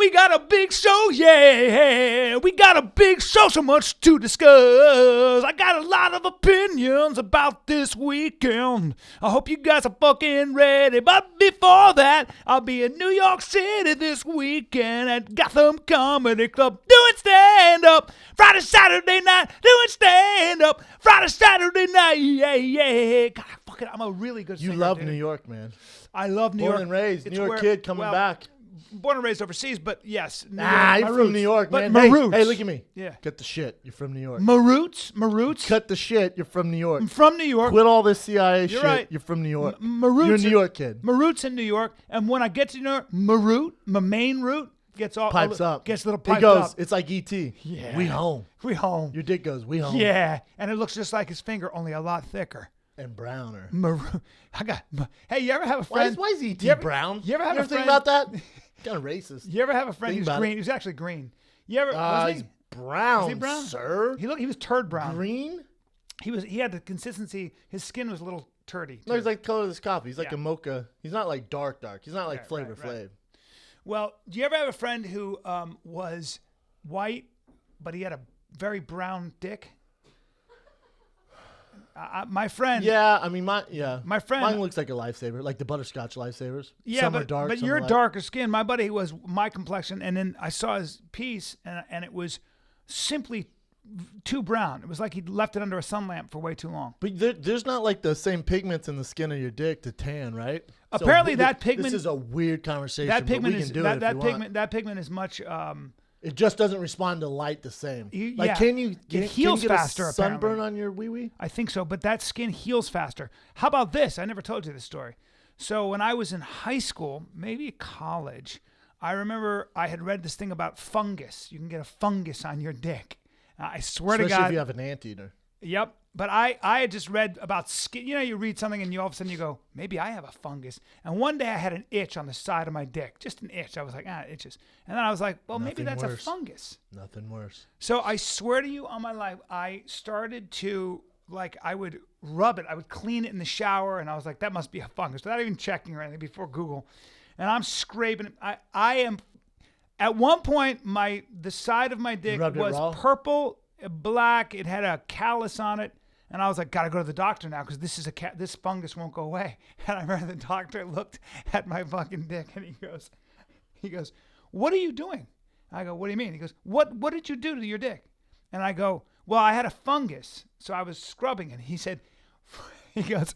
We got a big show, yeah. We got a big show, so much to discuss. I got a lot of opinions about this weekend. I hope you guys are fucking ready. But before that, I'll be in New York City this weekend at Gotham Comedy Club doing stand-up. Friday, Saturday night doing stand-up. Friday, Saturday night, yeah. God, fucking, I'm a really good singer. You love dude. New York, man. I love New York. Born and raised. It's New York where- kid coming well, back. Born and raised overseas, but yes. New York, You're my from roots. New York, but man. my roots. Hey, look at me. Yeah. Cut the shit. You're from New York. My roots. Cut the shit. You're from New York. I'm from New York. Quit all this CIA You're shit. right. You're from New York. My roots. You're a New York kid. My roots in New York, and when I get to New York, my main root gets all Pipes up. Gets a little It piped goes. up. It's like E.T. Yeah. We home. We home. Your dick goes. We home. Yeah, and it looks just like his finger, only a lot thicker. And browner. Hey, you ever have a friend? Why is E.T. You ever- brown? You ever have a think friend about that? Kind of racist. You ever have a friend Think who's about green? it. He was actually green. You ever? Was He's he? brown, Was he brown? sir. He was turd brown. Green? He had the consistency. His skin was a little turdy. No, he's like the color of this coffee. He's like Yeah. a mocha. He's not like dark. He's not like Right, Flavor right. Flav. Well, do you ever have a friend who was white, but he had a very brown dick? My friend. Yeah, I mean, my friend. Mine looks like a lifesaver, like the butterscotch lifesavers. Yeah, some but, are dark. but some you're are light. darker skin. My buddy was my complexion, and then I saw his piece, and it was simply too brown. It was like he'd left it under a sun lamp for way too long. But there's not like the same pigments in the skin of your dick to tan, right? Apparently that pigment- This is a weird conversation. That pigment but we is can do that, it that if you pigment. want. That pigment is much. It just doesn't respond to light the same. Yeah. Can you heals can you get faster, a sunburn apparently. on your wee wee? I think so, but that skin heals faster. How about this? I never told you this story. So when I was in high school, maybe college, I remember I had read this thing about fungus. You can get a fungus on your dick. I swear Especially to God. if you have an anteater. Yep. But I had just read about skin. You know, you read something and you all of a sudden you go, maybe I have a fungus. And one day I had an itch on the side of my dick, just an itch. I was like, it itches. And then I was like, well, maybe Nothing that's worse. a fungus. Nothing worse. So I swear to you on my life, I started to, I would rub it. I would clean it in the shower. And I was like, that must be a fungus, without even checking or anything before Google. And I'm scraping it. I am, at one point, the side of my dick rubbed it was raw? purple, black. It had a callus on it. And I was like, gotta go to the doctor now because this fungus won't go away. And I remember the doctor looked at my fucking dick and he goes, what are you doing? I go, what do you mean? He goes, what did you do to your dick? And I go, well, I had a fungus, so I was scrubbing it. He goes,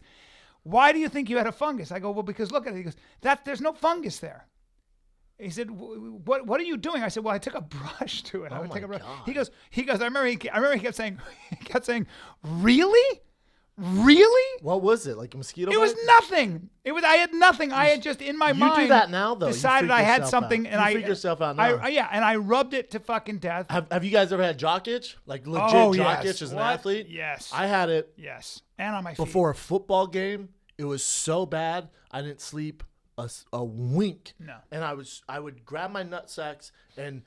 why do you think you had a fungus? I go, well, because look at it. He goes, there's no fungus there. He said, "What are you doing?" I said, "Well, I took a brush to it. I would take a brush." God. He goes. I remember he kept saying, "Really? Really?" What was it? Like a mosquito It bite? was nothing. I had nothing. I had just in my mind. You do that now, though. You Decided freak I had yourself something, out. and You freak yourself out now. and I rubbed it to fucking death. Have you guys ever had jock itch? Like legit jock itch as an What? athlete? Yes. I had it Yes. And on my feet. before a football game. It was so bad I didn't sleep a wink. No. And I would grab my nut sacks and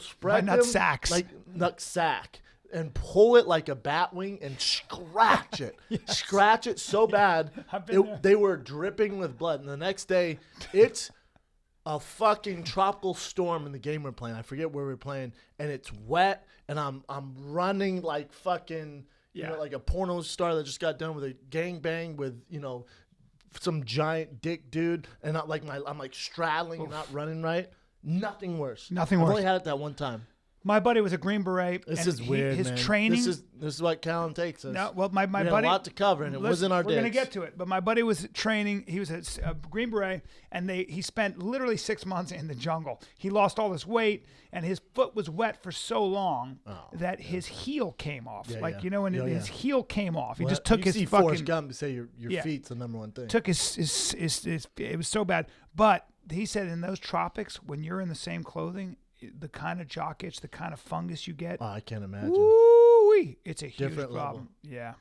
spread My nut them sacks. like nut sack and pull it like a bat wing and scratch it. Yes. Scratch it so bad I've been there. they were dripping with blood. And the next day, it's a fucking tropical storm in the game we're playing. I forget where we're playing, and it's wet, and I'm running like fucking like a porno star that just got done with a gangbang with some giant dick dude, and I'm like straddling and not running right. Nothing worse. Nothing I've worse. only had it that one time. My buddy was a Green Beret. This and is weird, His man. training. This is what Callan takes us. No, well, my we had buddy. a lot to cover, and it wasn't our We're gonna dicks. get to it, but my buddy was training. He was a Green Beret, and he spent literally 6 months in the jungle. He lost all his weight, and his foot was wet for so long that his heel came off. When his heel came off, he just took you his see fucking. Forrest Gump say your Yeah. feet's the number one thing. Took his. It was so bad, but he said in those tropics, when you're in the same clothing, the kind of jock itch, the kind of fungus you get. Oh, I can't imagine. Woo-wee, it's a huge Different problem. level. Yeah.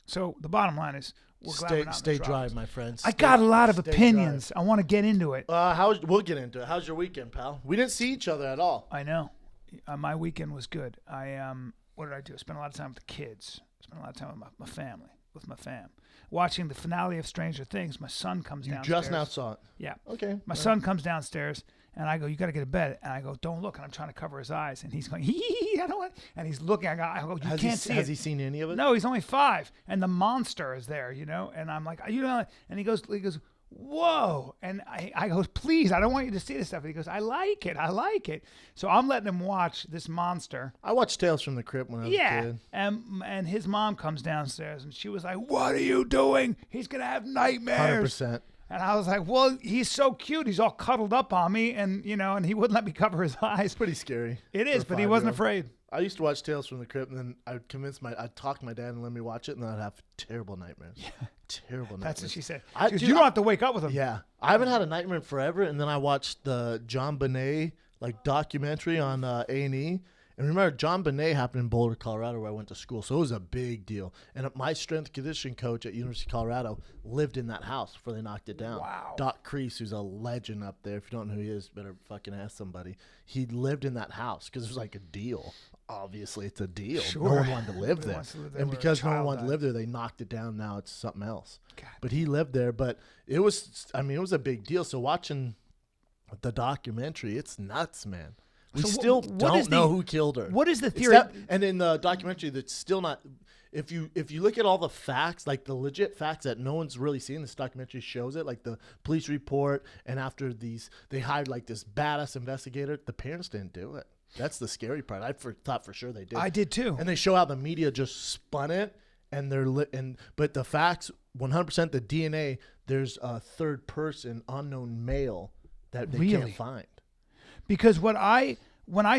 So the bottom line is, we're glad we're not in the Stay dry, tropics. my friends. I got a lot of Stay opinions. I want to get into it. dry. We'll get into it. How's your weekend, pal? We didn't see each other at all. I know. My weekend was good. What did I do? I spent a lot of time with the kids. I spent a lot of time with my family, with my fam. Watching the finale of Stranger Things, my son comes downstairs. Just now saw it. Yeah. Okay. My son comes downstairs, And I go, you got to get to bed. And I go, don't look. And I'm trying to cover his eyes. And he's going, I don't want. And he's looking. I go, you can't see it. Has he seen any of it? No, he's only 5. And the monster is there, you know. And I'm like, you know. And he goes, whoa. And I go, please, I don't want you to see this stuff. And he goes, I like it. So I'm letting him watch this monster. I watched Tales from the Crypt when I was a kid. And his mom comes downstairs and she was like, what are you doing? He's going to have nightmares. 100%. And I was like, well, he's so cute. He's all cuddled up on me. And, you know, and he wouldn't let me cover his eyes. Pretty scary. It is, but he wasn't afraid. I used to watch Tales from the Crypt, and then I'd talk my dad and let me watch it, and then I'd have terrible nightmares. Yeah. Terrible nightmares. That's what she said. You don't have to wake up with him. Yeah. I haven't had a nightmare in forever, and then I watched the John Bonet documentary on A&E. And remember, John Bonet happened in Boulder, Colorado, where I went to school. So it was a big deal. And my strength conditioning coach at University of Colorado lived in that house before they knocked it down. Wow. Doc Crease, who's a legend up there. If you don't know who he is, better fucking ask somebody. He lived in that house because it was like a deal. Obviously, it's a deal. Sure. No one wanted to live there. And because no one wanted to live there, they knocked it down. Now it's something else. God. But he lived there. But it was a big deal. So watching the documentary, it's nuts, man. We still don't know who killed her. What is the theory? And in the documentary, that's still not. If you look at all the facts, like the legit facts that no one's really seen, this documentary shows it, like the police report. And after they hired like this badass investigator. The parents didn't do it. That's the scary part. I thought for sure they did. I did too. And they show how the media just spun it, and but the facts, 100%, the DNA. There's a third person, unknown male that they can't find. Because when I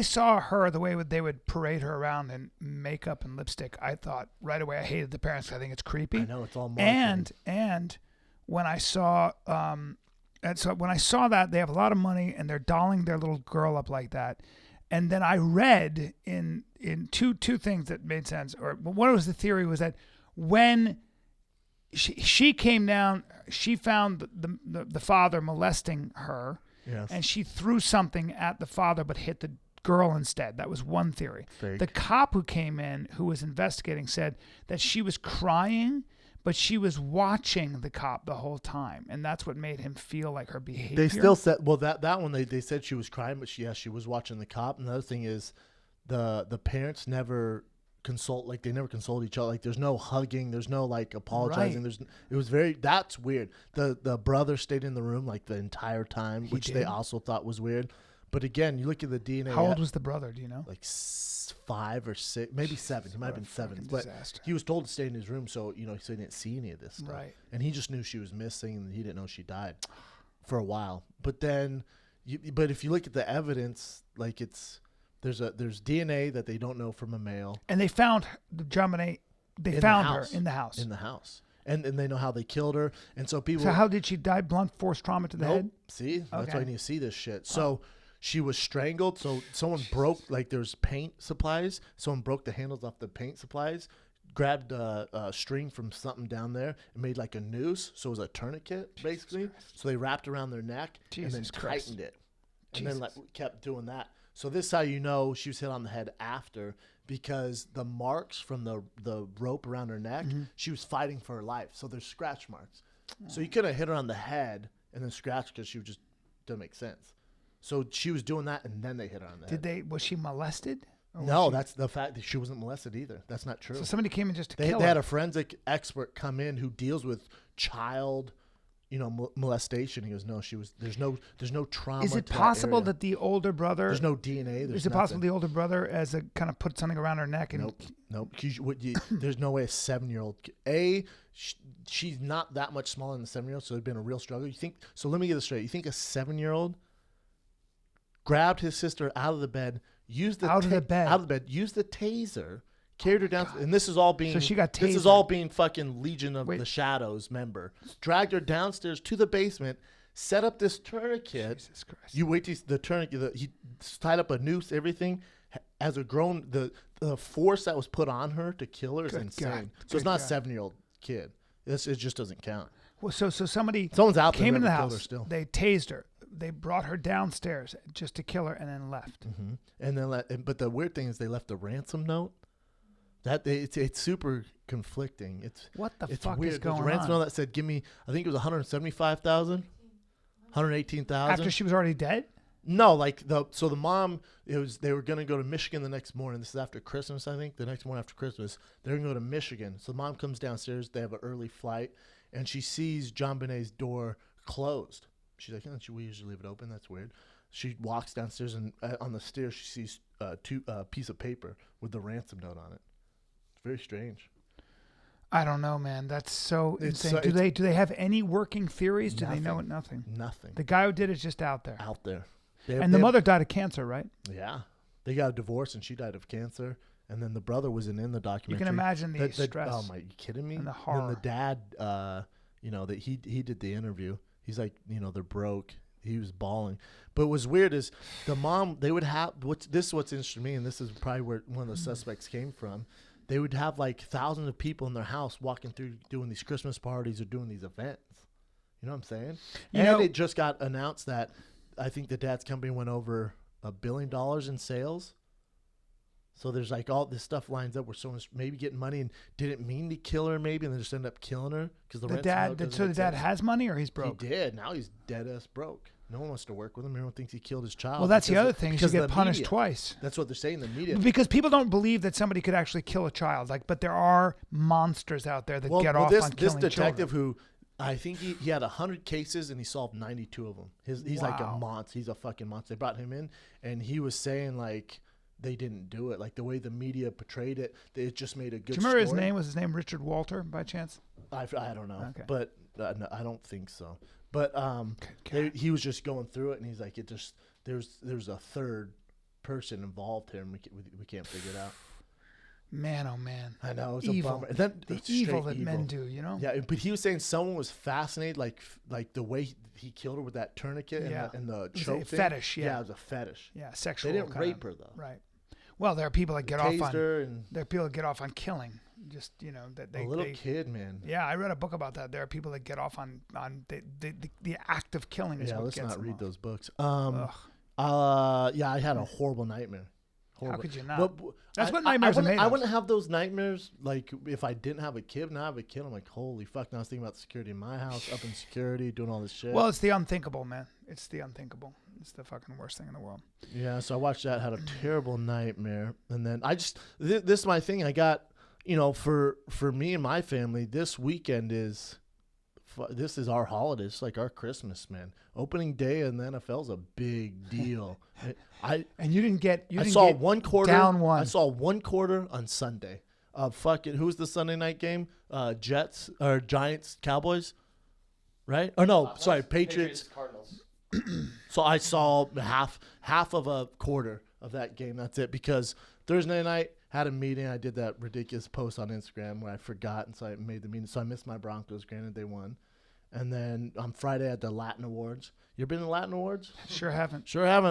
saw her, the way they would parade her around in makeup and lipstick, I thought right away I hated the parents. I think it's creepy. I know, it's all marketing. And when I saw that they have a lot of money and they're dolling their little girl up like that, and then I read in two things that made sense. Or one was the theory was that when she came down, she found the father molesting her. Yes. And she threw something at the father but hit the girl instead. That was one theory. Fake. The cop who came in, who was investigating, said that she was crying, but she was watching the cop the whole time. And that's what made him feel like her behavior. They still said, well, that one, they said she was crying, but she was watching the cop. And the other thing is the parents never they never consult each other. Like there's no hugging, there's no like apologizing. Right. That's weird. The brother stayed in the room like the entire time, which they also thought was weird. But again, you look at the DNA. How old was the brother? Do you know? Like 5 or 6, maybe 7. He might have been 7. But disaster. he was told to stay in his room, so so he didn't see any of this stuff. Right. And he just knew she was missing, and he didn't know she died for a while. But then, but if you look at the evidence, like there's DNA that they don't know from a male. And they found John Bonet. They found her in the house. In the house. And they know how they killed her. And so people. So how did she die? Blunt force trauma to the head? See? That's why you need to see this shit. So she was strangled. So someone broke, like there's paint supplies. Someone broke the handles off the paint supplies, grabbed a string from something down there and made like a noose. So it was a tourniquet, basically. So they wrapped around their neck and then tightened it. And then kept doing that. So this is how you know she was hit on the head after, because the marks from the rope around her neck, she was fighting for her life. So there's scratch marks. So you couldn't have hit her on the head and then scratch because she just didn't make sense. So she was doing that and then they hit her on the head. Was she molested? No, that's the fact that she wasn't molested either. That's not true. So somebody came in just to kill her. They had a forensic expert come in who deals with child molestation. He goes, no, there's no trauma. Is it possible that the older brother? There's no DNA. Is it possible the older brother as a kind of put something around her neck and? Nope. There's no way a 7-year-old. She's not that much smaller than a 7-year-old, so it'd been a real struggle. You think? So let me get this straight. You think a 7-year-old grabbed his sister out of the bed, used the taser, carried her down, and this is all being. So she got tasered. This is all being fucking Legion of the Shadows member. Dragged her downstairs to the basement, set up this tourniquet. Jesus Christ! You wait till the tourniquet. He tied up a noose, everything. As a grown, the force that was put on her to kill her is insane. So it's not a 7-year-old kid. It just doesn't count. Well, so someone's out there came into the killed her house. Still. They tased her. They brought her downstairs just to kill her and then left. Mm-hmm. And then, but the weird thing is they left a ransom note. It's super conflicting. What the fuck weird. is going on? There's a ransom note that said, "Give me," I think it was $175,000, $118,000. After she was already dead. No, like the mom, they were gonna go to Michigan the next morning. This is after Christmas, I think. The next morning after Christmas, they're gonna go to Michigan. So the mom comes downstairs. They have an early flight, and she sees John Benet's door closed. She's like, we usually leave it open. That's weird. She walks downstairs, and on the stairs she sees a piece of paper with the ransom note on it. It's very strange. I don't know, man. That's so It's insane. Do they have any working theories? Do they know it? Nothing. The guy who did it's just out there. Out there. And the mother died of cancer, right? Yeah. They got a divorce, and she died of cancer. And then the brother wasn't in the documentary. You can imagine the stress. Oh my, you kidding me? And the horror. And the dad, that he did the interview. He's like, they're broke. He was bawling. But what was weird is the mom, they would have, what's interesting to me, and this is probably where one of the suspects came from, they would have like thousands of people in their house walking through doing these Christmas parties or doing these events. You know what I'm saying? It just got announced that I think the dad's company went over $1 billion in sales. So there's like all this stuff lines up where someone's maybe getting money and didn't mean to kill her maybe, and they just end up killing her because the dad has money or he's broke? He did. Now he's dead ass broke. No one wants to work with him. Everyone thinks he killed his child. Well, that's the other thing. You get punished twice. That's what they're saying in the media. Because people don't believe that somebody could actually kill a child. But there are monsters out there that get off on killing children. This detective who, I think he had 100 cases and he solved 92 of them. He's like a monster. He's a fucking monster. They brought him in and he was saying like they didn't do it. Like the way the media portrayed it, it just made a good story. Do you remember his name? Was his name Richard Walter by chance? I don't know. Okay. But no, I don't think so. But he was just going through it, and he's like, "It just there's a third person involved here, and we can't figure it out." Man, oh man! I know it's evil. a bummer. And then the evil that men do, Yeah, but he was saying someone was fascinated, like the way he killed her with that tournament and the choke thing. Fetish. Yeah, it was a fetish. Yeah, sexual. They didn't rape her though. Right. Well, there are people that get off on. And there are people that get off on killing. Just that they. A little kid, man. Yeah, I read a book about that. There are people that get off on the act of killing. Is what let's gets not them read off. those books. I had a horrible nightmare. How could you not? That's what nightmares are made of. I wouldn't have those nightmares like if I didn't have a kid. Now I have a kid. I'm like, holy fuck! Now I was thinking about security in my house, up in security, doing all this shit. Well, it's the unthinkable, man. It's the unthinkable. It's the fucking worst thing in the world. Yeah, so I watched that, had a terrible nightmare, and then I just this is my thing. I got for me and my family, this weekend is our holiday. It's like our Christmas, man. Opening day in the NFL is a big deal. And you didn't get. I saw one quarter. Down one. I saw one quarter on Sunday. Who was the Sunday night game? Jets or Giants, Cowboys, right? Or no, sorry, Patriots. Cardinals. So I saw half of a quarter of that game. That's it. Because Thursday night had a meeting. I did that ridiculous post on Instagram where I forgot, and so I made the meeting. So I missed my Broncos. Granted, they won. And then on Friday at the Latin Awards. You ever been to Latin Awards? Sure haven't.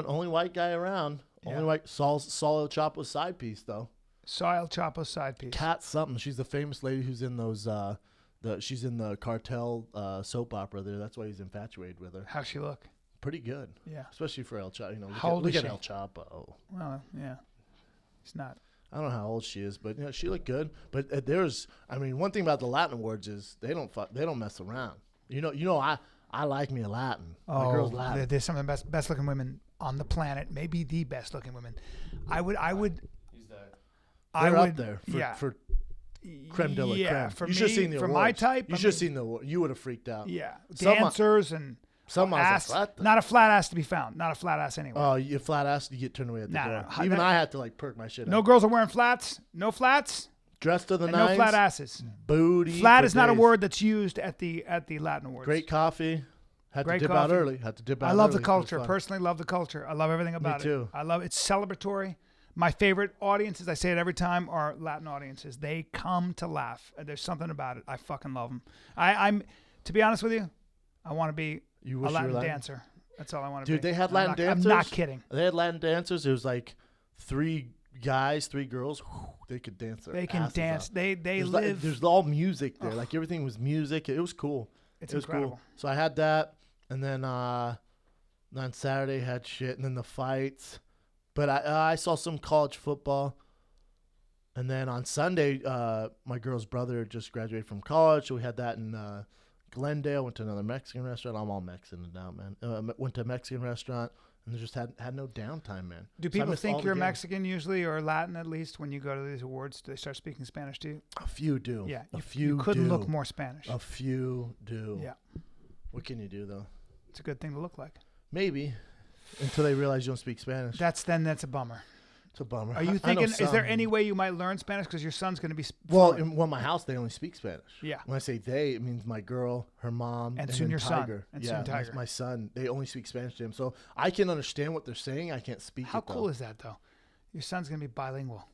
Only white guy around. Yeah. Only white. Saul El Chapo's side piece though. Saul El Chapo's side piece. Cat something. She's the famous lady who's in those. She's in the Cartel soap opera there. That's why he's infatuated with her. How's she look? Pretty good. Yeah. Especially for El Chapo. How old is look she? at El Chapo. Well, yeah. He's not. I don't know how old she is, but she looked good. But one thing about the Latin Awards is they don't mess around. I like me a Latin. My girl's Latin. There's some of the best looking women on the planet, maybe the best looking women. I would. He's there. They're up there for creme de la creme. Yeah, for you should have seen the for awards. my type. You should have seen the awards. You would have freaked out. Yeah, Some dancers and some ass. Not a flat ass to be found. Not a flat ass anywhere. Oh, you flat ass, you get turned away at the door. No. Even I had to perk my shit up. No girls are wearing flats. No flats. Dressed to the and nines. No flat asses. Booty. Flat is not a word that's used at the Latin Awards. Great coffee. Had to dip out early. I love the culture. Personally, love the culture. I love everything about it. Me too. I love it's celebratory. My favorite audiences, I say it every time, are Latin audiences. They come to laugh. There's something about it. I fucking love them. I'm, to be honest with you, I want to be a Latin dancer. That's all I want to be. Dude, they had Latin dancers. I'm not kidding. They had Latin dancers. It was like 3 guys, 3 girls. They could dance. They can dance. Off. They live. There's all music there. Like everything was music. It was cool. It's incredible. Cool. So I had that, and then on Saturday had shit, and then the fights. But I saw some college football, and then on Sunday, my girl's brother just graduated from college, so we had that in Glendale. Went to another Mexican restaurant. I'm all Mexican now, man. Went to a Mexican restaurant, and just had no downtime, man. Do So I people missed all think the you're games. Mexican usually, or Latin at least, when you go to these awards? Do they start speaking Spanish to you? A few do. Yeah, a you, few you couldn't do. look more Spanish. A few do. Yeah, What can you do though? it's a good thing to look like. Maybe until they realize you don't speak Spanish. That's a bummer. It's a bummer. Are you I know thinking? Is there some. any way you might learn Spanish because your son's going to be? Well, fluent? in my house, they only speak Spanish. Yeah. When I say they, it means my girl, her mom, And and soon then your son. Tiger. And yeah, soon Tiger. My son. They only speak Spanish to him, so I can understand what they're saying. I can't speak. How it, though. cool is that, though? Your son's going to be bilingual.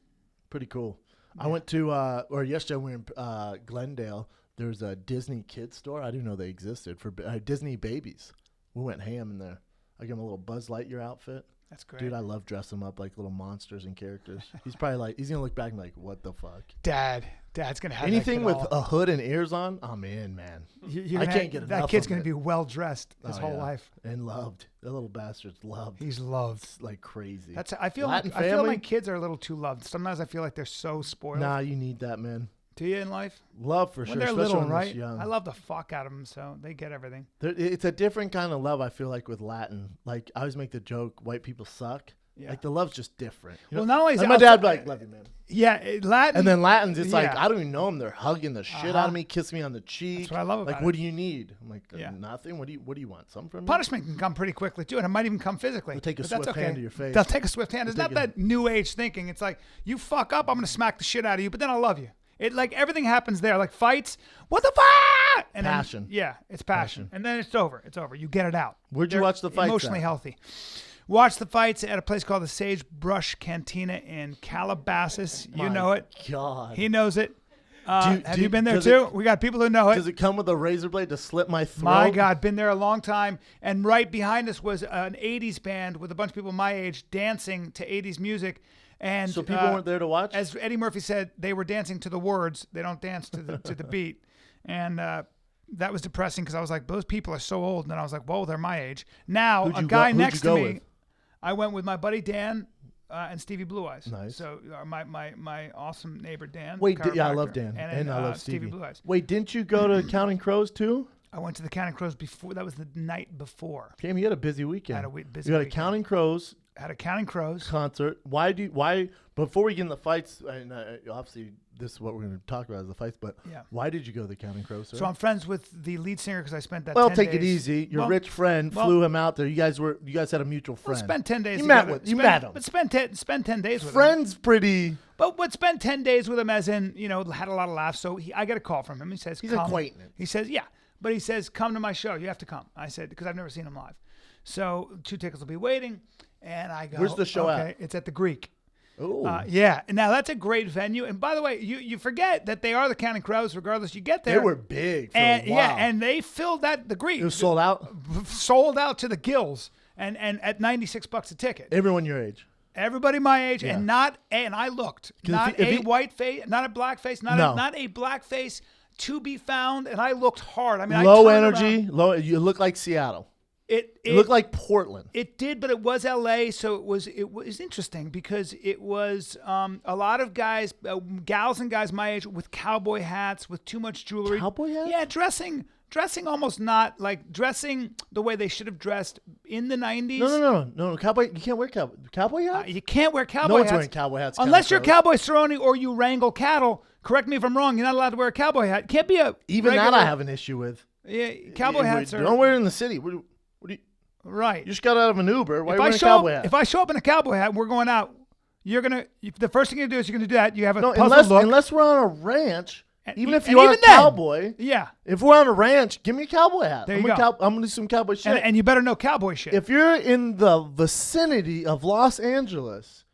Pretty cool. Yeah. I went to or yesterday we were in Glendale. There's a Disney kids store. I didn't know they existed for Disney babies. We went ham in there. I gave him a little Buzz Lightyear outfit. That's great. Dude, I love dressing them up like little monsters and characters. He's probably like, he's gonna look back and be like, what the fuck? Dad's going to have Anything that with kid a hood and ears on, I'm in, man. You're I gonna can't get that enough kid's of going it. to be well dressed his Oh, whole yeah. life. And loved. That little bastard's loved. He's loved. It's like crazy. That's. I feel Latin like I feel my family? kids are a little too loved. Sometimes I feel like they're so spoiled. Nah, you need that, man. Do you in life? Love for When sure. they're especially little, when they're right? young. I love the fuck out of them, so they get everything. It's a different kind of love, I feel like, with Latin. Like, I always make the joke, white people suck. Yeah. Like, the love's just different. You Well, know? not only is like it my I'll dad t- be like, love you, man. Yeah, Latin. And then Latins, it's like, Yeah. I don't even know them. They're hugging the shit out of me, kiss me on the cheek. That's what I love Like, about what it. do you need? I'm like, Yeah. nothing. What do you want? Something from me? Punishment can come pretty quickly too, and it might even come physically. They'll take a but that's swift okay. hand to your face. They'll take a swift hand. It's They'll not take that new age thinking. It's like you fuck up, I'm gonna smack the shit out of you, but then I'll love you. It like everything happens there, like fights. What the fuck? And Passion. Then, yeah, it's passion, and then it's over. It's over. You get it out. Where'd you They're watch the fights Emotionally at? healthy. Watch the fights at a place called the Sagebrush Cantina in Calabasas. You My know it. God. He knows it. Do- Have do- you been there does too? it- We got people who know it. Does it come with a razor blade to slit my throat? My God, been there a long time. And right behind us was an 80s band with a bunch of people my age dancing to 80s music. And So people weren't there to watch? As Eddie Murphy said, they were dancing to the words. They don't dance to the beat. And that was depressing because I was like, those people are so old. And then I was like, whoa, they're my age. Now, Who'd a you guy who'd next you to go me, with? I went with my buddy Dan and Stevie Blue Eyes. Nice. So my awesome neighbor Dan. Wait, I love chiropractor, Dan. And, I love Stevie. Blue Eyes. Wait, didn't you go to Counting Crows too? I went to the Counting Crows before. That was the night before. Cam, you had a busy weekend. Had a busy you had a weekend. Counting Crows Had a Counting Crows. concert. Why before we get in the fights, and obviously this is what we're going to talk about is the fights, but Yeah. why did you go to the Counting Crows, sir? So I'm friends with the lead singer because I spent that. well, 10 take it days. easy. Your Well, rich friend well- flew him out there. You guys had a mutual friend. Spend 10 days. You met together. with- you met him. But spend 10 days with him. Friends pretty. But spend 10 days with him as in, had a lot of laughs. So I get a call from him. He says, He's come. acquaintance. He says, yeah. But he says, come to my show. You have to come. I said, because I've never seen him live. So 2 tickets will be waiting. And I go, Where's the show okay, at? It's at the Greek. Oh, Yeah. And now that's a great venue. And by the way, you forget that they are the Counting Crows regardless. You get they there. were big for And a while. yeah, and they filled the Greek. it was sold out. Sold out to the gills. And at $96 a ticket. Everyone your age. Everybody my age, Yeah. and I looked, 'Cause not if a he- white face, not a black face, not a black face to be found, and I looked hard. I mean, Low I turned energy. around. Low. You look like Seattle. It You look like Portland. it did, but it was L.A., so it was interesting because it was a lot of guys, gals and guys my age with cowboy hats, with too much jewelry. Cowboy hats? Yeah, dressing almost not like dressing the way they should have dressed in the 90s. No. Cowboy. You can't wear cowboy hats. You can't wear cowboy No one's hats. wearing cowboy hats. Unless you're Counting Cowboy Cerrone or you wrangle cattle. Correct me if I'm wrong. You're not allowed to wear a cowboy hat. Can't be a Even regular, that I have an issue with. Yeah, cowboy hats are Don't wear it in the city. What do you? right. You just got out of an Uber. Why are If you I wearing a show cowboy up, hat? if I show up in a cowboy hat, and we're going out. The first thing you do is you're gonna do that. You have a No, puzzled look. unless we're on a ranch. And- Even if and you are a even then- cowboy, Yeah, if we're on a ranch, give me a cowboy hat. There I'm you gonna go. I'm gonna do some cowboy shit. and you better know cowboy shit. If you're in the vicinity of Los Angeles,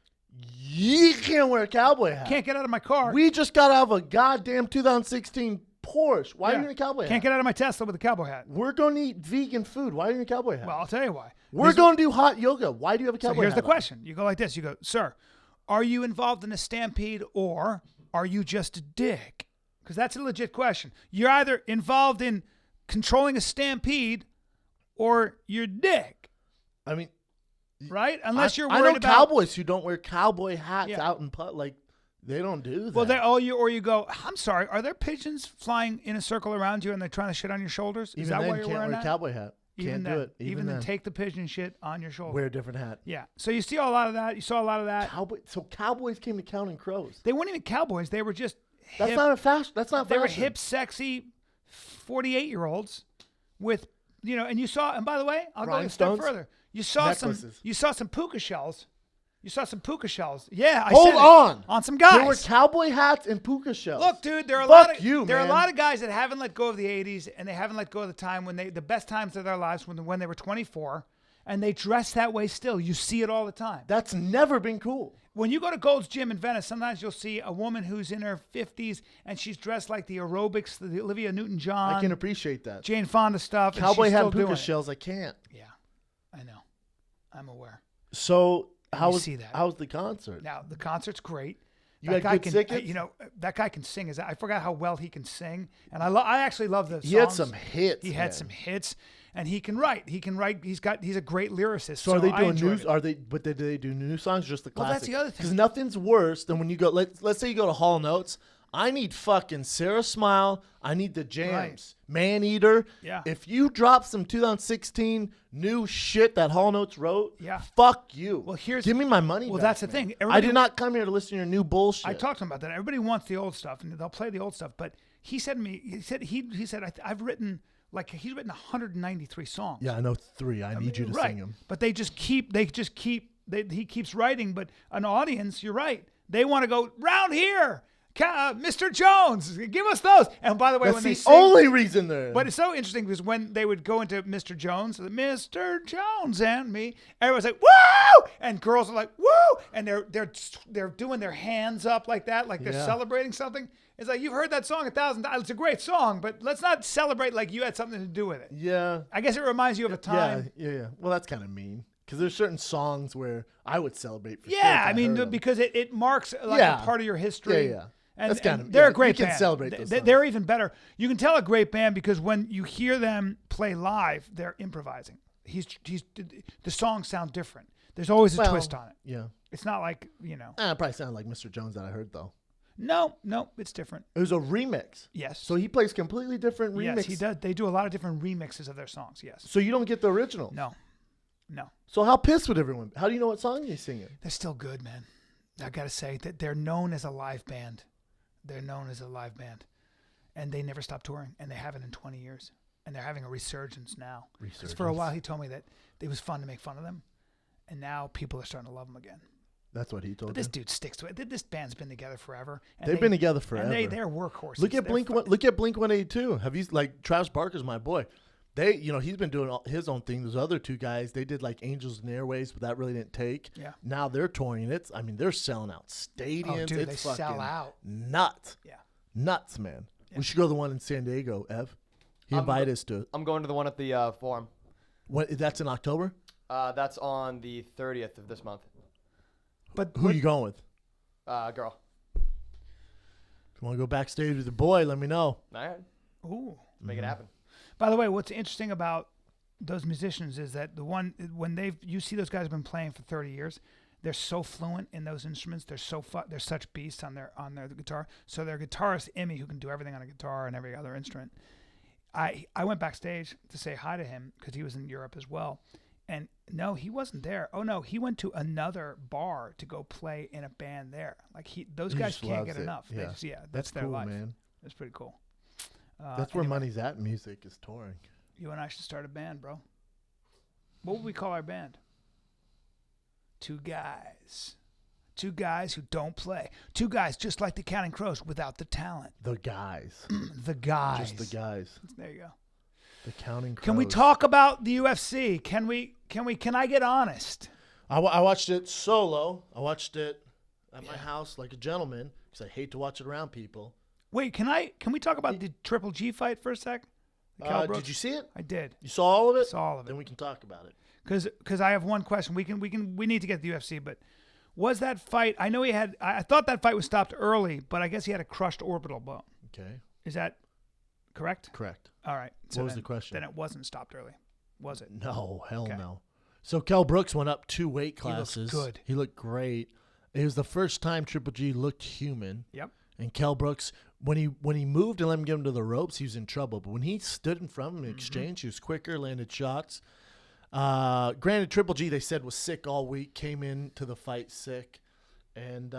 you can't wear a cowboy hat. Can't get out of my car. We just got out of a goddamn 2016 Porsche. Why are Yeah. you in a cowboy Can't hat? get out of my Tesla with a cowboy hat. We're going to eat vegan food. Why are you in a cowboy hat? Well, I'll tell you why. We're going to do hot yoga. Why do you have a So cowboy here's hat the on? question. You go like this. You go, sir, are you involved in a stampede or are you just a dick? Because that's a legit question. You're either involved in controlling a stampede or you're a dick, I mean, right? Unless you're I worried know about cowboys who don't wear cowboy hats Yeah. out in like they don't do that. Well, you go. I'm sorry. Are there pigeons flying in a circle around you and they're trying to shit on your shoulders? Is Even that then, why you're can't wearing wear that? a cowboy hat. Can't do it. Even then, then. take the pigeon shit on your shoulder. Wear a different hat. Yeah. So you see a lot of that. You saw a lot of that. So Cowboys came to Counting Crows. They weren't even cowboys. They were just That's hip. not a fashion. That's not They fashion. were hip, sexy 48-year-olds with, and you saw, and by the way, I'll go a step Rhinestones? further. You saw Necklaces. some puka shells. You saw some puka shells. Yeah, I Hold said it. on. On some guys. There were cowboy hats and puka shells. Look, dude, there are Fuck a man. lot of guys that haven't let go of the 80s, and they haven't let go of the time when the best times of their lives when they were 24, and they dress that way still. You see it all the time. That's never been cool. When you go to Gold's Gym in Venice, sometimes you'll see a woman who's in her 50s and she's dressed like the aerobics, the Olivia Newton-John. I can appreciate that. Jane Fonda stuff. Cowboy and she's hat still and puka doing it. shells, I can't. Yeah, I know. I'm aware. So how's see that. the concert? Now the concert's great. You that got guy good can, tickets? That guy can sing. I forgot how well he can sing, and I actually love the songs. He had some hits. He had some hits, and he can write. He's a great lyricist. So are they I doing enjoyed new? it. Are they? But did they do new songs? Or just the Well, classics? that's the other thing. Because nothing's worse than when you go. Let's say you go to Hall & Oates. I need fucking Sarah Smile. I need the jams. Right. Man Eater. Yeah. If you drop some 2016 new shit that Hall & Oates wrote, Yeah. fuck you. Well, give me my money. Well, back, that's the man. thing. I Everybody- did not come here to listen to your new bullshit. I talked to him about that. Everybody wants the old stuff, and they'll play the old stuff. But he said to me, he said he's written 193 songs. Yeah, I know 3. I need you to right. sing them. But he keeps writing. But an audience, you're right. They want to go round here, Mr. Jones, give us those. And by the way, That's when the they sing, only reason they're. but it's so interesting because when they would go into Mr. Jones and me, everyone's like, woo! And girls are like, woo! And they're doing their hands up like that, like they're Yeah. celebrating something. It's like, you've heard that song 1,000 times. It's a great song, but let's not celebrate like you had something to do with it. Yeah. I guess it reminds you of a time. Yeah. Well, that's kind of mean. Because there's certain songs where I would celebrate for sure. Yeah, if I mean, heard 'em. because it marks like Yeah. a part of your history. Yeah. And, That's kind and of- they're yeah, a great you can band. celebrate those songs. They're even better. You can tell a great band because when you hear them play live, they're improvising. The songs sound different. There's always a twist on it. Yeah. It's not like, It probably sounded like Mr. Jones that I heard, though. No, it's different. It was a remix. Yes. So he plays completely different remixes. Yes, he does. They do a lot of different remixes of their songs. Yes. So you don't get the original. No. So how pissed would everyone be? How do you know what song he's singing? They're still good, man. I got to say that they're known as a live band. And they never stop touring, and they haven't in 20 years. And they're having a resurgence now. 'Cause for a while, he told me that it was fun to make fun of them. And now people are starting to love them again. That's what he told But this you. dude sticks to it. This band's been together forever. And They've been together forever. And they're workhorses. Look at They're Blink. fucking- Look at Blink 182. Have you Travis Barker's my boy? He's been doing his own thing. Those other 2 guys, they did like Angels and Airways, but that really didn't take. Yeah. Now they're touring. They're selling out stadiums. Oh, dude, it's they sell fucking out. nuts. Yeah. Nuts, man. Yeah. We should go to the one in San Diego, Ev. He invited us to. I'm going to the one at the Forum. What? That's in October. That's on the 30th of this month. But Who are you going with? Girl. If you want to go backstage with the boy, let me know. All right. Ooh. Make it happen. By the way, what's interesting about those musicians is that you see those guys have been playing for 30 years. They're so fluent in those instruments. They're such beasts on their guitar. So their guitarist Emmy, who can do everything on a guitar and every other instrument. I went backstage to say hi to him because he was in Europe as well. And no, he wasn't there. Oh no, he went to another bar to go play in a band there. Like those He guys just can't loves get it. enough. Yeah. That's their cool, life. man. That's pretty cool. That's where anyway, money's at in music, is touring. You and I should start a band, bro. What would we call our band? 2 guys. 2 guys who don't play. 2 guys just like the Counting Crows without the talent. The guys. The guys. Just the guys. There you go. The Counting Crows. Can we talk about the UFC? Can I get honest? I watched it solo. I watched it at my house like a gentleman because I hate to watch it around people. Wait, can we talk about the Triple G fight for a sec? The Cal Brooks? Did you see it? I did. You saw all of it? Saw all of it. Then we can talk about it. Because I have one question. We need to get to the UFC, but was that fight? I know I thought that fight was stopped early, but I guess he had a crushed orbital bone. Okay. Is that correct? Correct. All right. What was the question? Then it wasn't stopped early, was it? No, hell Okay. no. So Kell Brooks went up 2 weight classes. He looked good. He looked great. It was the first time Triple G looked human. Yep. And Kell Brooks when he moved and let him get him to the ropes, he was in trouble. But when he stood in front of him in exchange, he was quicker, landed shots. Granted, Triple G, they said, was sick all week, came into the fight sick. And,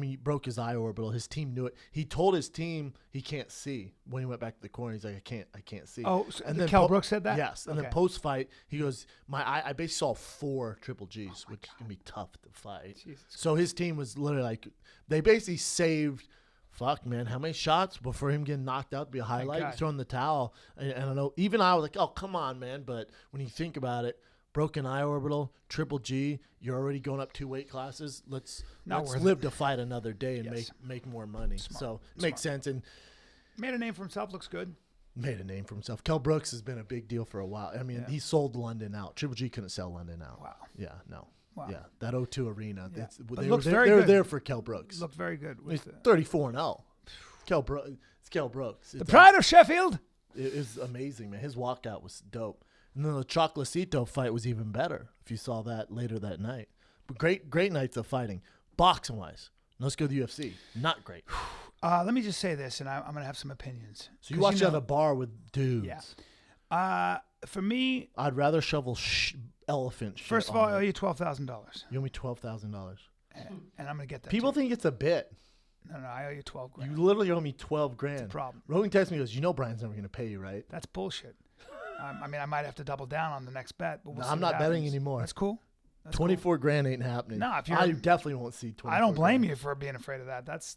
he broke his eye orbital. His team knew it. He told his team he can't see when he went back to the corner. He's like, I can't see. Oh, so and then Kell Brooks said that? Yes. And then post-fight, he goes, I basically saw 4 Triple Gs, which is going to be tough to fight. Jesus So his team was literally like, they basically saved, fuck, man, how many shots before him getting knocked out to be a highlight? He's throwing the towel. And I know, even I was like, oh, come on, man. But when you think about it, broken eye orbital, Triple G, you're already going up 2 weight classes. Let's live to fight another day and make more money. So it makes sense. And made a name for himself. Looks good. Made a name for himself. Kell Brooks has been a big deal for a while. I mean, he sold London out. Triple G couldn't sell London out. Wow. Yeah, no. Wow. Yeah, that O2 arena. Yeah. They looks were very they were good. there for Kell Brooks. Looked very good. He's 34-0. It's Kell Brooks. The pride of Sheffield. It was amazing, man. His walkout was dope. And then the Chocolatito fight was even better, if you saw that later that night. But great nights of fighting. Boxing-wise, let's go to the UFC. Not great. Let me just say this, and I'm going to have some opinions. So you watched it at a bar with dudes. Yeah. For me, I'd rather shovel elephant shit. First of all, I owe you $12,000. You owe me $12,000. And I'm going to get that. People think it's a bit. No, I owe you $12,000. You literally owe me $12,000. It's a problem. Rogan texts me, goes, Brian's never going to pay you, right? That's bullshit. I might have to double down on the next bet. But I'm not betting anymore. That's cool. That's $24,000 ain't happening. No, if you're, I definitely won't see 24. I don't blame you for being afraid of that. That's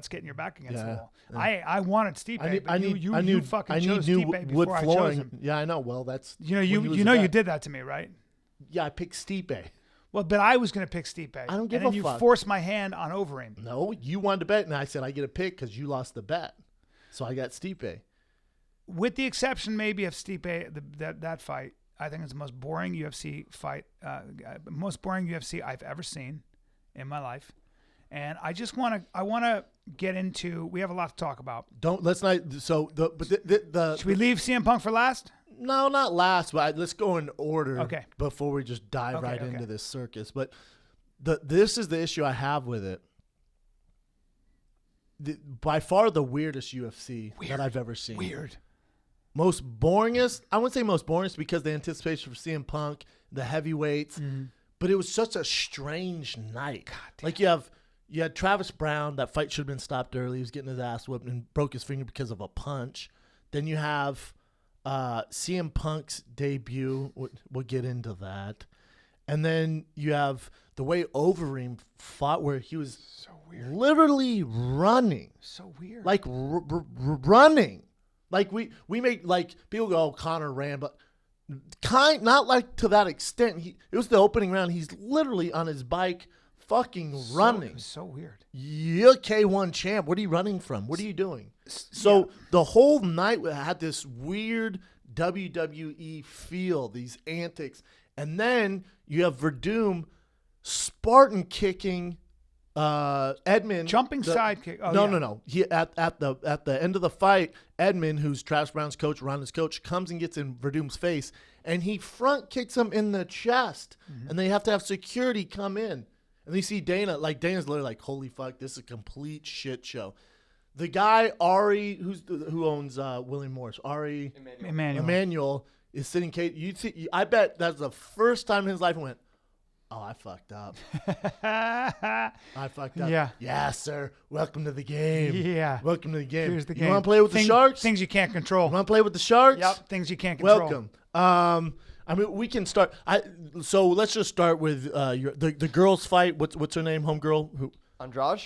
getting your back against the wall. Yeah. I wanted Stipe, but you fucking chose Stipe before I chose him. Yeah, I know. Well, that's you did that to me, right? Yeah, I picked Stipe. Well, but I was going to pick Stipe. I don't give a fuck. And then you forced my hand on Overeem. No, you wanted to bet, and I said I get a pick because you lost the bet. So I got Stipe. With the exception maybe of Stipe, that fight, I think it's the most boring UFC fight, most boring UFC I've ever seen in my life. And I just want to get into. We have a lot to talk about. Let's not. So should we leave CM Punk for last? No, not last, but let's go in order. Okay. Before we just dive into this circus, but this is the issue I have with it. By far the weirdest UFC that I've ever seen. Weird. Most boringest. I wouldn't say most boringest because the anticipation for CM Punk, the heavyweights, but it was such a strange night. Like you had Travis Brown. That fight should have been stopped early. He was getting his ass whipped and broke his finger because of a punch. Then you have CM Punk's debut. We'll get into that. And then you have the way Overeem fought where he was so weird. Literally running. So weird. Like running. Like we make like people go, oh, Conor ran, but not like to that extent. It was the opening round. He's literally on his bike fucking running. It was so weird. You're K1 champ. What are you running from? What are you doing? So the whole night had this weird WWE feel, these antics. And then you have Verdum Spartan kicking Edmund. Jumping sidekick. Oh, no. He at the end of the fight, Edmund, who's Travis Brown's coach, Ronda's coach, comes and gets in Verdum's face, and he front kicks him in the chest. And they have to have security come in. And you see Dana's literally like, holy fuck, this is a complete shit show. The guy, Ari, who owns William Morris, Ari Emmanuel is sitting. I bet that's the first time in his life he went, oh, I fucked up. I fucked up. Yeah. Yeah, sir. Welcome to the game. Yeah. Welcome to the game. Here's the game. You want to play with the Sharks? Things you can't control. You want to play with the Sharks? Yep. Things you can't control. Welcome. We can start. So let's just start with the girls' fight. What's her name? Homegirl who? Andrade.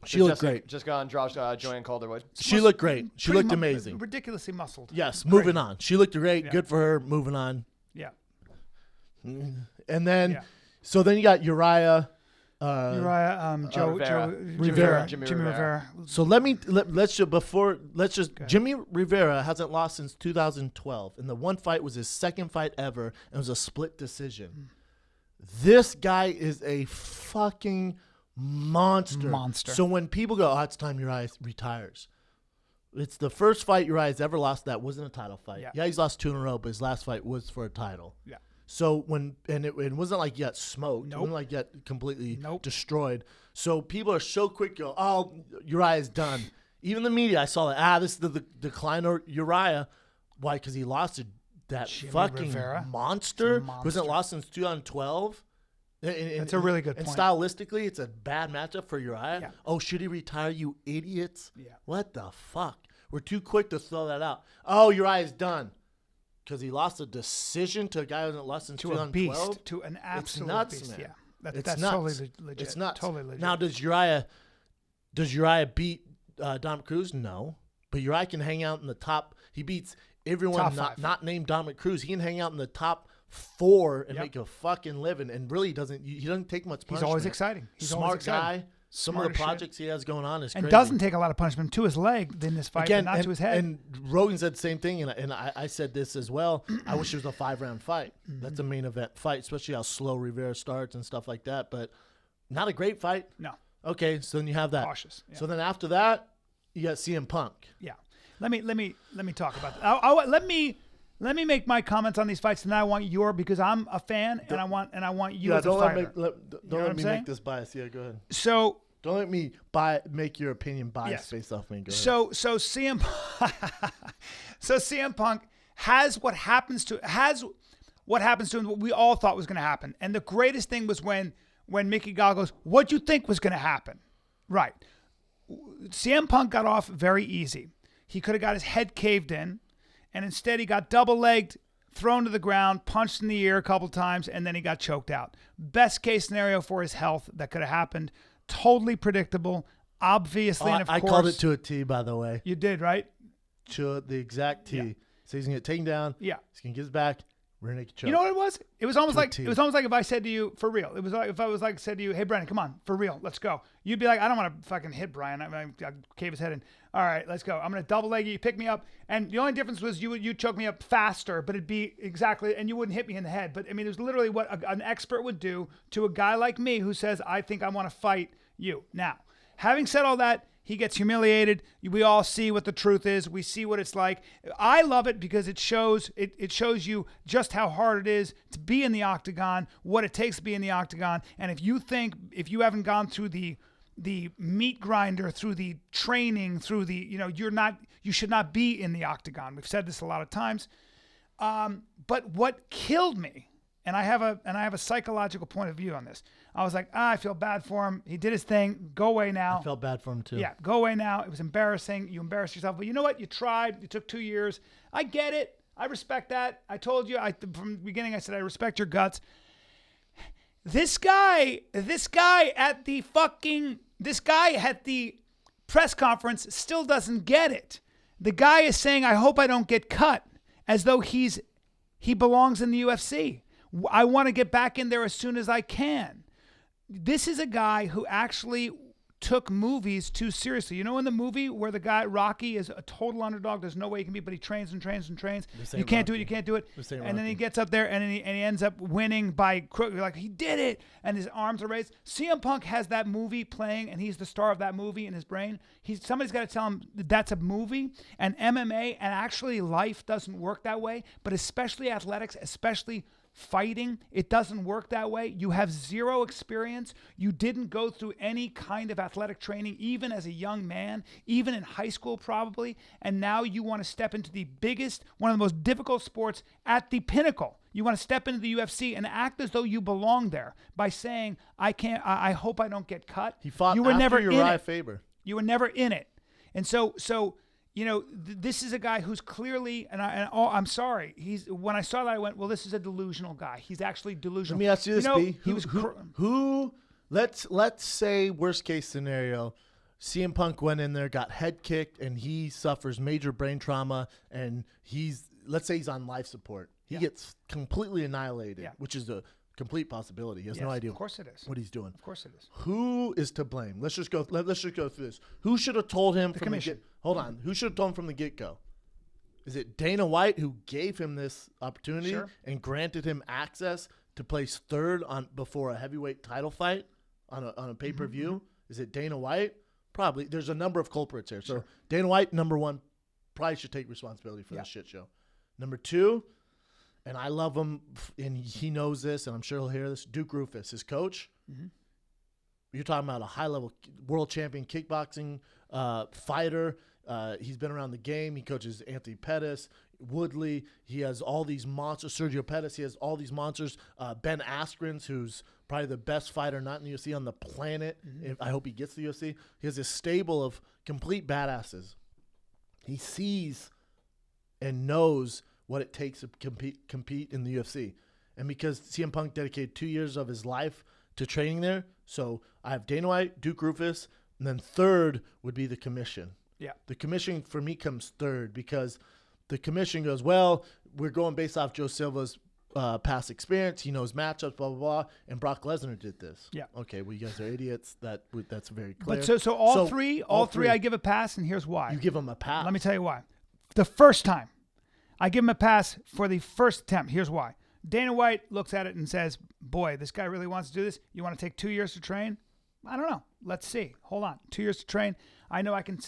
She looked great. Jessica Andrade, Joanne Calderwood. She looked great. She looked amazing. Ridiculously muscled. Yes. Moving on. She looked great. Yeah. Good for her. Moving on. Yeah. And then, so then you got Uriah. Jimmy Rivera. So Jimmy Rivera hasn't lost since 2012, and the one fight was his second fight ever, and it was a split decision. This guy is a fucking monster. So when people go, oh, it's time Uriah retires. It's the first fight Uriah's ever lost that wasn't a title fight. Yeah, he's lost 2 in a row, but his last fight was for a title. Yeah. So it wasn't like you got smoked. Nope. It wasn't like you got completely destroyed. So people are so quick to go, oh, Uriah's done. Even the media, I saw that. This is the decline of Uriah. Why? Because he lost to that Jimmy fucking Rivera. monster who Monster. hasn't lost since 2012. That's a really good and point. stylistically, it's a bad matchup for Uriah. Yeah. Oh, should he retire, you idiots? Yeah. What the fuck? We're too quick to throw that out. Oh, Uriah's done. Because he lost a decision to a guy who hasn't lost since To a 2012. beast, to an absolute nuts, beast. man. Yeah, It's that's nuts. totally legit. It's nuts. Totally legit. Now, does Uriah beat Dominic Cruz? No. But Uriah can hang out in the top. He beats everyone Top five. not named Dominic Cruz. He can hang out in the top 4 and Yep. make a fucking living. And really he doesn't take much punishment. He's always exciting. He's Smart always exciting. guy. Some Smart of as the shit. projects he has going on is And crazy. doesn't take a lot of punishment to his leg in this fight, Again, but not to his head. And Rogan said the same thing, and I said this as well. I wish it was a 5-round fight. That's a main event fight, especially how slow Rivera starts and stuff like that. But not a great fight. No. Okay, so then you have that. Cautious, yeah. So then after that, you got CM Punk. Yeah. Let me talk about that. Let me make my comments on these fights, and I want because I'm a fan, and I want you as a fighter. Don't what let I'm me saying? make this bias. Yeah, go ahead. So Don't let me make your opinion biased Yes. based off me. Go ahead. So CM so CM Punk has what happens to him what we all thought was going to happen. And the greatest thing was when Mickey Gall goes, "What'd you think was going to happen?" Right. CM Punk got off very easy. He could have got his head caved in, and instead he got double-legged, thrown to the ground, punched in the ear a couple times, and then he got choked out. Best case scenario for his health that could have happened. Totally predictable, obviously, and of I course. called it to a T, by the way. You did, right? To the exact T. Yeah. So he's gonna get taken down. Yeah. He's gonna get his back. We're gonna get choked. You know what it was? It was almost To a like T. if I said to you, for real. It was like if I was like said to you, "Hey, Brandon, come on, for real, let's go." You'd be like, "I don't want to fucking hit Bryan. I cave his head in. All right, let's go. I'm gonna double leg you. You pick me up, and the only difference was you choke me up faster, but it'd be exactly, and you wouldn't hit me in the head. But I mean, it was literally what an expert would do to a guy like me who says, "I think I want to fight you." Now, having said all that. He gets humiliated. We all see what the truth is. We see what it's like. I love it because it shows you just how hard it is to be in the octagon, what it takes to be in the octagon. And if you haven't gone through the meat grinder, through the training, through the, you should not be in the octagon. We've said this a lot of times. But what killed me, and I have a psychological point of view on this. I was like, I feel bad for him. He did his thing. Go away now. I felt bad for him too. Yeah, go away now. It was embarrassing. You embarrassed yourself. But you know what? You tried. It took 2 years. I get it. I respect that. I told you from the beginning, I said, I respect your guts. This guy at the press conference still doesn't get it. The guy is saying, I hope I don't get cut, as though he belongs in the UFC. I want to get back in there as soon as I can. This is a guy who actually took movies too seriously. You know, in the movie where the guy Rocky is a total underdog, there's no way he can beat, but he trains and trains and trains. You can't do it. You can't do it. And then he gets up there and he ends up winning by crook. Like, he did it, and his arms are raised. CM Punk has that movie playing, and he's the star of that movie in his brain. Somebody's got to tell him that's a movie, and MMA and actually life doesn't work that way. But especially athletics, especially fighting, it doesn't work that way. You have zero experience. You didn't go through any kind of athletic training, even as a young man, even in high school probably, and now you want to step into the biggest, one of the most difficult sports at the pinnacle. You want to step into the UFC and act as though you belong there by saying, I hope I don't get cut. He fought you were after never Uriah in it. Faber. You were never in it. And so this is a guy who's clearly, I'm sorry. When I saw that, I went, well, this is a delusional guy. He's actually delusional. Let me ask you this, B. Let's say worst case scenario, CM Punk went in there, got head kicked, and he suffers major brain trauma, and let's say he's on life support. He gets completely annihilated, which is a complete possibility. He has no idea. Of course it is. What he's doing. Of course it is. Who is to blame? Let's just go through this. Who should have told him from commission. Hold on. Who should have told him from the get-go? Is it Dana White who gave him this opportunity and granted him access to place third before a heavyweight title fight on a pay-per-view? Mm-hmm. Is it Dana White? Probably. There's a number of culprits here. So Dana White, number one, probably should take responsibility for this shit show. Number two, and I love him, and he knows this, and I'm sure he'll hear this, Duke Rufus, his coach. Mm-hmm. You're talking about a high-level world champion kickboxing fighter. He's been around the game. He coaches Anthony Pettis, Woodley. He has all these monsters. Sergio Pettis. He has all these monsters. Ben Askren, who's probably the best fighter not in the UFC on the planet. I hope he gets to the UFC. He has a stable of complete badasses. He sees and knows what it takes to compete in the UFC. And because CM Punk dedicated 2 years of his life to training there, so I have Dana White, Duke Rufus, and then third would be the commission. Yeah. The commission for me comes third because the commission goes, well, we're going based off Joe Silva's past experience. He knows matchups, blah, blah, blah. And Brock Lesnar did this. Yeah. Okay, well, you guys are idiots. That's very clear. But so all three I give a pass, and here's why. You give them a pass. Let me tell you why. The first time, I give him a pass for the first attempt. Here's why. Dana White looks at it and says, boy, this guy really wants to do this. You want to take 2 years to train? I don't know. Let's see. Hold on. 2 years to train. I know I can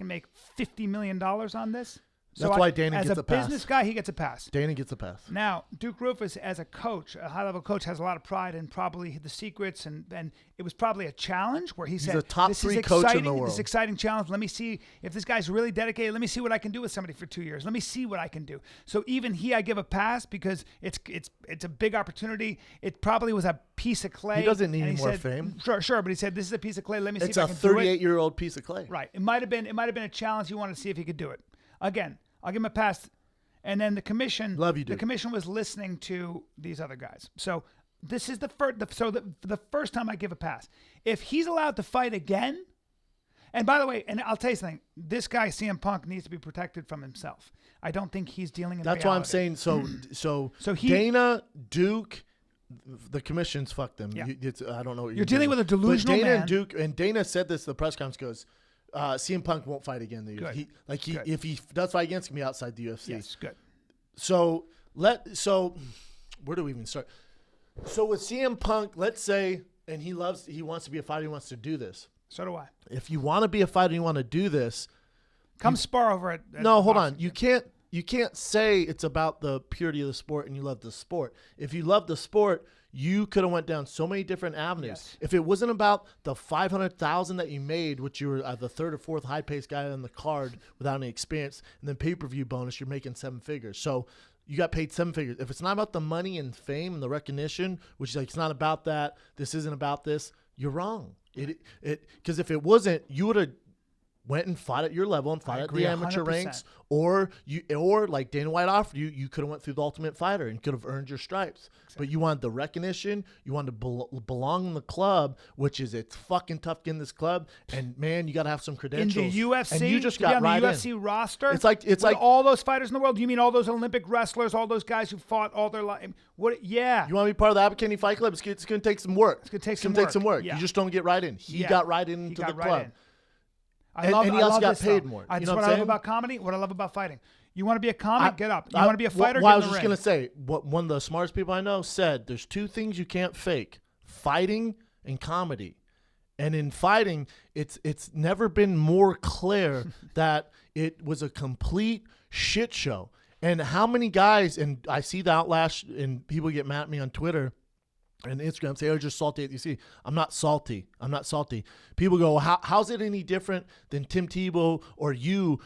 make $50 million on this. That's why Dana gets a pass. As a business guy, he gets a pass. Dana gets a pass. Now, Duke Rufus, as a coach, a high-level coach, has a lot of pride in probably the secrets, and it was probably a challenge where he said, he's a top this 3 is coach exciting, in the world. This is exciting challenge. Let me see if this guy's really dedicated. Let me see what I can do with somebody for 2 years. Let me see what I can do. So even I give a pass because it's a big opportunity. It probably was a piece of clay. He doesn't need any more said, fame. Sure, but he said, this is a piece of clay. Let me see if I can do it. It's a 38-year-old piece of clay. Right. It might have been a challenge. He wanted to see if he could do it. Again, I'll give him a pass. And then the commission, the commission was listening to these other guys. So this is the first time I give a pass. If he's allowed to fight again, and by the way, and I'll tell you something, this guy CM Punk needs to be protected from himself. I don't think he's dealing in That's reality. why I'm saying so Dana, Duke, the commission's fuck them. Yeah. I don't know what you're dealing with a delusional but Dana man. And Duke, and Dana said this at the press conference, goes, CM Punk won't fight again. If he does fight again, it's gonna be outside the UFC. Yes, good. So where do we even start? So with CM Punk, let's say, and he wants to be a fighter, he wants to do this. So do I. If you want to be a fighter, you want to do this. Come spar over it. No, hold on. You can't say it's about the purity of the sport and you love the sport. If you love the sport, you could have went down so many different avenues. Yes. If it wasn't about the $500,000 that you made, which you were the third or fourth high-paced guy on the card without any experience, and then pay-per-view bonus, you're making 7 figures. So you got paid 7 figures. If it's not about the money and fame and the recognition, which is like it's not about that, this isn't about this, you're wrong. Because if it wasn't, you would have went and fought at your level and fought at the amateur 100%. ranks, or like Dana White offered you could have went through the Ultimate Fighter and could have earned your stripes. Exactly. But you wanted the recognition, you wanted to belong in the club, which is it's fucking tough to get in this club. And man, you got to have some credentials. In the UFC, and you just to got be on right the UFC in. roster. It's like all those fighters in the world. You mean all those Olympic wrestlers, all those guys who fought all their life? What? Yeah. You want to be part of the Abercrombie Fight Club? It's going to take some work. It's going to take some work. Yeah. Yeah. You just don't get right in. He got right into the club. In. And he also got paid more. That's what I love about comedy. What I love about fighting. You want to be a comic? Get up. You want to be a fighter? Well, get I was in the just ring. going to say, one of the smartest people I know said, there's 2 things you can't fake: fighting and comedy. And in fighting, it's never been more clear that it was a complete shit show. And how many guys, and I see the outlash, and people get mad at me on Twitter and Instagram, say, oh, you're just salty at UC. I'm not salty. People go, how's it any different than Tim Tebow or you,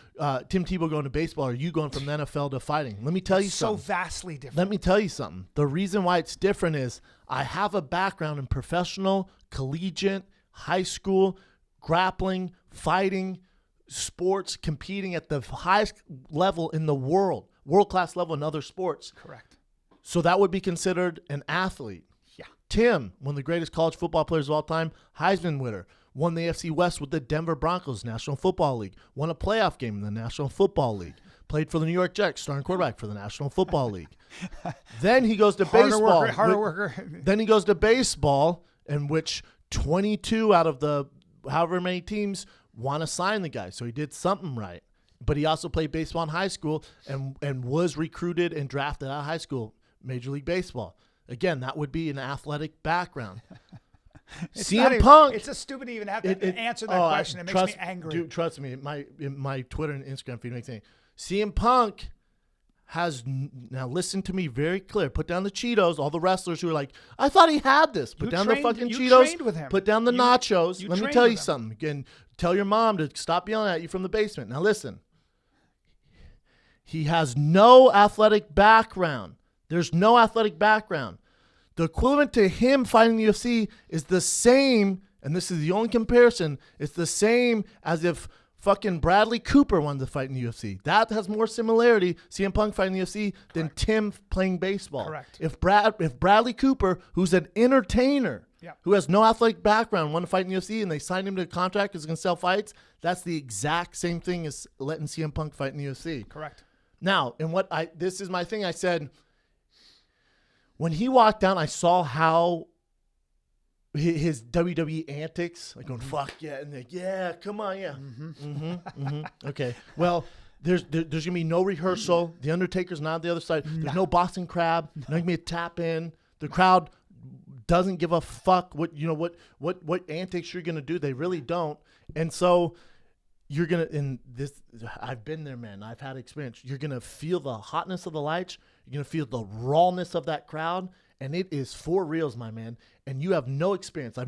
Tim Tebow going to baseball or you going from the NFL to fighting? Let me tell you something. So vastly different. Let me tell you something. The reason why it's different is I have a background in professional, collegiate, high school, grappling, fighting, sports, competing at the highest level in the world, world-class level in other sports. Correct. So that would be considered an athlete. Yeah. Tim, one of the greatest college football players of all time, Heisman winner, won the AFC West with the Denver Broncos, National Football League, won a playoff game in the National Football League, played for the New York Jets, starting quarterback for the National Football League. Then he goes to baseball. Harder worker. Then he goes to baseball, in which 22 out of the however many teams want to sign the guy. So he did something right. But he also played baseball in high school and was recruited and drafted out of high school, Major League Baseball. Again, that would be an athletic background. CM Punk. It's a stupid to even have to answer that question. It makes me angry. Dude, trust me, my Twitter and Instagram feed makes me. CM Punk now listen to me very clear. Put down the Cheetos. All the wrestlers who are like, I thought he had this. Put down the fucking Cheetos. Trained with him. Put down the nachos. Let me tell you with him. something. Again, tell your mom to stop yelling at you from the basement. Now listen. He has no athletic background. There's no athletic background. The equivalent to him fighting the UFC is the same, and this is the only comparison, it's the same as if fucking Bradley Cooper wanted to fight in the UFC. That has more similarity, CM Punk fighting the UFC, than Tim playing baseball. Correct. If Bradley Cooper, who's an entertainer, who has no athletic background, wanted to fight in the UFC, and they signed him to a contract because he's going to sell fights, that's the exact same thing as letting CM Punk fight in the UFC. Correct. Now, this is my thing. I said, when he walked down, I saw how his WWE antics, like going, fuck yeah, and like, yeah, come on, yeah. Okay. Well, there's going to be no rehearsal. The Undertaker's not on the other side. There's no Boston Crab. There's not going to be a tap in. The crowd doesn't give a fuck what antics you're going to do. They really don't. And so you're going to, in this, I've been there, man. I've had experience. You're going to feel the hotness of the lights. You're going to feel the rawness of that crowd. And it is for reals, my man. And you have no experience. I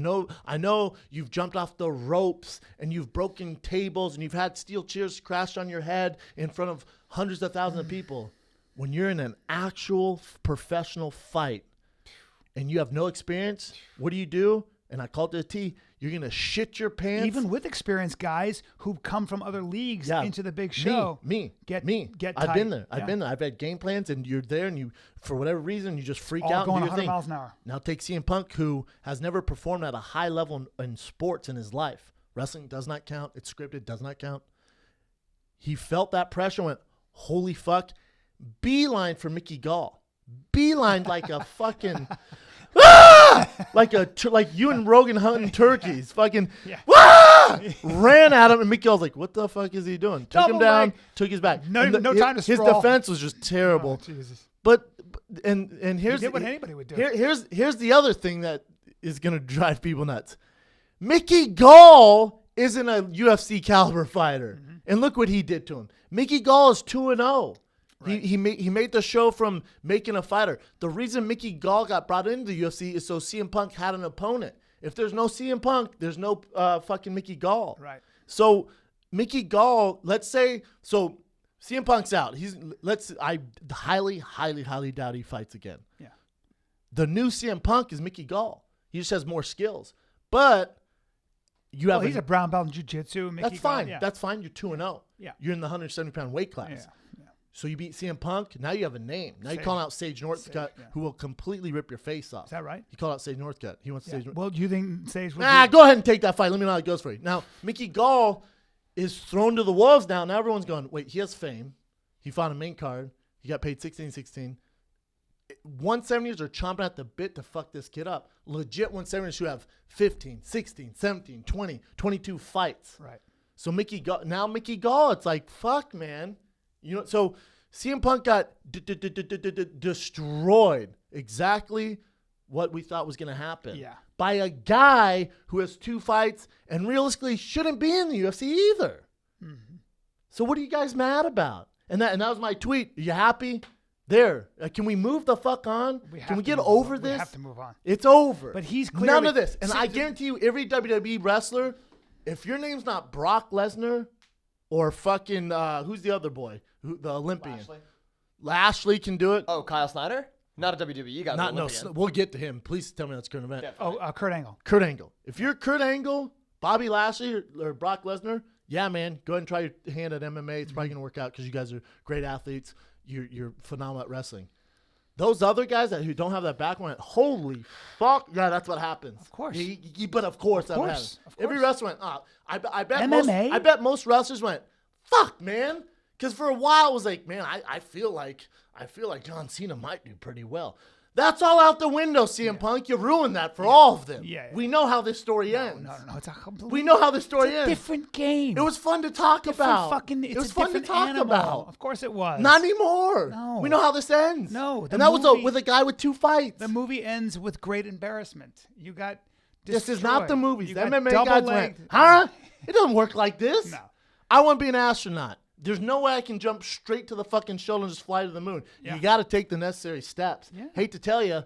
know you've jumped off the ropes and you've broken tables and you've had steel chairs crash on your head in front of hundreds of thousands of people. When you're in an actual professional fight and you have no experience, what do? And I call it the T. You're going to shit your pants. Even with experienced guys who come from other leagues into the big show. Get tight. I've been there. I've had game plans, and you're there, and you, for whatever reason, you just freak out. Going and do 100 your thing. miles an hour. Now take CM Punk, who has never performed at a high level in sports in his life. Wrestling does not count. It's scripted, does not count. He felt that pressure, went, holy fuck. Beeline for Mickey Gall. Beeline like a fucking... like you and Rogan hunting turkeys. Fucking ran at him, and Mickey Gall's like, what the fuck is he doing? Took him down, took his back. No time to his sprawl. defense was just terrible. Oh, Jesus. But and here's He did what anybody would do. Here's the other thing that is gonna drive people nuts. Mickey Gall isn't a UFC caliber fighter, and look what he did to him. Mickey Gall is 2-0. Right. He made the show from making a fighter. The reason Mickey Gall got brought into the UFC is so CM Punk had an opponent. If there's no CM Punk, there's no fucking Mickey Gall. Right. So Mickey Gall, let's say, so CM Punk's out. I highly doubt he fights again. Yeah. The new CM Punk is Mickey Gall. He just has more skills. But he's a brown belt in jiu-jitsu. That's fine. Yeah. That's fine. You're 2-0. Yeah. You're in the 170-pound weight class. Yeah. So you beat CM Punk. Now you have a name. Now you're calling out Sage Northcutt, who will completely rip your face off. Is that right? You call out Sage Northcutt. He wants Sage Northcutt. Well, do you think Sage will go ahead and take that fight. Let me know how it goes for you. Now, Mickey Gall is thrown to the wolves now. Now everyone's going, wait, he has fame. He fought a main card. He got paid $16. 170ers are chomping at the bit to fuck this kid up. Legit 170ers who have 15, 16, 17, 20, 22 fights. Right. So Mickey Gall, it's like, fuck, man. So CM Punk got destroyed. Exactly what we thought was going to happen. Yeah. By a guy who has 2 fights and realistically shouldn't be in the UFC either. Mm-hmm. So what are you guys mad about? And that was my tweet. Are you happy? There. Can we move the fuck on? Can we get over this? We have to move on. It's over. But he's clearly... None of this. And I guarantee you, every WWE wrestler, if your name's not Brock Lesnar or fucking, who's the other boy? The Olympian. Lashley can do it. Oh, Kyle Snyder? Not a WWE guy. We'll get to him. Please tell me that's current event. Definitely. Kurt Angle. Kurt Angle. If you're Kurt Angle, Bobby Lashley, or Brock Lesnar, yeah, man, go ahead and try your hand at MMA. It's probably going to work out because you guys are great athletes. You're phenomenal at wrestling. Those other guys who don't have that background, holy fuck, yeah, that's what happens. Of course. But of course that happens. Every wrestler went, I bet MMA? most wrestlers went, fuck, man. Because for a while it was like, man, I feel like John Cena might do pretty well. That's all out the window, CM Punk. You ruined that for all of them. Yeah. We know how this story ends. No. It's a complete... We know how this story ends. Different game. It was fun to talk about. It was fun to talk about. Of course it was. Not anymore. No. We know how this ends. No. And that was with a guy with 2 fights. The movie ends with great embarrassment. You got destroyed. This is not the movies. You The got MMA guys went, double-legged. huh? It doesn't work like this. No. I want to be an astronaut. There's no way I can jump straight to the fucking shoulder and just fly to the moon. Yeah. You got to take the necessary steps. Yeah. Hate to tell you,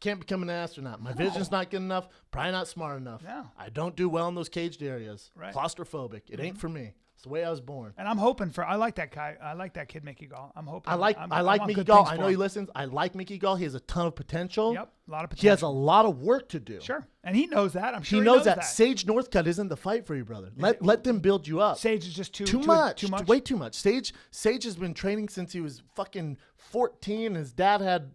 can't become an astronaut. My vision's not good enough. Probably not smart enough. No. I don't do well in those caged areas. Right. Claustrophobic. It ain't for me. It's the way I was born. And I'm hoping for. I like that guy. I like that kid, Mickey Gall. I'm hoping. I like want Mickey good Gall. things I for know him. he listens. I like Mickey Gall. He has a ton of potential. Yep, a lot of potential. He has a lot of work to do. Sure, and he knows that. I'm sure He knows that. Sage Northcutt isn't the fight for you, brother. Let them build you up. Sage is just too much. Too much. Way too much. Sage has been training since he was fucking 14. His dad had,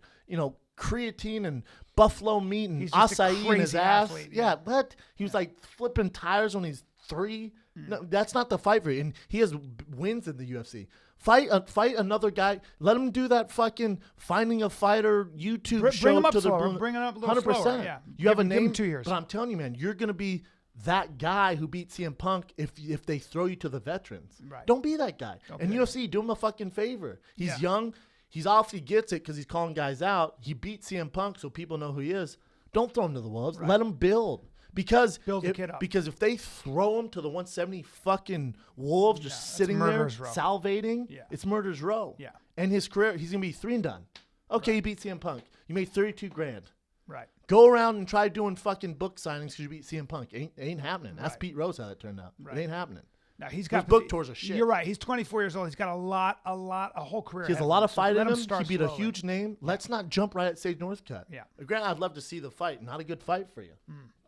creatine and buffalo meat and He's just a acai in his crazy ass. athlete, yeah, but he was like flipping tires when he's 3. No, that's not the fight for you. And he has wins in the UFC. Fight another guy. Let him do that fucking Finding a Fighter YouTube show. Bring him up to the slower. blue- Bring it up a little 100%. slower. Yeah. You have a Give him name. 2 years. But I'm telling you, man, you're gonna be that guy who beat CM Punk if they throw you to the veterans. Right. Don't be that guy. Don't And be UFC, do him a fucking favor. He's Yeah. young. He's obviously gets it because he's calling guys out. He beat CM Punk, so people know who he is. Don't throw him to the wolves. Let him build. Because Build the kid up. Because if they throw him to the 170 fucking wolves just that's sitting there murder's row. salivating, Yeah. it's murder's row. Yeah. And his career, he's gonna be 3 and done. Okay, you beat CM Punk. You made $32,000. Right. Go around and try doing fucking book signings because you beat CM Punk. Ain't happening. That's Right. Pete Rose how that turned out. Right. It ain't happening. Now he's Those got book tours are shit. You're right. He's 24 years old. He's got a whole career. He has ahead a lot him. of fight So in let him. start He beat a slowly. huge name. Let's not jump right at Sage Northcutt. Yeah. Granted, I'd love to see the fight. Not a good fight for you.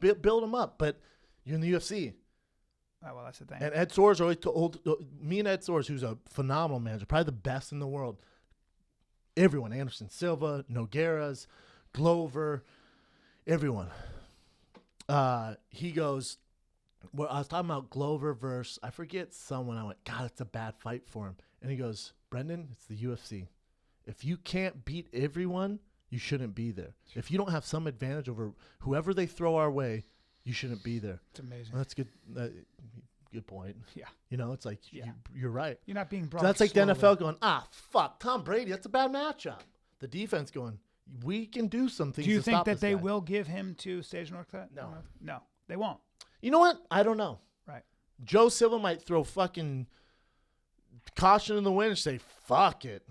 Build him up, but you're in the UFC. Oh, well, that's the thing. And Ed Soares always told me and Ed Soares, who's a phenomenal manager, probably the best in the world. Everyone, Anderson Silva, Nogueras, Glover, everyone. He goes, well, I was talking about Glover versus, I forget someone. I went, God, it's a bad fight for him. And he goes, Brendan, it's the UFC. If you can't beat everyone, you shouldn't be there. If you don't have some advantage over whoever they throw our way, you shouldn't be there. It's amazing. Well, that's good. Good point. Yeah. It's like you're right. You're not being brought. So that's like slowly. the NFL going, fuck, Tom Brady. That's a bad matchup. The defense going, we can do some things. Do you to think stop that this they guy. will give him to Sage Northcutt? No. No, they won't. You know what? I don't know. Right. Joe Silva might throw fucking caution in the wind and say, "Fuck it,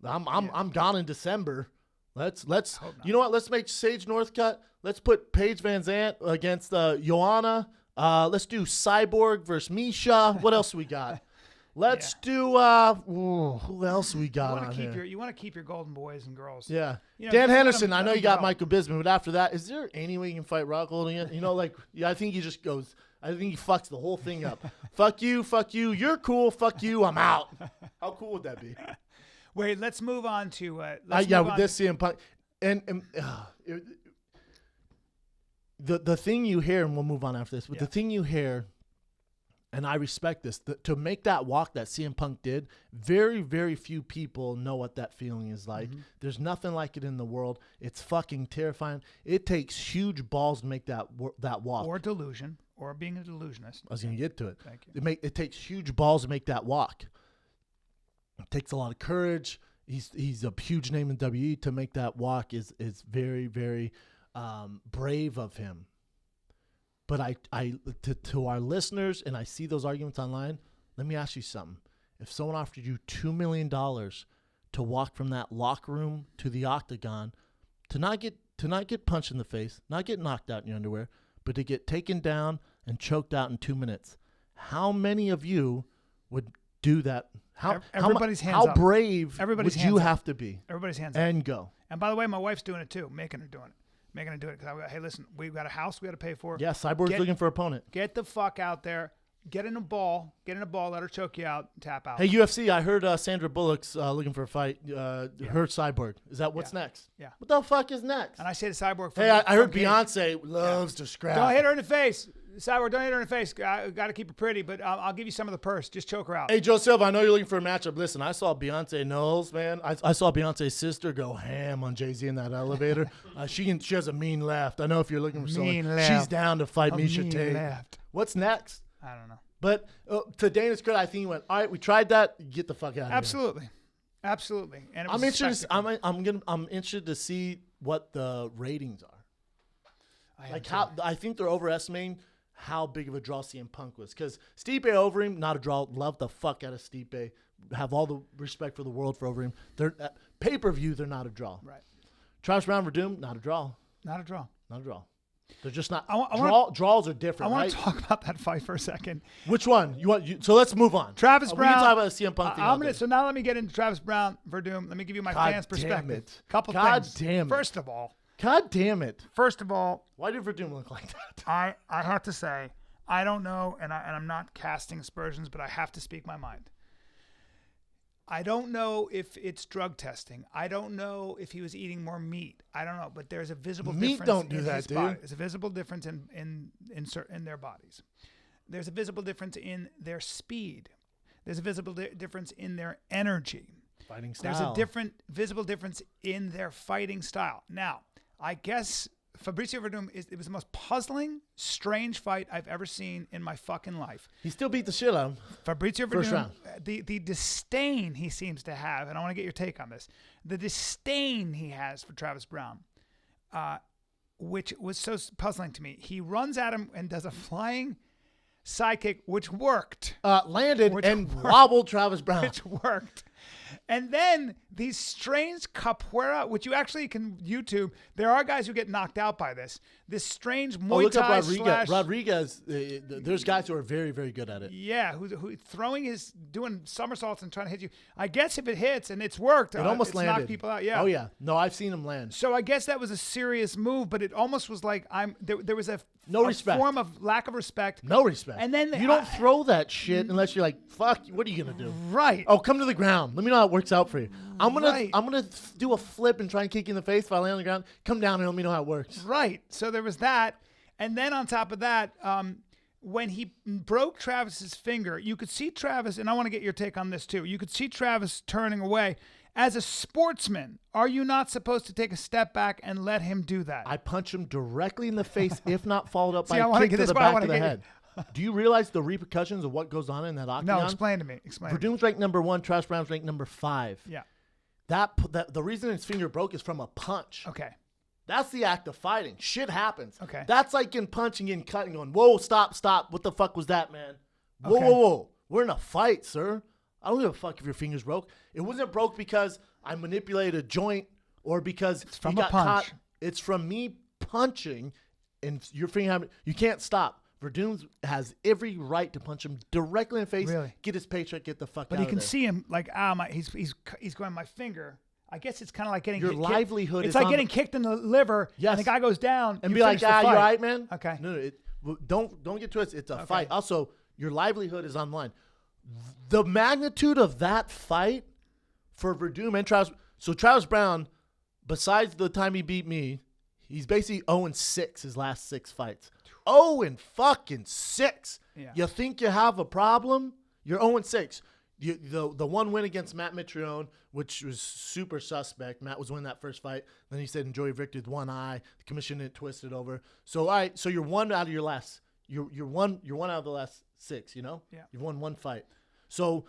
I'm gone in December." Let's hope not. you know what? Let's make Sage Northcutt. Let's put Paige Van Zant against Joanna. Let's do Cyborg versus Misha. What else we got? Let's do who else we got on here? You want to keep your golden boys and girls. Yeah. You know, Dan just let Henderson, him- I know let you him got go. Michael Bisping, but after that, is there any way you can fight Rockhold again? I think he just goes, I think he fucks the whole thing up. Fuck you, you're cool, fuck you, I'm out. How cool would that be? Wait, let's move on to. With on this CM Punk. The thing you hear, and we'll move on after this, but the thing you hear, and I respect this, to make that walk that CM Punk did, very, very few people know what that feeling is like. Mm-hmm. There's nothing like it in the world. It's fucking terrifying. It takes huge balls to make that walk. or delusion, or being a delusionist. I was going to get to it. Thank you. It takes huge balls to make that walk. It takes a lot of courage. He's a huge name in WWE. To make that walk is very, very brave of him. But to our listeners, and I see those arguments online, let me ask you something. If someone offered you $2 million to walk from that locker room to the octagon, to not get punched in the face, not get knocked out in your underwear, but to get taken down and choked out in 2 minutes, how many of you would do that? Everybody's hands how up. brave Everybody's would you hands up. have to be Everybody's hands up. and go? And by the way, my wife's doing it too, making her do it. Because hey, listen, we've got a house we got to pay for. Yeah, Cyborg's looking for opponent. Get the fuck out there. Get in a ball. Let her choke you out. Tap out. Hey, UFC, I heard Sandra Bullock's looking for a fight. Her Cyborg. Is that what's next? Yeah. What the fuck is next? And I say to Cyborg. Hey, I heard Beyonce loves to scrap. Don't hit her in the face. Cyborg, don't hit her in the face. I got to keep her pretty, but I'll give you some of the purse. Just choke her out. Hey, Joe Silva, I know you're looking for a matchup. Listen, I saw Beyonce Knowles, man. I saw Beyonce's sister go ham on Jay-Z in that elevator. She has a mean left. I know if you're looking for someone, she's down to fight Misha Tate. What's next? I don't know. But to Dana's credit, I think he went, all right, we tried that. Get the fuck out of Absolutely. Absolutely. And it was here. I'm interested. I'm interested to see what the ratings are. I think they're overestimating how big of a draw CM Punk was. Because Stipe over him, not a draw. Love the fuck out of Stipe. Have all the respect for the world for over him. They're pay-per-view, they're not a draw. Right. Travis Brown Verdum, not a draw. Not a draw. Not a draw. They're just not. Draws are different. I want right? to talk about that fight for a second. Which one? So let's move on. Travis Brown. We can talk about the CM Punk thing. So now let me get into Travis Brown Verdum. Let me give you my fans' perspective. Couple things. God damn it. First of all, why did Verdum look like that? I have to say, I don't know, and I'm not casting aspersions, but I have to speak my mind. I don't know if it's drug testing. I don't know if he was eating more meat. I don't know, but there's a visible difference. Meat don't do in that, his dude. body. There's a visible difference in their bodies. There's a visible difference in their speed. There's a visible difference in their energy. Fighting style. There's a visible difference in their fighting style. Now, I guess Fabricio Verdum it was the most puzzling, strange fight I've ever seen in my fucking life. He still beat the shit out of him. Fabricio First Verdum, round. the disdain he seems to have, and I want to get your take on this. The disdain he has for Travis Brown, which was so puzzling to me. He runs at him and does a flying sidekick, which worked. Landed wobbled Travis Brown. Which worked. And then these strange capoeira, which you actually can YouTube. There are guys who get knocked out by this. This strange Muay look Thai up slash. Rodriguez. There's guys who are very, very good at it. Yeah, who doing somersaults and trying to hit you. I guess if it hits and it's worked, It almost it's landed. knocked people out. Yeah. Oh yeah. No, I've seen him land. So I guess that was a serious move, but it almost was like there was a respect. form of lack of respect. No respect. And then you don't throw that shit unless you're like, fuck. What are you gonna do? Right. Oh, come to the ground. Let me know how it works out for you. I'm Right. gonna do a flip and try and kick you in the face if I land on the ground. Come down and let me know how it works. Right. So there was that. And then on top of that, when he broke Travis's finger, you could see Travis, and I want to get your take on this too. You could see Travis turning away. As a sportsman, are you not supposed to take a step back and let him do that? I punch him directly in the face, if not followed up by See, I a wanna kick get to this the why I back wanna of the get head. Do you realize the repercussions of what goes on in that octagon? No, explain to me. Explain. Verdum's ranked number 1. Travis Brown's ranked number 5. Yeah. That the reason his finger broke is from a punch. Okay. That's the act of fighting. Shit happens. Okay. That's like getting punched and getting cut and going, whoa, stop. What the fuck was that, man? Whoa, Okay. whoa. We're in a fight, sir. I don't give a fuck if your finger's broke. It wasn't broke because I manipulated a joint or because It's from you a got punch. caught. It's from me punching and your finger. You can't stop. Verdum has every right to punch him directly in the face, Really? get his paycheck, get the fuck But out he of can there. see him like, he's going my finger. I guess it's kind of like getting Your livelihood It's is like on getting kicked in the liver, Yes. and the guy goes down, and you be like, finish the you fight. all right, man? Okay. No, don't get twisted. It's a fight. Also, your livelihood is on the line. The magnitude of that fight for Verdum and Travis. So Travis Brown, besides the time he beat me, he's basically 0-6 his last 6 fights. 0-6. Yeah. You think you have a problem? You're 0-6. The one win against Matt Mitrione, which was super suspect. Matt was winning that first fight. Then he said enjoy your victory with one eye. The commission didn't twist it over. So all right, so you're one out of your last. You're one out of the last 6. You know. Yeah. You've won one fight. So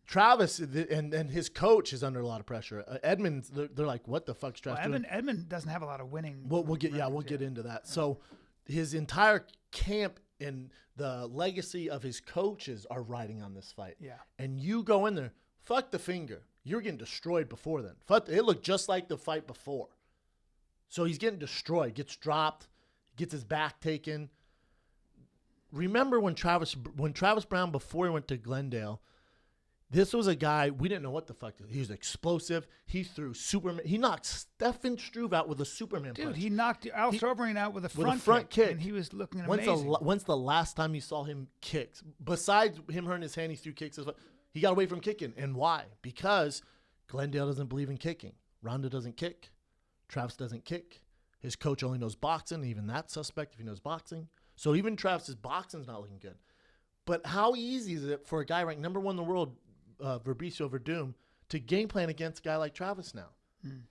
Travis and his coach is under a lot of pressure. Edmonds, they're like, what the fuck's Travis doing? Edmund doesn't have a lot of winning. We'll get into that. So his entire camp and the legacy of his coaches are riding on this fight. Yeah. And you go in there, fuck the finger. You're getting destroyed before then. It looked just like the fight before. So he's getting destroyed, gets dropped, gets his back taken. Remember when Travis Brown, before he went to Glendale, this was a guy, we didn't know what the fuck. He was explosive. He threw Superman. He knocked Stefan Struve out with a Superman punch. Dude, he knocked Al Sobering out with a front kick. and he was looking When's amazing. when's the last time you saw him kick? Besides him hurting his hand, he threw kicks. He got away from kicking. And why? Because Glendale doesn't believe in kicking. Ronda doesn't kick. Travis doesn't kick. His coach only knows boxing. Even that's suspect if he knows boxing. So even Travis's boxing's not looking good. But how easy is it for a guy ranked number 1 in the world, Fabricio Verdum, to game plan against a guy like Travis now?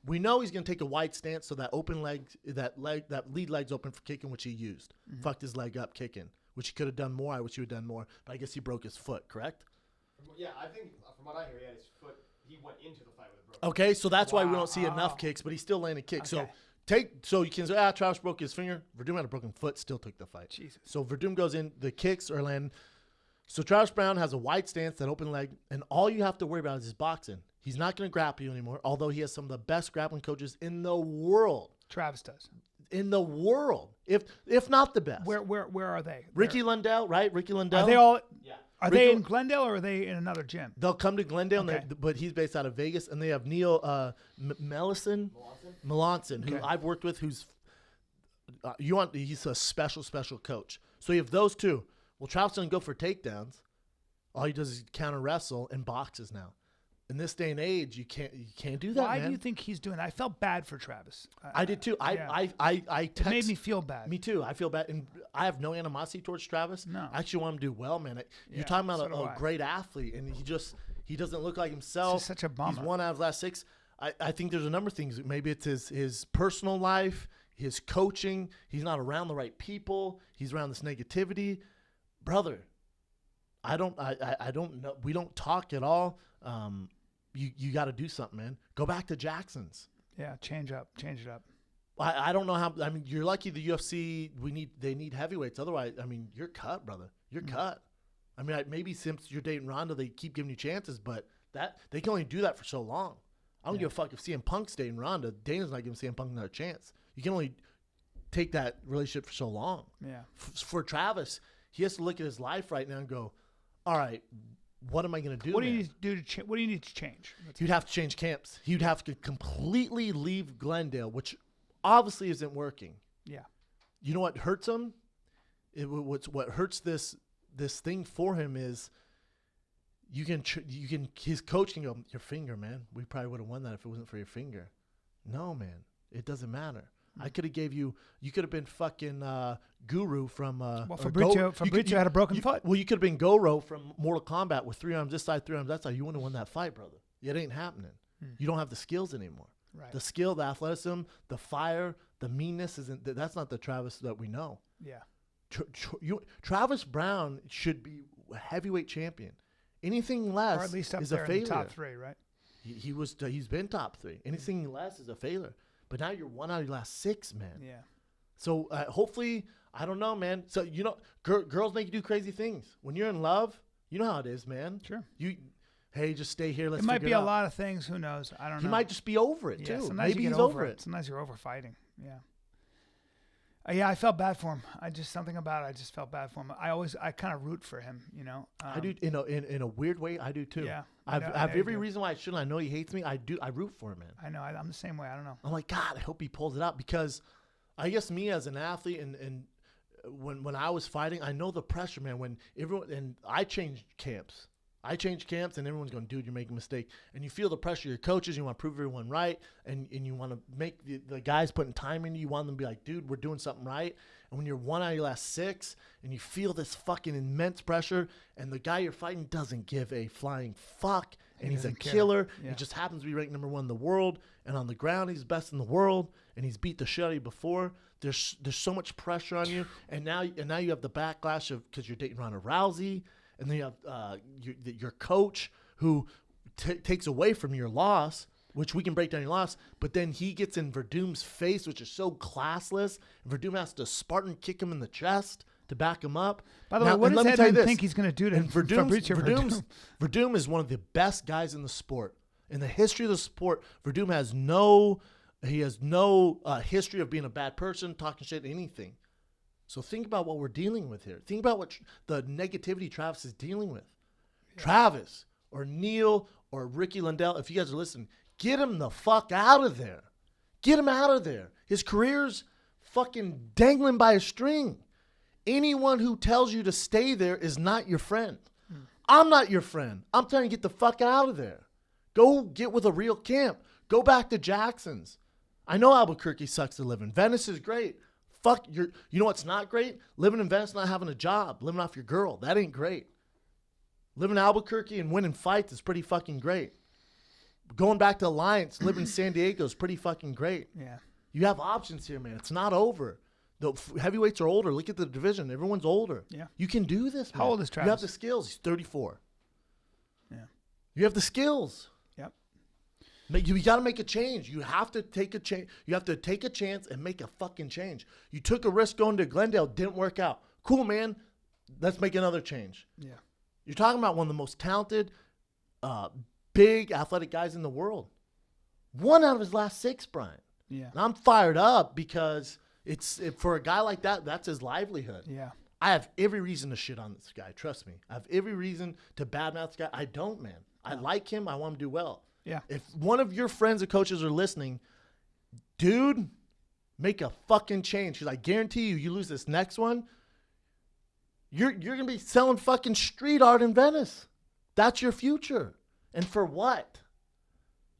We know he's going to take a wide stance so that open leg, that lead leg's open for kicking, which he used. Fucked his leg up kicking, which he could have done more. I wish he would have done more, but I guess he broke his foot, correct? Yeah, I think from what I hear, he had his foot. He went into the fight with a broken. Okay, so that's why we don't see enough kicks, but he still landed kicks. Okay. So So you can say, Travis broke his finger. Verdum had a broken foot, still took the fight. Jesus. So Verdum goes in, the kicks are landing. So Travis Brown has a wide stance, that open leg, and all you have to worry about is his boxing. He's not going to grapple you anymore, although he has some of the best grappling coaches in the world. Travis does. In the world, if not the best. Where are they? Ricky Lundell, right? Ricky Lundell. Are they all? Yeah. Are they in Glendale or are they in another gym? They'll come to Glendale, Okay. but he's based out of Vegas, and they have Neil Melanson, who Okay. I've worked with, who's he's a special coach. So you have those two. Well, Travis doesn't go for takedowns. All he does is counter wrestle and boxes now. In this day and age, you can't do that. Why man. do you think he's doing that? I felt bad for Travis. I did too. Yeah. I It made me feel bad. Me too. I feel bad, and I have no animosity towards Travis. No. I actually want him to do well, man. You're Yeah, talking about so do a I. great athlete, and he doesn't look like himself. It's just such a bummer. He's 1 out of the last 6. I think there's a number of things. Maybe it's his personal life, his coaching. He's not around the right people. He's around this negativity, brother. I don't know. We don't talk at all. You got to do something, man. Go back to Jackson's. Yeah, change it up. I don't know how. I mean, you're lucky the UFC. They need heavyweights. Otherwise, I mean, you're cut, brother. You're cut. I mean, maybe since you're dating Ronda, they keep giving you chances, but that they can only do that for so long. I don't give a fuck if CM Punk's dating Ronda. Dana's not giving CM Punk another chance. You can only take that relationship for so long. Yeah. For Travis, he has to look at his life right now and go, all right, what am I going to do? What do you need to do to what do you need to change? He'd have to change camps. He'd have to completely leave Glendale, which obviously isn't working. Yeah. You know what hurts him? What hurts this thing for him is you can his coach can go, your finger, man. We probably would have won that if it wasn't for your finger. No, man, it doesn't matter. I could have gave you could have been fucking Guru from Well, Fabrizio had a broken foot. Well, you could have been Goro from Mortal Kombat with 3 arms this side, 3 arms that side. You wouldn't have won that fight, brother. It ain't happening. You don't have the skills anymore. Right. The skill, the athleticism, the fire, the meanness isn't. That's not the Travis that we know. Yeah. Travis Brown should be a heavyweight champion. Anything less Or at least up is there a failure. in the top 3, right? He's been top 3. Anything less is a failure. But now you're 1 out of your last 6, man. Yeah. So hopefully, I don't know, man. So girls make you do crazy things when you're in love. You know how it is, man. Sure. Hey, just stay here. Let's. It might figure be it a out. lot of things. Who knows? I don't know. He might just be over it Yeah, too. sometimes Maybe you he's get over it. Sometimes you're over fighting. Yeah. Yeah, I felt bad for him. Something about it. I just felt bad for him. I kind of root for him. You know. I do in a weird way. I do too. Yeah. I know have you every do. reason why I shouldn't. I know he hates me. I do. I root for him, man. I know. I'm the same way. I don't know. I'm like, God, I hope he pulls it out, because I guess me as an athlete and when I was fighting, I know the pressure, man. When everyone and I changed camps. And everyone's going, dude, you're making a mistake. And you feel the pressure of your coaches. You want to prove everyone right. And you want to make the guys putting time into you. You want them to be like, dude, we're doing something right. And when you're 1 out of your last 6 and you feel this fucking immense pressure and the guy you're fighting doesn't give a flying fuck and he's a doesn't care. killer. Yeah. He just happens to be ranked number 1 in the world. And on the ground, he's best in the world. And he's beat the shit out of you before. There's so much pressure on you. And now you have the backlash of because you're dating Ronda Rousey. And then you have your coach who takes away from your loss, which we can break down your loss. But then he gets in Verdum's face, which is so classless. And Verdum has to Spartan kick him in the chest to back him up. By the way, what does Edmund think he's going to do to Fabrizio Verdum? Verdum is one of the best guys in the sport. In the history of the sport, Verdum has no history of being a bad person, talking shit, anything. So think about what we're dealing with here. Think about what the negativity Travis is dealing with. Yeah. Travis or Neil or Ricky Lundell, if you guys are listening, get him the fuck out of there. Get him out of there. His career's fucking dangling by a string. Anyone who tells you to stay there is not your friend. I'm not your friend. I'm trying to get the fuck out of there. Go get with a real camp. Go back to Jackson's. I know Albuquerque sucks to live in. Venice is great. Fuck, you know what's not great? Living in Venice, not having a job, living off your girl. That ain't great. Living in Albuquerque and winning fights is pretty fucking great. Going back to Alliance, living in San Diego is pretty fucking great. Yeah. You have options here, man. It's not over. The heavyweights are older. Look at the division. Everyone's older. Yeah. You can do this, man. How old is Travis? You have the skills. He's 34. Yeah. You have the skills. Yep. You got to make a change. You have to take a change. You have to take a chance and make a fucking change. You took a risk going to Glendale, didn't work out. Cool, man. Let's make another change. Yeah. You're talking about one of the most talented, big athletic guys in the world. 1 out of his last 6, Bryan. Yeah. And I'm fired up because for a guy like that, that's his livelihood. Yeah. I have every reason to shit on this guy. Trust me. I have every reason to badmouth this guy. I don't, man. I like him. I want him to do well. Yeah. If one of your friends or coaches are listening, dude, make a fucking change. Because I guarantee you lose this next one, you're going to be selling fucking street art in Venice. That's your future. And for what?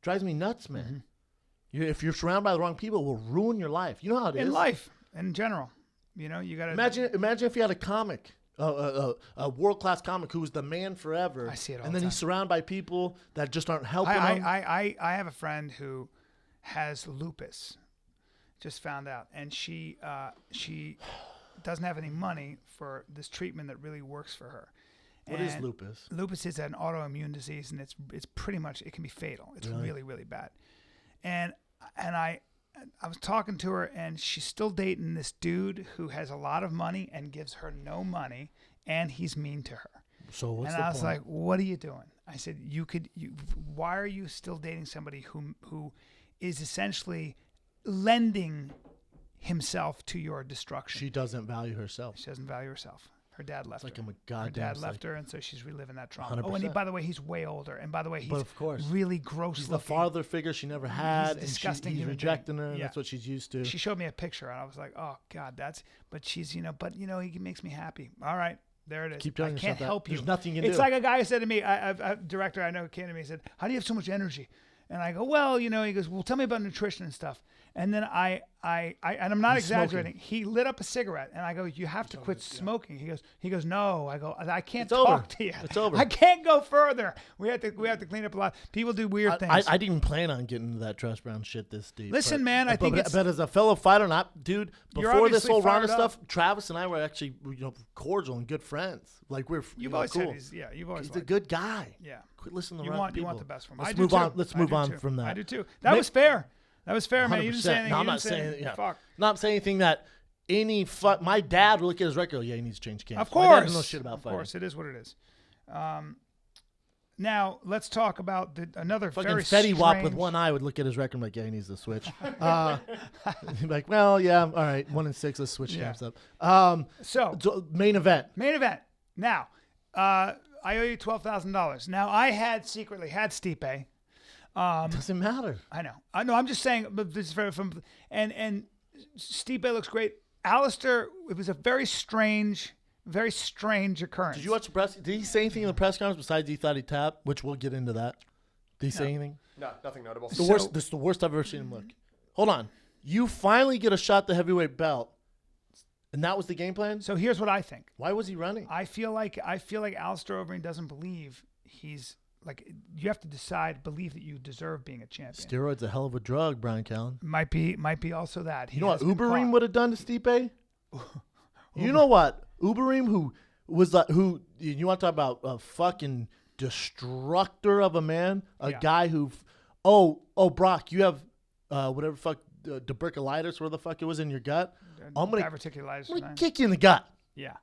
Drives me nuts, man. Mm-hmm. If you're surrounded by the wrong people, it will ruin your life. You know how it is. In life, in general. You know, you got to... Imagine if you had a comic. A world-class comic who was the man forever. I see it all and the then time. he's surrounded by people that just aren't helping him. I have a friend who has lupus. Just found out. And she doesn't have any money for this treatment that really works for her. What is lupus? Lupus is an autoimmune disease, and it's pretty much, it can be fatal. It's really, really bad. And I was talking to her, and she's still dating this dude who has a lot of money and gives her no money, and he's mean to her. So what's the point? And I was like, "What are you doing?" I said, "Why are you still dating somebody who is essentially lending himself to your destruction?" She doesn't value herself. She doesn't value herself. Her dad left Like her. I'm a goddamn Her dad psych. left her, and so she's reliving that trauma. 100%. Oh, and by the way, he's way older. And by the way, he's But of course. really gross She's looking. the father figure she never had, He's a disgusting and he's human rejecting being. her, and Yeah. that's what she's used to. She showed me a picture, and I was like, "Oh God, but she's, he makes me happy." All right, there it is. Keep telling I yourself can't that. help you. There's nothing you can It's do. like a guy said to me, a director I know came to me and said, "How do you have so much energy?" And I go, "Well, he goes, well, tell me about nutrition and stuff." And then and I'm not He's exaggerating. smoking. He lit up a cigarette, and I go, "You have to quit smoking." He goes, "No." I go, "I can't It's talk over. to you. It's over. I can't go further. We have to clean up a lot. People do weird things." I didn't plan on getting into that Trust Brown shit this deep. Listen, man, I think it's- but as a fellow fighter, You're before this obviously whole Rana fired up. stuff, Travis and I were actually cordial and good friends. Like we're You've you know, always cool. said you've always He's a liked good guy. Yeah. Quit listening to You the wrong want people. the best from him. Let's I do move too. on. Let's I move do on too. from that. I do too. That was fair. That was fair, man. You didn't say 100%. anything. No, I'm You not didn't say saying anything. yeah. Fuck. Not saying anything that any my dad would look at his record. Yeah, he needs to change cams. Of My dad course. doesn't know shit about Of fighting. course, it is what it is. Now let's talk about another Fucking very Fetty Wap with strange- one eye would look at his record and be like, yeah, he needs to switch. He'd be like, well, yeah, all right, 1-6, let's switch Yeah. camps up. So Main event. main event. Now, I owe you $12,000. Now I had secretly had Stipe. Doesn't matter. I know. I'm just saying. But this is from and Stipe looks great. Alistair. It was a very strange occurrence. Did you watch the press? Did he say anything in the press conference besides he thought he tapped? Which we'll get into that. Did he say anything? No, nothing notable. It's the worst. This is the worst I've ever seen him look. Hold on. You finally get a shot at the heavyweight belt, and that was the game plan. So here's what I think. Why was he running? I feel like Alistair Overeem doesn't believe he's like. You have to believe that you deserve being a champion. Steroids a hell of a drug, Bryan Callen. Might be also that. He You know what has been Uberim caught. would have done to Stipe? You know what Uberim, who was who you want to talk about a fucking destructor of a man, a Yeah. guy who, Brock, you have whatever fuck tuberculosis, where the fuck it was in your gut. I'm gonna Diverticulitis. kick you in the gut Yeah.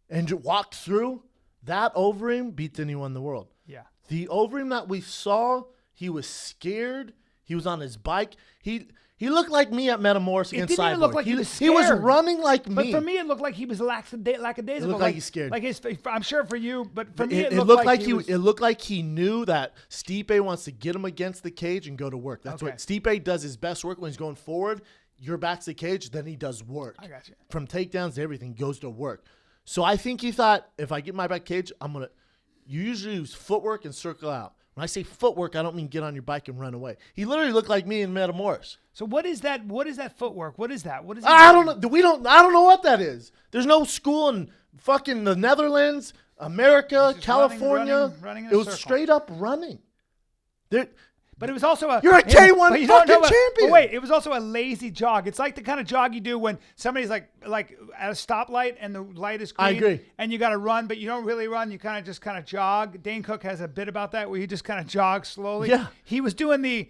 and walk through. That Overeem beats anyone in the world. Yeah. The Overeem that we saw, he was scared. He was on his bike. He looked like me at Metamoris It against didn't even Cyborg. look like he was He was scared. running like me. But for me, it looked like he was lackadaisical. It looked like he's scared. Like I'm sure for you, but for me, it it looked like he was, it looked like he knew that Stipe wants to get him against the cage and go to work. That's Okay. what Stipe does his best work when he's going forward. Your back's the cage, then he does work. I got you. From takedowns to everything, goes to work. So I think he thought, if I get my back cage, you usually use footwork and circle out. When I say footwork, I don't mean get on your bike and run away. He literally looked like me in Metamoris. So what is that? What is that footwork? What is that? What is? I don't know. I don't know what that is. There's no school in fucking the Netherlands, America, Just California. running in a it was circle. straight up running. There, But it was also a You're a K1 but you don't fucking know champion. But wait, it was also a lazy jog. It's like the kind of jog you do when somebody's like at a stoplight and the light is green. I agree. And you got to run, but you don't really run. You kind of jog. Dane Cook has a bit about that where you just kind of jog slowly. Yeah. He was doing the,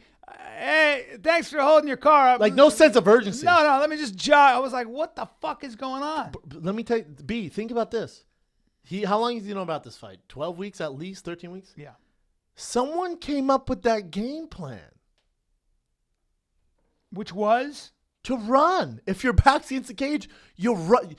hey, thanks for holding your car up. Like no sense of urgency. No, let me just jog. I was like, what the fuck is going on? Let me tell you, B, think about this. How long does he know about this fight? 12 weeks at least? 13 weeks? Yeah. Someone came up with that game plan. Which was? To run. If your back's against the cage, you'll run.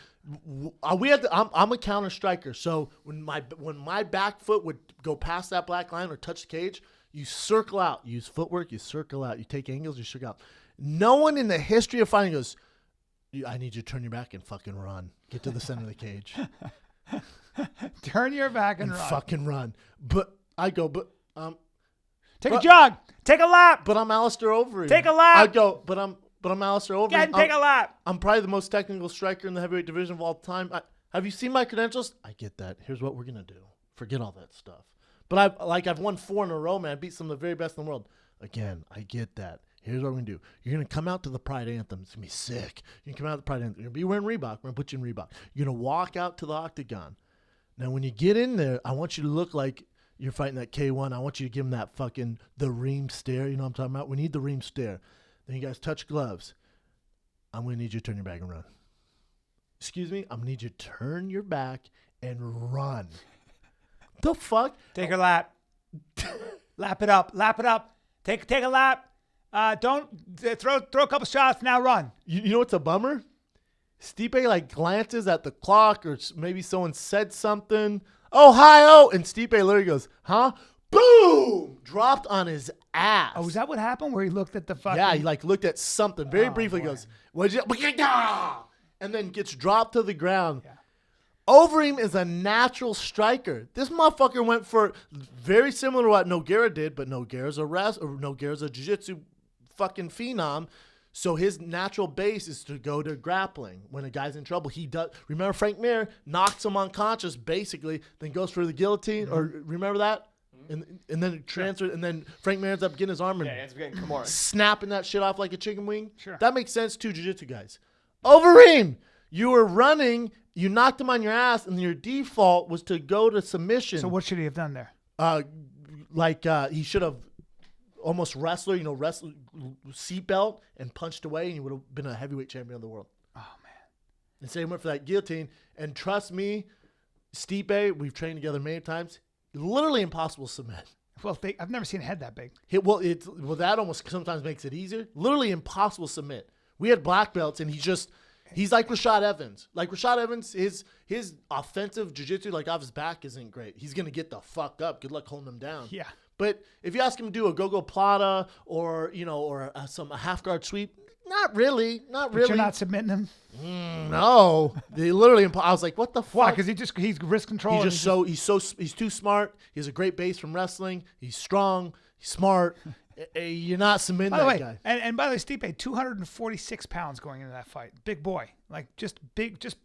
I'm a counter striker, so when my back foot would go past that black line or touch the cage, you circle out. You use footwork, you circle out. You take angles, you circle out. No one in the history of fighting goes, I need you to turn your back and fucking run. Get to the center of the cage. Turn your back and run. Fucking run. Take a jog. Take a lap. But I'm Alistair Overeem. Take a lap. I go, but I'm Alistair Overeem. Go ahead and take a lap. I'm probably the most technical striker in the heavyweight division of all time. Have you seen my credentials? I get that. Here's what we're gonna do. Forget all that stuff. But I've won 4 in a row, man. I beat some of the very best in the world. Again, I get that. Here's what we're gonna do. You're gonna come out to the Pride Anthem. It's gonna be sick. You're gonna come out to the Pride Anthem. You're gonna be wearing Reebok. We're gonna put you in Reebok. You're gonna walk out to the octagon. Now, when you get in there, I want you to look like you're fighting that K1. I want you to give him that fucking the ream stare. You know what I'm talking about? We need the ream stare. Then you guys touch gloves. I'm going to need you to turn your back and run. Excuse me? I'm going to need you to turn your back and run. The fuck? Take a lap. Lap it up. Lap it up. Take a lap. Don't throw a couple shots. Now run. You know what's a bummer? Stipe glances at the clock, or maybe someone said something. Ohio! And Stipe literally goes, huh? Boom! Dropped on his ass. Oh, is that what happened? Where he looked at the fucking... Yeah, he looked at something very briefly. Boy. Goes, what'd you... And then gets dropped to the ground. Yeah. Overeem is a natural striker. This motherfucker went for very similar to what Nogueira did, but Nogueira's a jiu-jitsu fucking phenom. So his natural base is to go to grappling. When a guy's in trouble, he does. Remember Frank Mir knocks him unconscious, basically, then goes for the guillotine. Mm-hmm. Or remember that? Mm-hmm. And then it transfers, and then Frank Mir ends up getting his arm and ends up getting Conor. Snapping that shit off like a chicken wing. Sure. That makes sense to jiu-jitsu guys. Overeem, you were running, you knocked him on your ass, and your default was to go to submission. So what should he have done there? He should have almost wrestler, seatbelt and punched away, and he would have been a heavyweight champion of the world. Oh, man. Instead, he went for that guillotine. And trust me, Stipe, we've trained together many times, literally impossible to submit. Well, I've never seen a head that big. That almost sometimes makes it easier. Literally impossible to submit. We had black belts, and he's like Rashad Evans. Like Rashad Evans, his offensive jiu-jitsu, off his back, isn't great. He's going to get the fuck up. Good luck holding him down. Yeah. But if you ask him to do a go-go plata or a half guard sweep, not really. But you're not submitting him? No. They literally, I was like, what the fuck? Why? Because he's wrist control. He's too smart. He has a great base from wrestling. He's strong. He's smart. You're not submitting that guy. And by the way, Stipe, 246 pounds going into that fight. Big boy. Just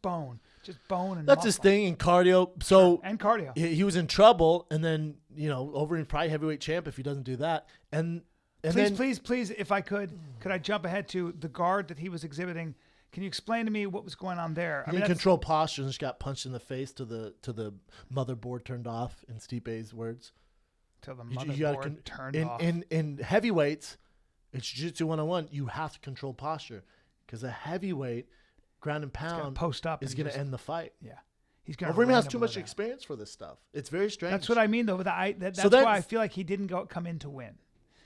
bone. Just bone and That's muscle. his thing in cardio. So and cardio. He was in trouble, and then, Overeem probably heavyweight champ if he doesn't do that. And please, if I could I jump ahead to the guard that he was exhibiting? Can you explain to me what was going on there? He didn't control posture and just got punched in the face to the motherboard turned off, in Stipe's words. Till the motherboard turned off. In heavyweights, it's jiu-jitsu 101. You have to control posture because a heavyweight ground and pound post up is going to end the fight. Yeah. He's going to Overeem has too much experience for this stuff. It's very strange. That's what I mean, though. That's why I feel like he didn't come in to win.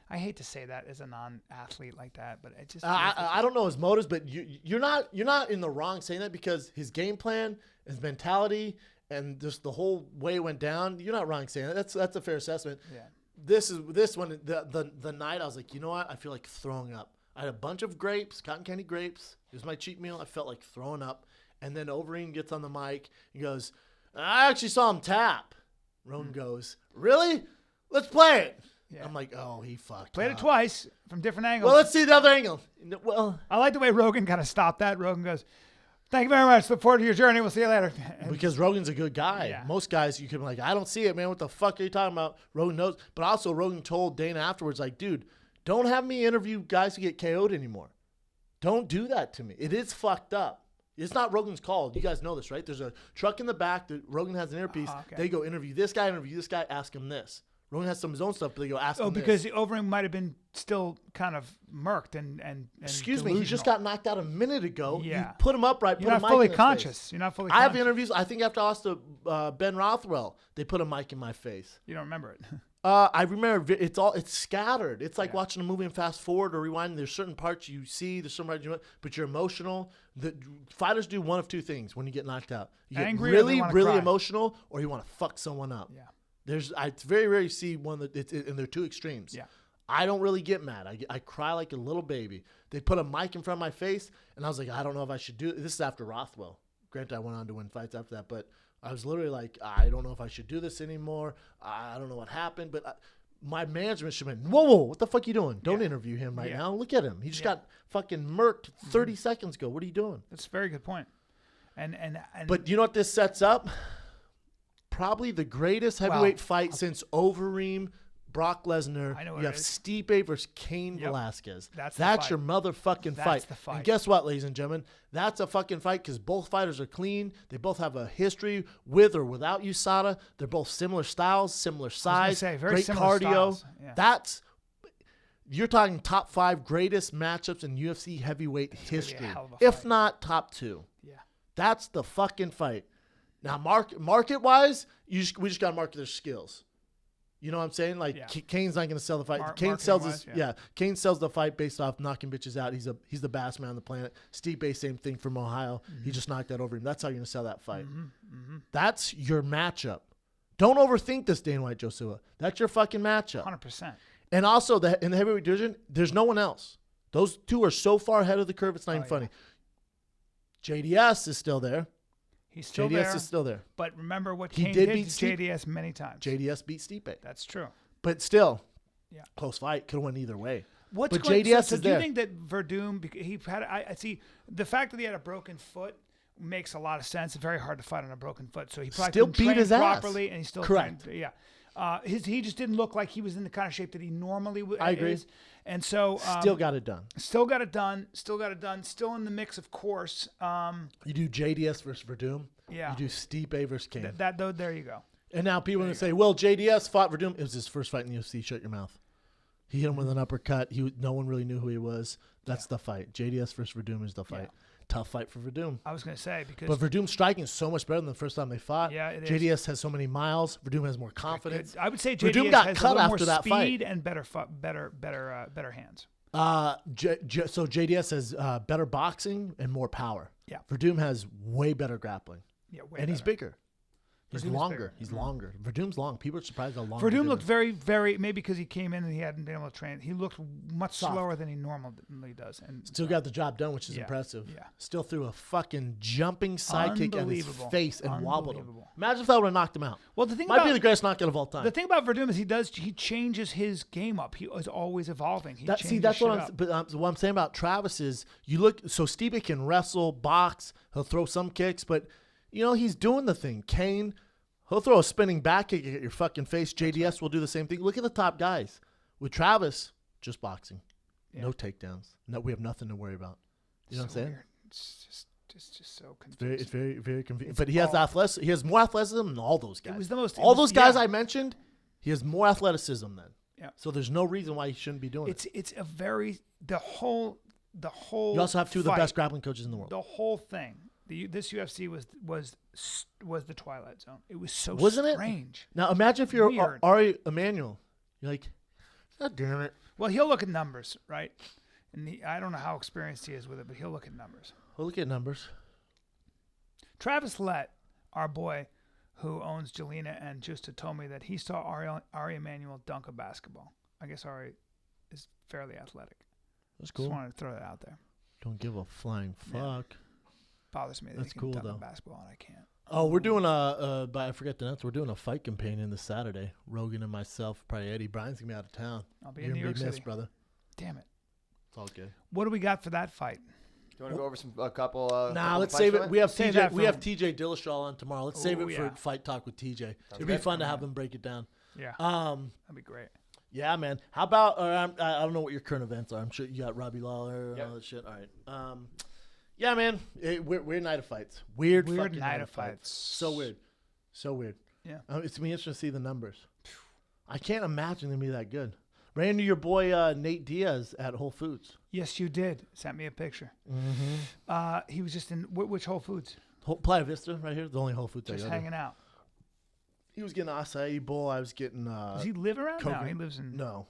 I hate to say that as a non-athlete like that, but it just. I don't know his motives, but you're not in the wrong saying that because his game plan, his mentality, and just the whole way it went down. You're not wrong saying that. That's a fair assessment. Yeah. This one the night I was like, you know what? I feel like throwing up. I had a bunch of grapes, cotton candy grapes. It was my cheat meal. I felt like throwing up. And then Overeem gets on the mic. He goes, I actually saw him tap. Roan goes, really? Let's play it. Yeah. I'm like, oh, he fucked Played up. it twice from different angles. Well, let's see the other angle. Well, I like the way Rogan kind of stopped that. Rogan goes, Thank you very much. Look forward to your journey. We'll see you later. Because Rogan's a good guy. Yeah. Most guys, you can be like, I don't see it, man. What the fuck are you talking about? Rogan knows. But also, Rogan told Dana afterwards, like, dude, don't have me interview guys who get KO'd anymore. Don't do that to me. It is fucked up. It's not Rogan's call. You guys know this, right? There's a truck in the back that Rogan has an earpiece. Okay. They go interview this guy, ask him this. Rogan has some of his own stuff, but they go ask him this. because the Overeem might have been still kind of murked and Excuse me, he just got knocked out a minute ago. Yeah. You put him upright, You're put a not mic fully in his conscious. face. You're not fully I have conscious. interviews. I think after I lost to Ben Rothwell, they put a mic in my face. You don't remember it. I remember it's scattered. It's like watching a movie and fast forward or rewind. There's certain parts you see, there's some parts you but you're emotional. The fighters do one of two things when you get knocked out. You get Angry or they really, wanna really cry. emotional, or you want to fuck someone up. Yeah. It's very rare you see one and they're two extremes. Yeah. I don't really get mad. I cry like a little baby. They put a mic in front of my face, and I was like, I don't know if I should do this. Is after Rothwell. Granted, I went on to win fights after that, but I was literally like, I don't know if I should do this anymore. I don't know what happened, but my management should have been, whoa, what the fuck you doing? Don't interview him right now. Look at him. He just got fucking murked 30 seconds ago. What are you doing? That's a very good point. And But you know what this sets up? Probably the greatest heavyweight fight since Overeem, Brock Lesnar. I know what you it have is. Stipe versus Cain Velasquez. That's your motherfucking That's fight. the fight. And guess what, ladies and gentlemen? That's a fucking fight because both fighters are clean. They both have a history with or without USADA. They're both similar styles, similar size, say, very great similar cardio. styles. Yeah. You're talking top 5 greatest matchups in UFC heavyweight history, hell of a if fight. not top 2. yeah. That's the fucking fight. Now, market wise, we just got to market their skills. You know what I'm saying? Like Yeah. Kane's not going to sell the fight. Kane marketing sells wise, Kane sells the fight based off knocking bitches out. He's the baddest man on the planet. Stipe, same thing from Ohio. He just knocked that over him. That's how you're going to sell that fight. That's your matchup. Don't overthink this, Dana White Joshua. That's your fucking matchup. 100%. And also, in the heavyweight division, there's no one else. Those two are so far ahead of the curve, it's not even funny. JDS is still there. He's still JDS there. is still there. But remember what He Kane did did beat to Steve- JDS many times. JDS beat Stipe. That's true. But still, Yeah. close fight. Could have went either way. But JDS so is do you there. think that Verdum, he had, I see the fact that he had a broken foot makes a lot of sense. It's very hard to fight on a broken foot. So he probably Still couldn't beat train his ass. properly, and he still Correct. trained- yeah. He just didn't look like he was in the kind of shape that he normally I agree. is. And so Still got it done. Still got it done. Still in the mix, of course. You do JDS versus Verdum. Yeah. You do Stipe versus Kane. There you go. And now people are going to say, well, JDS fought Verdum. It was his first fight in the UFC. Shut your mouth. He hit him with an uppercut. No one really knew who he was. That's the fight. JDS versus Verdum is the fight. Yeah. Tough fight for Verdum. I was going to say because But Verdum's striking is so much better than the first time they fought. Yeah, it is. JDS has so many miles. Verdum has more confidence. I would say Verdum JDS got has cut a little more after that fight. speed and better hands. So JDS has better boxing and more power. Yeah. Verdum has way better grappling. Yeah, And he's bigger. He's Verdum is longer. bigger. He's longer. Verdum's long. People are surprised how long. Verdum Verdum looked is. very, very, maybe because he came in and he hadn't been able to train. He looked much Soft. slower than he normally does. And Still got the job done, which is Yeah, impressive. yeah. Still threw a fucking jumping sidekick at his Unbelievable. face and wobbled him. Unbelievable. Imagine if that would have knocked him out. Well, the thing Might about be the greatest knockout of all time. the thing about Verdum is he changes his game up. He is always evolving. He That's changes what shit I'm. up. But what I'm saying about Travis is, you look. So Stipe can wrestle, box. He'll throw some kicks, but he's doing the thing. Kane, he'll throw a spinning back kick at your fucking face. JDS will do the same thing. Look at the top guys. With Travis, just boxing, no takedowns. No, we have nothing to worry about. You know what I'm saying? Weird. It's just so confusing. It's very, very convenient. It's But he has all- athleticism. He has more athleticism than all those guys. It was the most. All those guys yeah. I mentioned, he has more athleticism than. Yeah. So there's no reason why he shouldn't be doing it. It's a very the whole. You also have two of the fight, best grappling coaches in the world. The whole thing. This UFC was the Twilight Zone. It was so Wasn't strange. Now imagine if you're Weird. Ari Emanuel. You're like, God damn it. Well, he'll look at numbers, right? And I don't know how experienced he is with it, but he'll look at numbers. Well, look at numbers. Travis Lett, our boy, who owns Jelena and Justa, told me that he saw Ari Emanuel dunk a basketball. I guess Ari is fairly athletic. That's Just cool. wanted to throw that out there. Don't give a flying fuck. Bothers me that That's he can cool, dunk though. a basketball and I can't. Oh, we're doing but I forget the nuts. We're doing a fight companion this Saturday. Rogan and myself, probably Eddie. Brian's gonna be out of town. I'll be You're in New gonna York be missed, City. brother. Damn it. It's all good. What do we got for that fight? you want to go over a couple? Nah, let's fights save for it. that? We have Save TJ. that We for- have TJ Dillashaw on tomorrow. Let's save it yeah. for Fight Talk with TJ. It'd be good. fun to have him break it down. Yeah, Um, that'd be great. yeah, man. How about? I don't know what your current events are. I'm sure you got Robbie Lawler and Yep. all that shit. All right. Yeah, man. Weird night of fights. Weird fucking night of fights. fights. So weird. So weird. Yeah. It's gonna be interesting to see the numbers. I can't imagine them be that good. Ran into your boy Nate Diaz at Whole Foods. Yes, you did. Sent me a picture. He was just in which Whole Foods? Playa Vista, right here. The only Whole Foods I Just go to. hanging out. He was getting acai bowl. I was getting. Does he live around? No, Coconut- he lives in. No,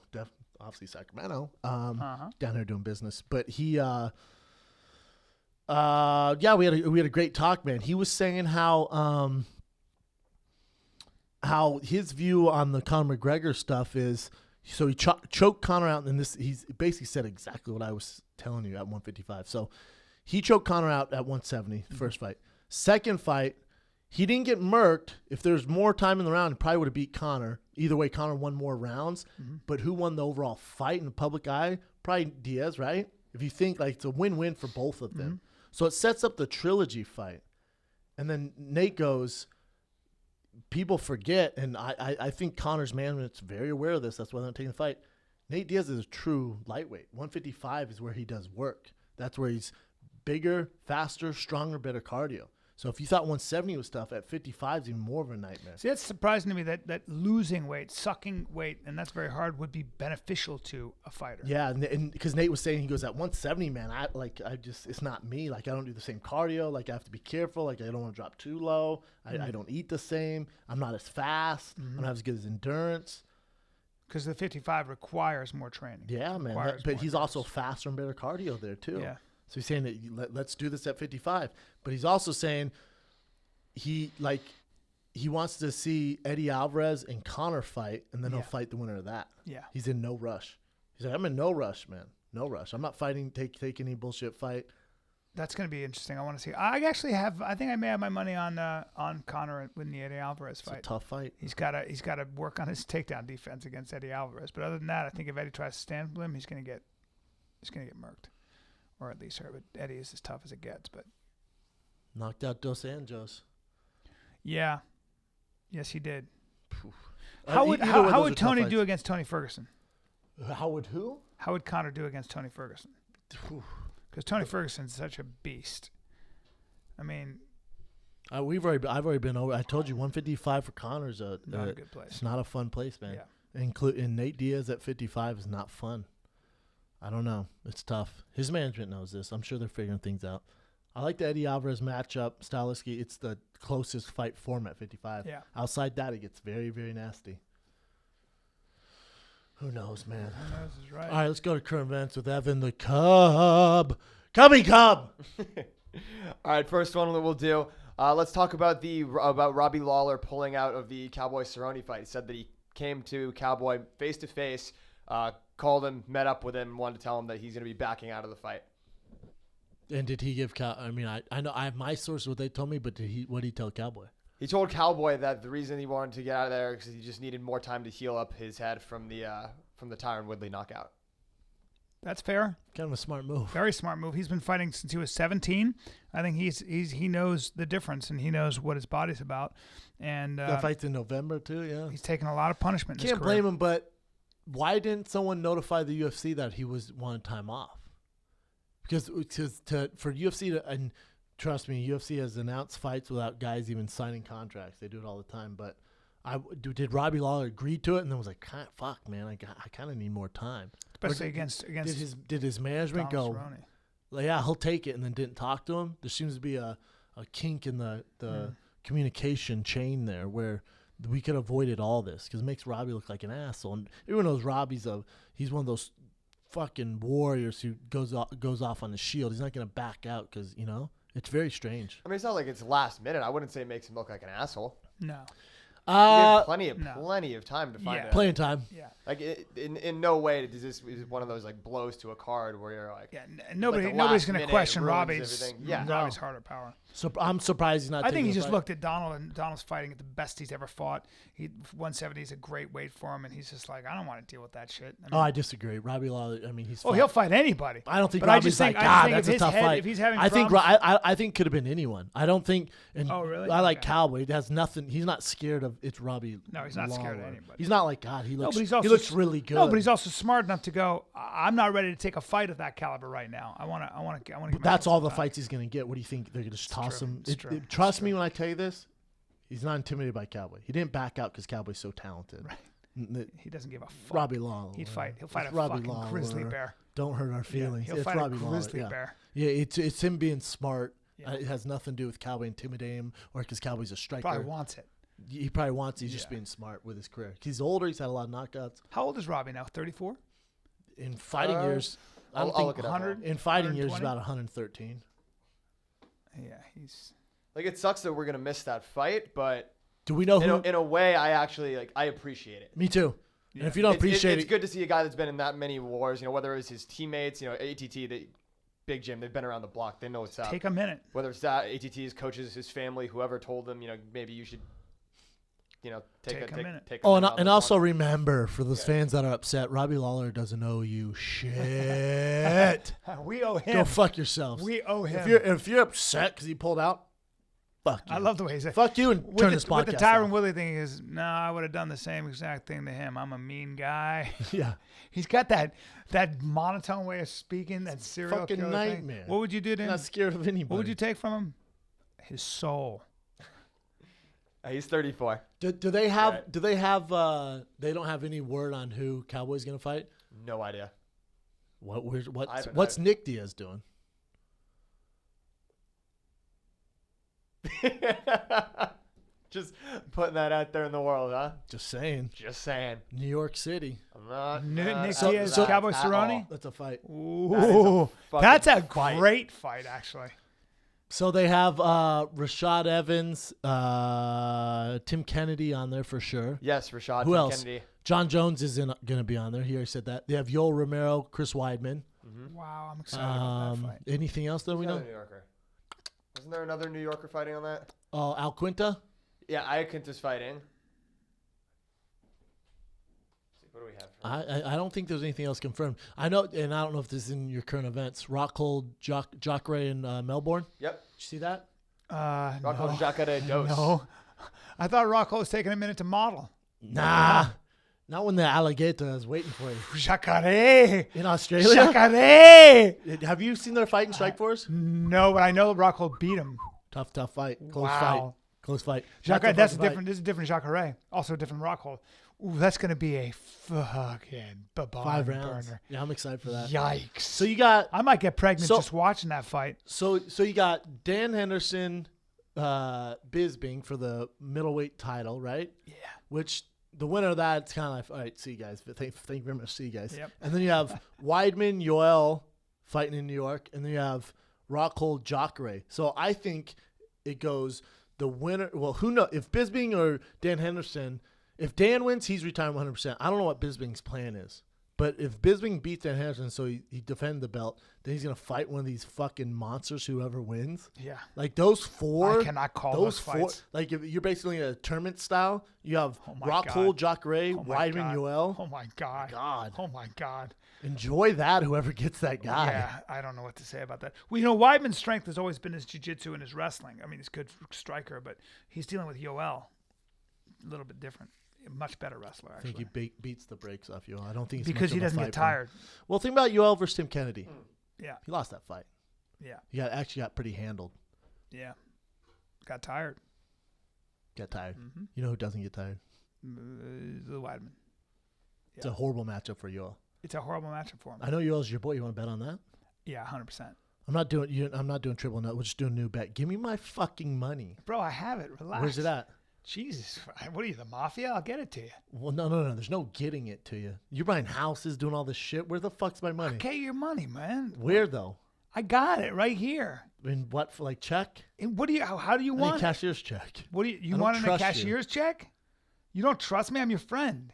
obviously Sacramento. Uh-huh. Down there doing business, but he. Yeah, we had a great talk, man. He was saying how his view on the Conor McGregor stuff is. So he choked Conor out, and he's basically said exactly what I was telling you at 155. So he choked Conor out at 170, the first fight. Second fight, he didn't get murked. If there's more time in the round, he probably would have beat Conor. Either way, Conor won more rounds. But who won the overall fight in the public eye? Probably Diaz, right? If you think like it's a win-win for both of them. So it sets up the trilogy fight. And then Nate goes, people forget, and I think Conor's management's very aware of this. That's why they're not taking the fight. Nate Diaz is a true lightweight. 155 is where he does work. That's where he's bigger, faster, stronger, better cardio. So if you thought 170 was tough, at 55 is even more of a nightmare. See, that's surprising to me that losing weight, sucking weight, and that's very hard, would be beneficial to a fighter. Yeah, and because Nate was saying, he goes, at 170, man, it's not me. Like, I don't do the same cardio. Like, I have to be careful. Like, I don't want to drop too low. I don't eat the same. I'm not as fast. I don't have as good as endurance. Because the 55 requires more training. Yeah, man. Requires But more he's also endurance. faster and better cardio there, too. Yeah. So he's saying that let's do this at 55. But he's also saying he wants to see Eddie Alvarez and Conor fight, and then he'll fight the winner of that. Yeah. He's in no rush. He's like, I'm in no rush, man. No rush. I'm not fighting, take any bullshit fight. That's going to be interesting. I want to see. I think I may have my money on Conor with the Eddie Alvarez It's fight. a tough fight. He's got to work on his takedown defense against Eddie Alvarez. But other than that, I think if Eddie tries to stand with him, he's going to get murked, or at least hurt. But Eddie is as tough as it gets. But Knocked out Dos Anjos. yeah, yes, he did. Either way, How those are would tough Tony fights. do against Tony Ferguson? How would who? How would Conor do against Tony Ferguson? Because Tony Ferguson's such a beast. I mean, I've already been over. I told you 155 for Conor's not a good place. It's not a fun place, man. Yeah. And Nate Diaz at 55 is not fun. I don't know. It's tough. His management knows this. I'm sure they're figuring things out. I like the Eddie Alvarez matchup. Stylistically, it's the closest fight form at 55. Yeah. Outside that, it gets very, very nasty. Who knows, man? Who knows is right. All right, let's go to current events with Evan the Cub. Cubby Cub! All right, first one that we'll do. Let's talk about Robbie Lawler pulling out of the Cowboy Cerrone fight. He said that he came to Cowboy face to face, called him, met up with him, wanted to tell him that he's going to be backing out of the fight. And did he give I mean, I know I have my sources what they told me, but what did he tell Cowboy? He told Cowboy that the reason he wanted to get out of there is because he just needed more time to heal up his head from the Tyron Woodley knockout. That's fair. Kind of a smart move. Very smart move. He's been fighting since he was 17. I think he knows the difference, and he knows what his body's about. And That fight's in November too. Yeah, he's taken a lot of punishment. In his can't career. blame him. But why didn't someone notify the UFC that he wanted time off? Because for UFC to, and trust me, UFC has announced fights without guys even signing contracts. They do it all the time. But did Robbie Lawler agree to it and then was like, fuck, man, I kind of need more time. Especially against did his management Donald go, Cerrone. like, yeah, he'll take it, and then didn't talk to him? There seems to be a kink in the communication chain there where we could have avoided all this because it makes Robbie look like an asshole. And everyone knows Robbie's he's one of those fucking warriors who goes off on the shield. He's not going to back out because, it's very strange. I mean, it's not like it's last minute. I wouldn't say it makes him look like an asshole. No. plenty of time to find Yeah. it. Playing time. Yeah. Like in no way does this is one of those like blows to a card where you're like, Yeah. like Nobody's the going last to minute question ruins Robbie's. everything. Yeah. Robbie's heart or power. So I'm surprised he's not. I think he taking just a fight. looked at Donald, and Donald's fighting at the best he's ever fought. 170 is a great weight for him, and he's just like, I don't want to deal with that shit. I mean, Oh, I disagree. Robbie Lawler. I mean, he's. he'll fight anybody. I don't think But I Robbie's just think- like, I just God, think that's if a his tough head- fight. if he's having I think problems- I think could have been anyone. I don't think. And Oh, really? I like Okay. Cowboy. It has nothing. He's not scared of. It's Robbie. No, he's not scared of Lawler. anybody. He's not like God. He No, looks. but he's also he looks really good. No, but he's also smart enough to go. I'm not ready to take a fight of that caliber right now. I want to. But that's all the fights he's gonna get. What do you think they're gonna just toss true. him? It's true. Trust me when I tell you this. He's not intimidated by Cowboy. He didn't back out because Cowboy's so talented. Right. He doesn't give a fuck. Robbie Lawler. He'll fight It's a Robbie fucking Lawler. grizzly bear. Don't hurt our feelings. He'll it's fight Robbie a Lawler. grizzly Yeah. bear. Yeah, it's him being smart. Yeah. It has nothing to do with Cowboy intimidating him or because Cowboy's a striker. Probably wants it. He probably wants. He's just Yeah. being smart with his career. He's older. He's had a lot of knockouts. How old is Robbie now? 34. In fighting years, I don't I'll think look it up. 100. in fighting years he's 120? about 113. Yeah, he's. Like it sucks that we're gonna miss that fight, but Do we know who? in a way, I actually like I appreciate it. Me too. Yeah. And if you don't appreciate it's it, good to see a guy that's been in that many wars. You know, whether it's his teammates, you know, ATT, Big Jim, they've been around the block. They know what's up. Take a minute. Whether it's that ATT's coaches, his family, whoever told them, you know, maybe you should, you know, take a minute. Take a oh, minute on and this also one. remember for those fans that are upset, Robbie Lawler doesn't owe you shit. We owe him. Go fuck yourselves. We owe him. If you're upset because he pulled out, fuck you. I love the way he said. Fuck you and turn this podcast With the Tyron off. Willie thing is, no, I would have done the same exact thing to him. I'm a mean guy. Yeah. He's got that monotone way of speaking, that serial Fucking killer nightmare. thing. What would you do to him? Not scared of anybody. What would you take from him? His soul. He's 34. Do they have? Right. Do they have? They don't have any word on who Cowboy's gonna fight. No idea. What's Nick Diaz doing? Just putting that out there in the world, huh? Just saying. Just saying. New York City. I'm not. Nick So- Diaz, so- Cowboy at Cerrone. all. That's a fight. Ooh, fucking that's a fight. great fight, actually. So they have Rashad Evans, Tim Kennedy on there for sure. Yes, Rashad Who else? Kennedy. John Jones isn't going to be on there. He already said that. They have Yoel Romero, Chris Weidman. Wow, I'm excited about that fight. Anything else that we know? Another New Yorker. Isn't there another New Yorker fighting on that? Al Quinta. Yeah, Iaquinta's fighting. Let's see, what do we have? I don't think there's anything else confirmed. I know, and I don't know if this is in your current events. Rockhold Jacare in Melbourne. Yep. Did you see that? Rocco No. Jacare Dos. No. I thought Rocco was taking a minute to model. Nah. Not when the alligator is waiting for you. Jacare. In Australia? Jacare. Have you seen their fight in Strikeforce? No, but I know Rocco beat him. Tough fight. Close Wow. fight. Close fight. Jacare, Not that's the fucking different. This is a different Jacare. Also a different Rockhold. Ooh, that's going to be a fucking fight. barn 5 rounds. burner. Yeah, I'm excited for that. Yikes. So you got I might get pregnant So- just watching that fight. so you got Dan Henderson, Bisping for the middleweight title, right? Yeah. Which the winner of that, it's kind of like, all right, see you guys. Thank you very much. See you guys. Yep. And then you have Weidman, Yoel fighting in New York, and then you have Rockhold, Jacare. So I think it goes the winner. Well, who knows if Bisping or Dan Henderson? If Dan wins, he's retiring 100%. I don't know what Bisping's plan is. But if Bisping beats Dan Henderson, so he defends the belt, then he's going to fight one of these fucking monsters, whoever wins. Yeah. Like those four. I cannot call those fights. Like if you're basically in a tournament style, you have Oh my Rockhold, God. Jacare, Oh my Weidman, God. Yoel. Oh my God. God. Oh my God. Enjoy that, whoever gets that guy. Yeah, I don't know what to say about that. Well, you know, Weidman's strength has always been his jiu-jitsu and his wrestling. I mean, he's a good striker, but he's dealing with Yoel. A little bit different. A much better wrestler, I actually. think he beats the brakes off Yoel. I don't think it's because much he of a doesn't fight get for him. tired. Well, think about Yoel versus Tim Kennedy. Yeah, He lost that fight. yeah, He actually got pretty handled. yeah. Got tired. Got tired. Mm-hmm. You know who doesn't get tired? The Weidman. It's a horrible matchup for Yoel. It's a horrible matchup for him. I know Yoel's your boy. You want to bet on that? Yeah, 100%. I'm not doing triple nut. We're just doing a new bet. Give me my fucking money. Bro, I have it. Relax. Where's it at? Jesus. What are you, the mafia? I'll get it to you. Well, no. There's no getting it to you. You're buying houses, doing all this shit. Where the fuck's my money? Get your money, man. Where though? I got it right here. In what for? Like check? And what do you? How do you I need want a it? cashier's check. What do I you don't want in a trust you. cashier's check? You don't trust me? I'm your friend.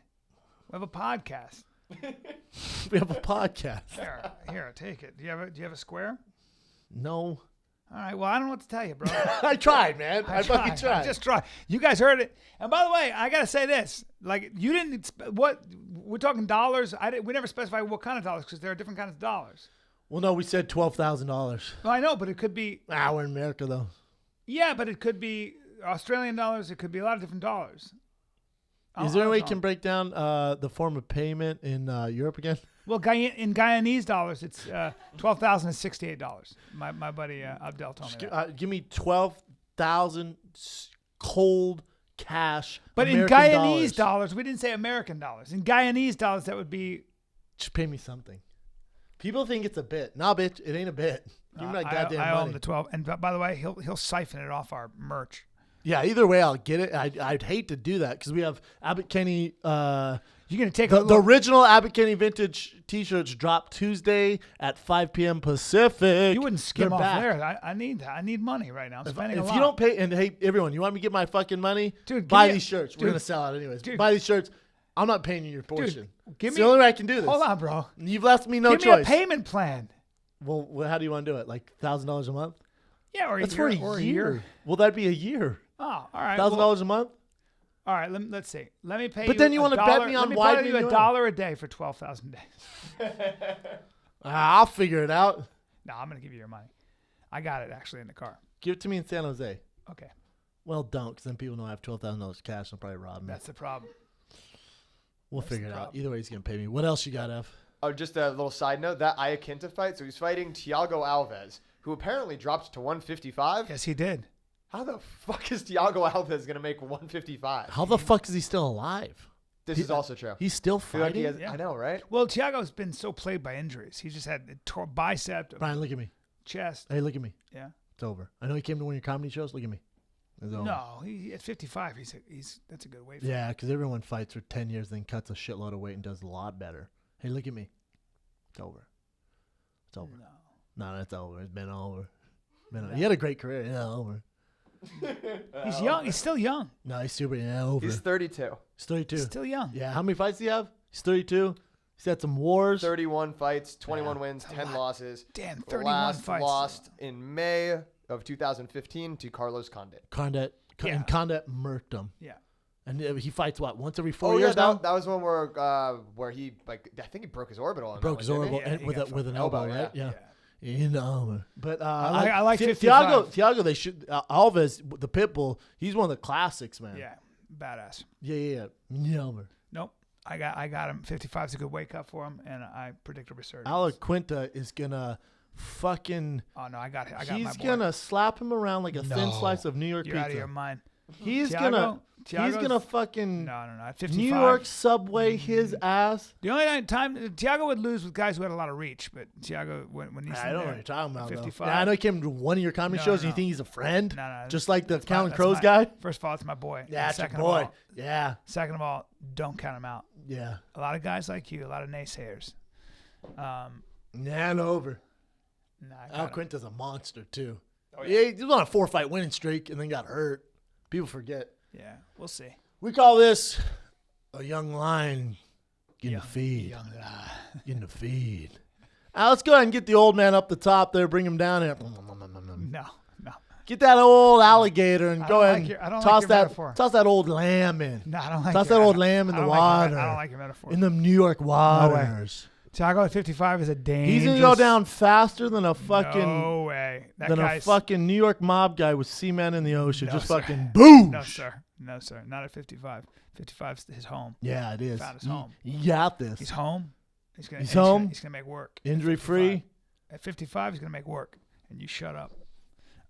We have a podcast. We have a podcast. Here, take it. Do you have a square? No. All right. Well, I don't know what to tell you, bro. I tried, man. I fucking tried. I just tried. You guys heard it. And by the way, I gotta say this: like, you didn't. What we're talking dollars? We never specified what kind of dollars because there are different kinds of dollars. Well, no, we said $12,000. Well, I know, but it could be. We're in America though. Yeah, but it could be Australian dollars. It could be a lot of different dollars. Is there any way you can break down the form of payment in Europe again? Well, in Guyanese dollars, it's $12,068. My buddy Abdel told me that. Give me 12,000 cold cash. But American in Guyanese dollars, we didn't say American dollars. In Guyanese dollars, that would be. Just pay me something. People think it's a bit. Nah, bitch, it ain't a bit. Give me my goddamn money. I owe him the 12. And by the way, he'll siphon it off our merch. Yeah, either way, I'll get it. I'd hate to do that because we have Abbott Kenny. You're gonna take the original Abbott Kenny vintage T-shirts drop Tuesday at 5 p.m. Pacific. You wouldn't skim They're off back. there. I need money right now. I'm spending a lot. If you don't pay, and hey, everyone, you want me to get my fucking money? Dude, buy these shirts. We're dude, gonna sell out anyways. dude. Buy these shirts. I'm not paying you your portion. Give It's me the only way I can do this. Hold on, bro. You've left me no Give choice. me a payment plan. Well, how do you want to do it? Like $1,000 a month? Yeah, or That's a year. for a or year. Well, that'd be a year. Oh, all right. $1,000 a month? All right, let's see. Let me pay you. But then you want to bet me on why you a dollar a day for 12,000 days. I'll figure it out. No, I'm gonna give you your money. I got it actually in the car. Give it to me in San Jose. Okay. Well, don't, because then people know I have $12,000 cash. They'll probably rob me. That's the problem. We'll figure it out. Either way, he's gonna pay me. What else you got, F? Oh, just a little side note. That Iaquinta fight, so he's fighting Thiago Alves, who apparently dropped to 155. Yes, he did. How the fuck is Thiago Alves going to make 155? How the fuck is he still alive? This is also true. He's still I feel like fighting? I know, right? Well, Thiago's been so plagued by injuries. He just had a tore bicep, Bryan, look at me. chest. Hey, look at me. Yeah. It's over. I know he came to one of your comedy shows. Look at me. It's over. No, he at 55. He's that's a good weight. For Yeah, because everyone fights for 10 years, then cuts a shitload of weight and does a lot better. Hey, look at me. It's over. It's over. No, it's over. It's been over. He had a great career. Yeah, over. He's young. He's still young. No, he's super. Yeah, over. He's 32. He's 32. Still young. Yeah, how many fights do you have? He's 32. He's had some wars. 31 fights, 21 wins, 10 losses. Damn, 31 Last fights. lost in May of 2015 to Carlos Condit. Condit. Yeah. And Condit murked him. Yeah. And he fights, what, once every 4 Oh years yeah, now? that was one where he I think he broke his orbital. Broke his orbital Yeah, he got with an elbow, elbow, right? yeah. You know, but I like 55. Thiago, they should Alves, the Pitbull. He's one of the classics, man. Yeah, badass. Yeah. Nope. I got him. 55 is a good weight cut for him, and I predict a resurgence. Alaquinta is gonna fucking. Oh no, I got my boy. He's gonna slap him around like a thin slice of New York You're pizza. out of your mind. He's Thiago's- gonna fucking No. At 55. New York subway his ass. The only time Thiago would lose with guys who had a lot of reach, but Thiago when he's I in don't know there, what you're talking about. 55. Though. I know he came to one of your comedy No, shows, and no. you think he's a friend, No, just like the that's Counting my- Crows that's guy. First of all, it's my boy. Yeah, it's your second boy. Of all, Yeah. second of all, don't count him out. Yeah. A lot of guys like you, a lot of naysayers. And over. Nah, I got Al him. Quinta's a monster too. Oh, yeah, he was on a 4-fight winning streak and then got hurt. People forget. Yeah, we'll see. We call this a young lion getting the feed. Young lion. Getting the feed. Now let's go ahead and get the old man up the top there. Bring him down here. No. Get that old alligator and I go don't ahead like and your- I don't like toss your that metaphor. toss that old lamb in. No, I don't like Toss your- that old I- lamb in I the don't like water. your- I don't like your metaphor. In the New York waters. Thiago at 55 is a dangerous. He's gonna go down faster than a fucking No way. That than a guy's fucking New York mob guy with seamen in the ocean. No, Just sir. fucking boom. No, sir. No, sir. Not at 55. 55's his home. Yeah, it is. Found his home. You got this. He's home. He's He's home. He's gonna make work. Injury At 55. free. At 55, he's gonna make work. And you shut up.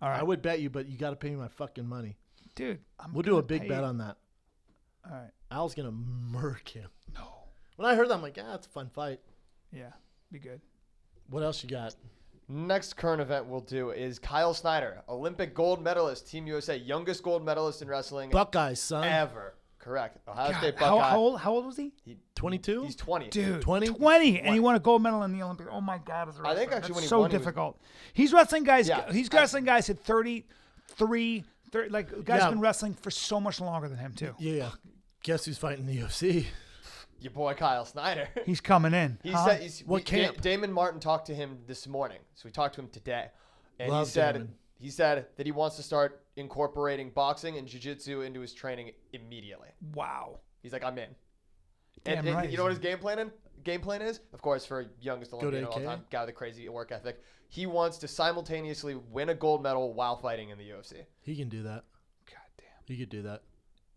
All right, I would bet you, but you got to pay me my fucking money. dude. We'll do a big bet on that. All right. Al's gonna murk him. No. When I heard that, I'm like, it's a fun fight. Yeah. Be good. What else you got? Next current event we'll do is Kyle Snyder, Olympic gold medalist, Team USA, youngest gold medalist in wrestling Buckeyes, son. ever. Correct. Ohio God, State how Buckeye. old was he? 22? He's 20. Dude, 20? 20, and he won a gold medal in the Olympics. Oh my God, as a I wrestler. think actually That's when he so won, he was- difficult. He's wrestling guys. Yeah, He's wrestling guys at 33, 30, like guys Yeah. been wrestling for so much longer than him too. Yeah. Guess who's fighting in the UFC? Your boy Kyle Snyder. He's coming in. He huh? said What camp? Damon Martin talked to him this morning, so we talked to him today, and Love Damon. he said that he wants to start incorporating boxing and jiu-jitsu into his training immediately. Wow. He's like, I'm in. Damn And right you know what his game plan is? Of course, for youngest to Olympian of all AK? time, guy with a crazy work ethic. He wants to simultaneously win a gold medal while fighting in the UFC. He can do that. God damn. He could do that.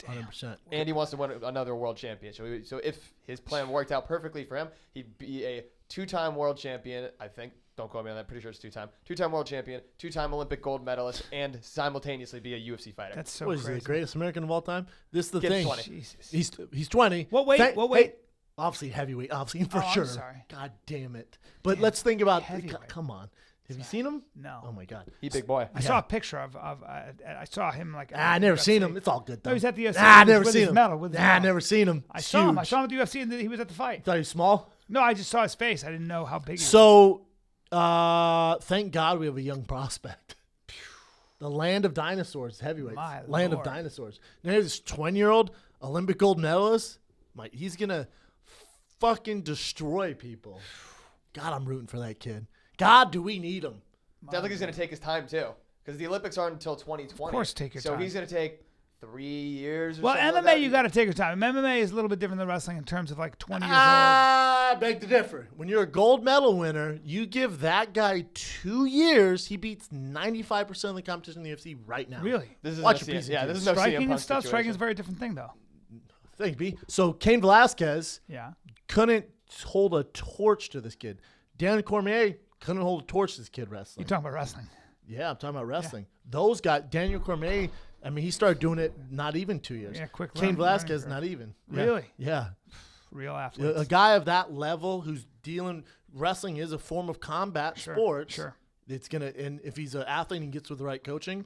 100%. And he wants to win another world championship. So if his plan worked out perfectly for him, he'd be a 2-time world champion, I think. Don't quote me on that. Pretty sure it's 2-time. 2-time world champion, 2-time Olympic gold medalist, and simultaneously be a UFC fighter. That's so What is he, crazy. the greatest American of all time? This is the Kid's thing. 20. Jesus. He's 20. What weight? What weight? Hey, obviously heavyweight. Obviously for Oh, I'm sure. sorry. God damn it. But Damn, let's think about. heavyweight. Come on. Have you seen him? No. Oh my God. He big boy. I saw a picture of I saw him like. I never seen him. It's all good though. No, he's at the UFC. I with never his seen him. medal, with his medal. Never seen him. I It's saw him. I huge. saw him at the UFC and he was at the fight. Thought he was small. No, I just saw his face. I didn't know how big he was. So, thank God we have a young prospect. The land of dinosaurs, heavyweights. My Land Lord. of dinosaurs. Now this 20-year-old Olympic gold medalist. He's gonna fucking destroy people. God, I'm rooting for that kid. God, do we need him? Sounds like he's going to take his time, too. Because the Olympics aren't until 2020. Of course, take your time. So he's going to take 3 years or Well, something MMA, like that. you got to take your time. MMA is a little bit different than wrestling in terms of like 20 years old. I beg to differ. When you're a gold medal winner, you give that guy 2 years, he beats 95% of the competition in the UFC right now. Really? This is Watch no your piece CM, yeah, of this is juice. no CM Striking Punk and stuff. Striking situation. is a very different thing, though. Thanks, B. So Cain Velasquez Yeah. couldn't hold a torch to this kid. Dan Cormier couldn't hold a torch to this kid wrestling. You're talking about wrestling. Yeah, I'm talking about wrestling. Those guys, Daniel Cormier, I mean, he started doing it not even 2 years. Yeah, quick Cain learning Velasquez, curve. not even. Yeah. Really? Yeah. Real A athletes. guy of that level who's dealing, wrestling is a form of combat sport. Sure. It's going to, and if he's an athlete and gets with the right coaching,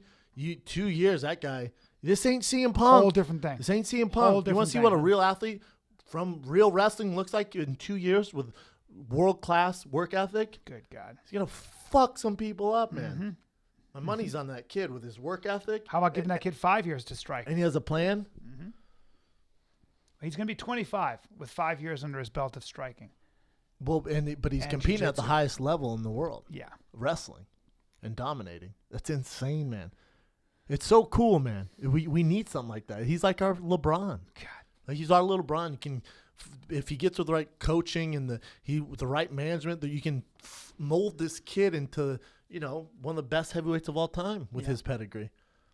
2 years, that guy, this ain't CM Punk. Whole different thing. This ain't CM Whole Punk. You want different to see what a thing. real athlete from real wrestling looks like in 2 years with world-class work ethic? Good God. He's going to fuck some people up, man. Mm-hmm. My money's on that kid with his work ethic. How about giving that kid 5 years to strike? And he has a plan. He's going to be 25 with 5 years under his belt of striking. Well, but he's And competing at the jiu-jitsu. highest level in the world, Yeah. wrestling and dominating. That's insane, man. It's so cool, man. We need something like that. He's like our LeBron. God. Like he's our little LeBron. You can, if he gets with the right coaching and with the right management, that you can mold this kid into one of the best heavyweights of all time with his pedigree.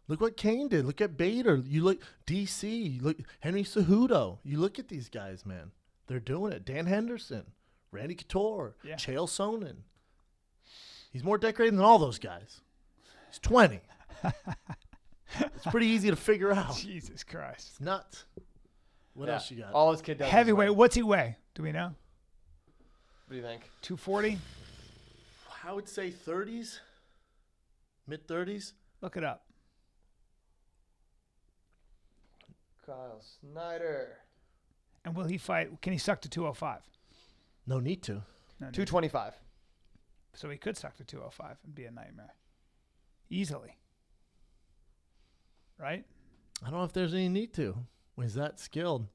Look what Kane did. Look at Bader. You look DC. You look Henry Cejudo. You look at these guys, man. They're doing it. Dan Henderson, Randy Couture, Yeah. Chael Sonnen. He's more decorated than all those guys. He's 20. It's pretty easy to figure out. Jesus Christ. It's nuts. What else you got? All his kid does is Heavyweight. win. What's he weigh? Do we know? What do you think? 240? I would say 30s, mid-30s. Look it up. Kyle Snyder. And will he fight? Can he suck to 205? No need to. No, no. 225. So he could suck to 205 and be a nightmare. Easily. Right? I don't know if there's any need to. When he's that skilled.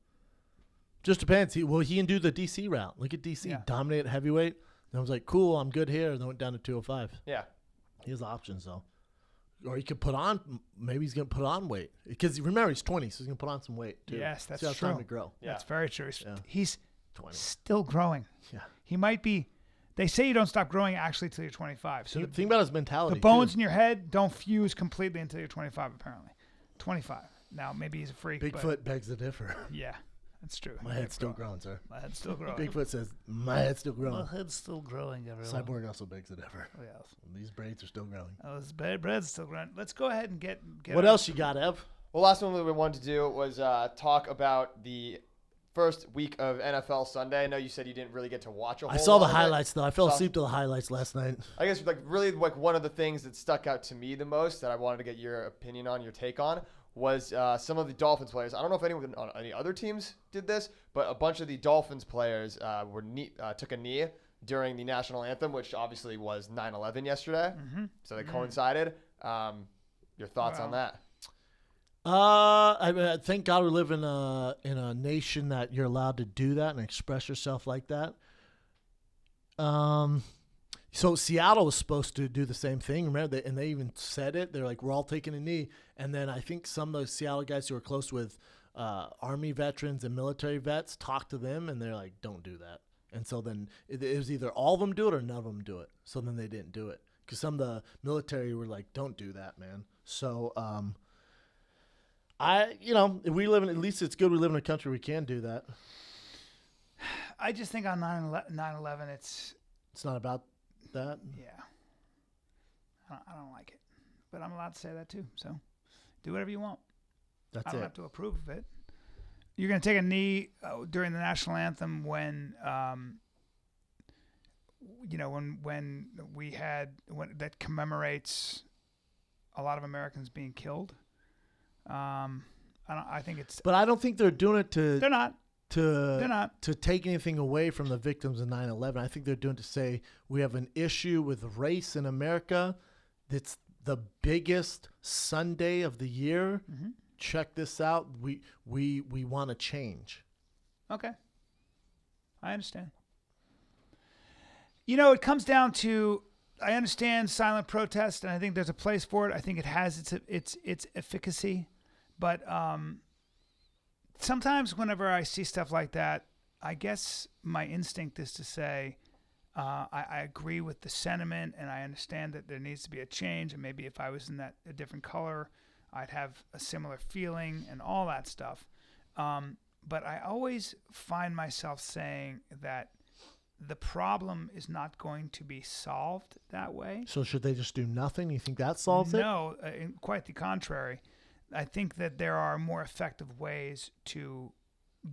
Just depends. He can do the DC route. Look at DC. Yeah. Dominate at heavyweight. And I was like, cool, I'm good here. And then went down to 205. Yeah. He has options, though. Or he could put on, maybe he's going to put on weight. Because remember, he's 20, so he's going to put on some weight, too. Yes, that's He's got true. time to grow. Yeah. That's very true. Yeah. He's 20. still growing. Yeah. He might be. They say you don't stop growing actually till you're 25. So Think about his mentality, the bones too. in your head don't fuse completely until you're 25, apparently. 25. Now, maybe he's a freak. but Bigfoot begs to differ. yeah, that's true. My head's still growing, sir. My head's still growing. Bigfoot says, my head's still growing. head's still growing, everyone. Cyborg also begs to differ. Oh, yes. These braids are still growing. Oh, his bread's still growing. Let's go ahead and get What else you got, Ev? Well, last one we wanted to do was talk about the first week of NFL Sunday. I know you said you didn't really get to watch a whole I saw the lot of it. highlights, though. I fell Saw- asleep to the highlights last night. I guess one of the things that stuck out to me the most that I wanted to get your opinion on, your take on, was some of the Dolphins players. I don't know if anyone on any other teams did this, but a bunch of the Dolphins players took a knee during the national anthem, which obviously was 9/11 yesterday. Mm-hmm. So they coincided. Your thoughts on that? I thank God we live in a nation that you're allowed to do that and express yourself like that. So Seattle was supposed to do the same thing. Remember, and they even said it. They're like, we're all taking a knee. And then I think some of those Seattle guys who are close with Army veterans and military vets talked to them, and they're like, don't do that. And so then it was either all of them do it or none of them do it. So then they didn't do it because some of the military were like, don't do that, man. So if we live in, at least it's good we live in a country we can do that. I just think on 9/11, it's not about that. Yeah. I don't like it, but I'm allowed to say that too. So do whatever you want. I don't have to approve of it. You're going to take a knee during the national anthem when, when that commemorates a lot of Americans being killed. I think it's. But I don't think they're doing it to. They're not. They're not to take anything away from the victims of 9/11. I think they're doing it to say we have an issue with race in America. That's the biggest Sunday of the year. Mm-hmm. Check this out. We want to change. Okay, I understand. It comes down to. I understand silent protest, and I think there's a place for it. I think it has its efficacy, but sometimes whenever I see stuff like that, I guess my instinct is to say, I agree with the sentiment, and I understand that there needs to be a change, and maybe if I was in a different color, I'd have a similar feeling and all that stuff. But I always find myself saying that the problem is not going to be solved that way. So should they just do nothing? You think that solves it? No, quite the contrary. I think that there are more effective ways to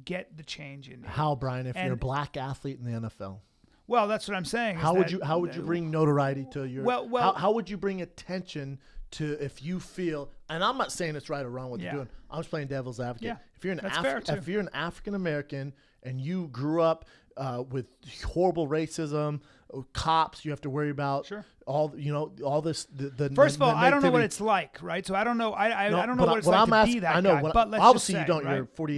get the change in. How, Bryan? If you're a black athlete in the NFL, well, that's what I'm saying. How would you bring notoriety to your? Well, how would you bring attention to if you feel? And I'm not saying it's right or wrong what you're doing. I'm just playing devil's advocate. Yeah, if you're an African American and you grew up with horrible racism, cops you have to worry about. Sure. All this. First of all, I don't know what it's like, right? So I don't know. I don't know what it's like to be that guy. But let's obviously just say, you don't.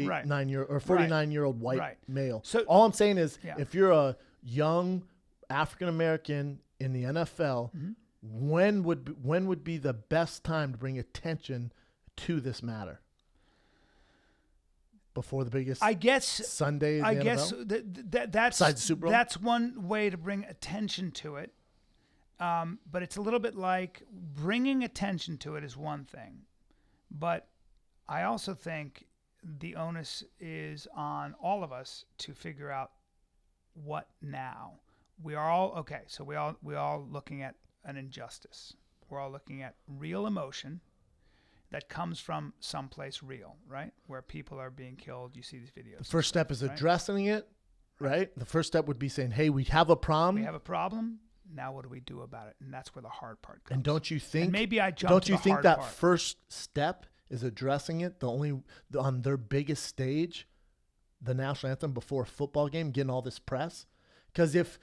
Right? You're a 49-year-old white male. So all I'm saying is, if you're a young African American in the NFL, mm-hmm. when would be the best time to bring attention to this matter? Before the biggest, Sunday. In the NFL? That's besides the Super Bowl? That's one way to bring attention to it. But it's a little bit like bringing attention to it is one thing, but I also think the onus is on all of us to figure out what now. We are all okay. So we all looking at an injustice. We're all looking at real emotion that comes from someplace real, right? Where people are being killed. You see these videos. The first step is addressing it, right? The first step would be saying, hey, we have a problem. We have a problem. Now what do we do about it? And that's where the hard part comes. And don't you think? And maybe I jumped. Don't you to the think hard that part. first step is addressing it? On their biggest stage, the national anthem before a football game, getting all this press. Because if